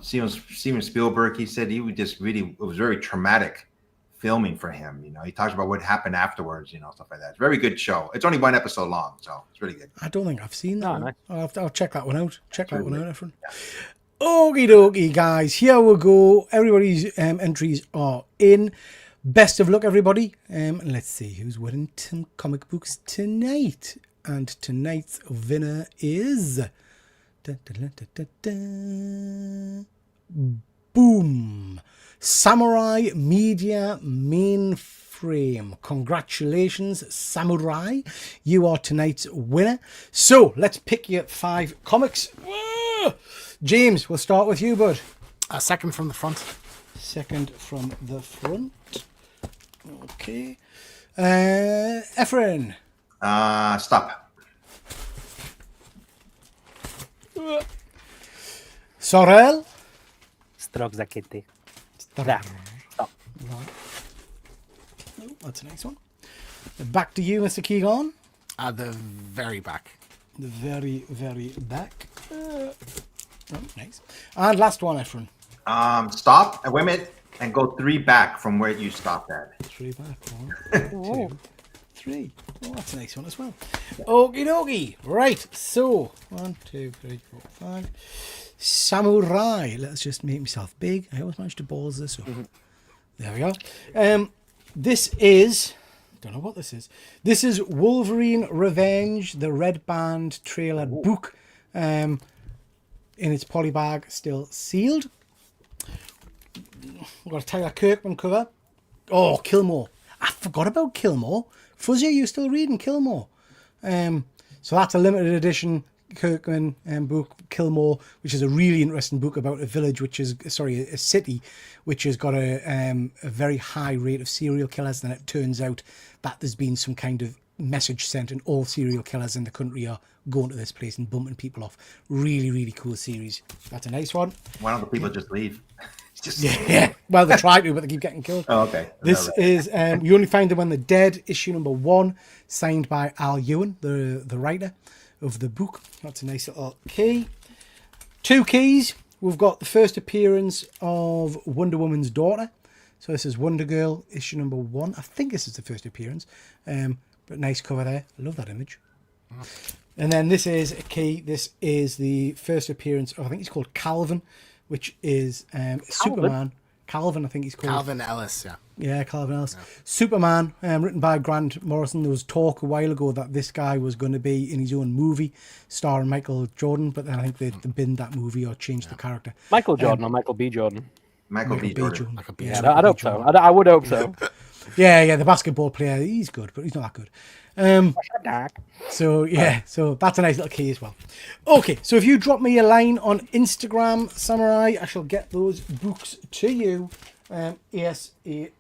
S4: Steven Spielberg, he said he would just really, it was very traumatic filming for him. He talks about what happened afterwards, stuff like that. It's a very good show. It's only 1 episode long, so it's really good.
S2: I don't think I've seen that.
S5: Nice.
S2: I'll check that one out. Everyone. Okie dokie, guys. Here we go. Everybody's entries are in. Best of luck, everybody. Let's see who's winning some comic books tonight. And tonight's winner is... boom! Samurai Media Mainframe. Congratulations, Samurai. You are tonight's winner. So, let's pick your 5 comics. James, we'll start with you, bud.
S3: Second from the front.
S2: Second from the front. Okay. Efren.
S4: Stop.
S2: Sorel.
S5: Strok zakety.
S2: Stop.
S5: Stop.
S2: Oh, that's a nice one. Back to you, Mr. Keegan.
S3: At the very back.
S2: The very, very back. Oh, nice. And last one, Efren.
S4: Stop, wait a minute, and go 3 back from where you stopped at.
S2: 3 back. 1, 2, 3. Oh, that's a nice one as well. Okie dokie. Right. So 1, 2, 3, 4, 5. Samurai. Let's just make myself big. I always manage to balls this up. There we go. This is... don't know what this is. This is Wolverine Revenge, the Red Band trailer book. In its polybag, still sealed. We've got a Tyler Kirkman cover. Oh, Kilmore. I forgot about Kilmore. Fuzzy, are you still reading Kilmore? So that's a limited edition Kirkman book, Kilmore, which is a really interesting book about a village, a city, which has got a very high rate of serial killers. And it turns out that there's been some kind of message sent, and all serial killers in the country are going to this place and bumping people off. Really, really cool series. That's a nice one.
S4: Why don't the people just leave?
S2: Yeah. Well, they try to, but they keep getting killed.
S4: Oh, okay.
S2: This is You Only Find Them When They're Dead, issue number 1, signed by Al Ewan, the writer of the book. That's a nice little key. 2 keys. We've got the first appearance of Wonder Woman's daughter. So this is Wonder Girl, issue number 1. I think this is the first appearance. But nice cover there. I love that image. And then this is a key. This is the first appearance of, I think it's called Calvin, which is Superman. Calvin, I think he's called.
S3: Calvin Ellis, yeah.
S2: Yeah, Calvin Ellis. Superman, written by Grant Morrison. There was talk a while ago that this guy was going to be in his own movie starring Michael Jordan, but then I think they binned that movie or changed the character.
S5: Michael Jordan or Michael B. Jordan?
S4: Michael B. Jordan.
S3: Like a B.
S2: Yeah,
S5: I'd hope so. I would hope so.
S2: Yeah, the basketball player, he's good, but he's not that good. So that's a nice little key as well. Okay, so if you drop me a line on Instagram, Samurai, I shall get those books to you ASAP.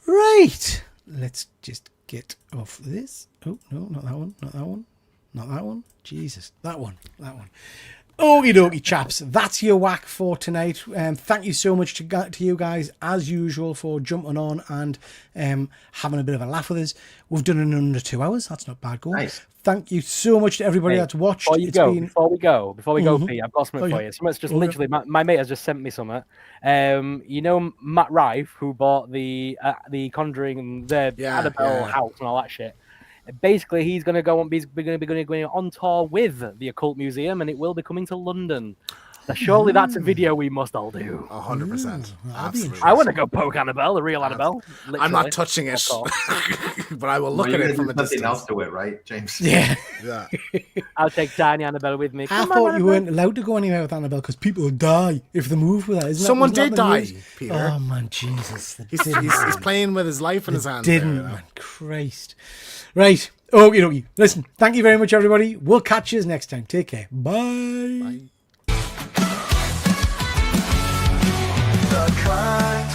S2: Right, let's just get off this. Oh no, not that one, not that one, not that one. Jesus, that one. Okie dokie, chaps. That's your whack for tonight. Thank you so much to you guys, as usual, for jumping on and having a bit of a laugh with us. We've done it in under 2 hours. That's not bad going.
S4: Nice.
S2: Thank you so much to everybody that's watched.
S5: Before we go, Pete, I've got something for you. Something's just literally, my mate has just sent me something. You know Matt Rife, who bought the Conjuring and the Annabelle house and all that shit. Basically, he's going to go on. He's going to be going on tour with the Occult Museum, and it will be coming to London. Now, surely that's a video we must all do.
S3: 100%. Absolutely.
S5: I want to go poke Annabelle, the real Annabelle. Literally.
S3: I'm not touching it, but I will look at it from a distance.
S4: Something else to it, right, James?
S2: Yeah.
S5: I'll take tiny Annabelle with me.
S2: I thought you weren't allowed to go anywhere with Annabelle because people would die if they moved with her.
S3: Someone did die, Peter.
S2: Oh, man, Jesus.
S3: He's playing with his life in his hands.
S2: Didn't, man. Christ. Right. Okie dokie. Listen, thank you very much, everybody. We'll catch you next time. Take care. Bye.
S3: Bye.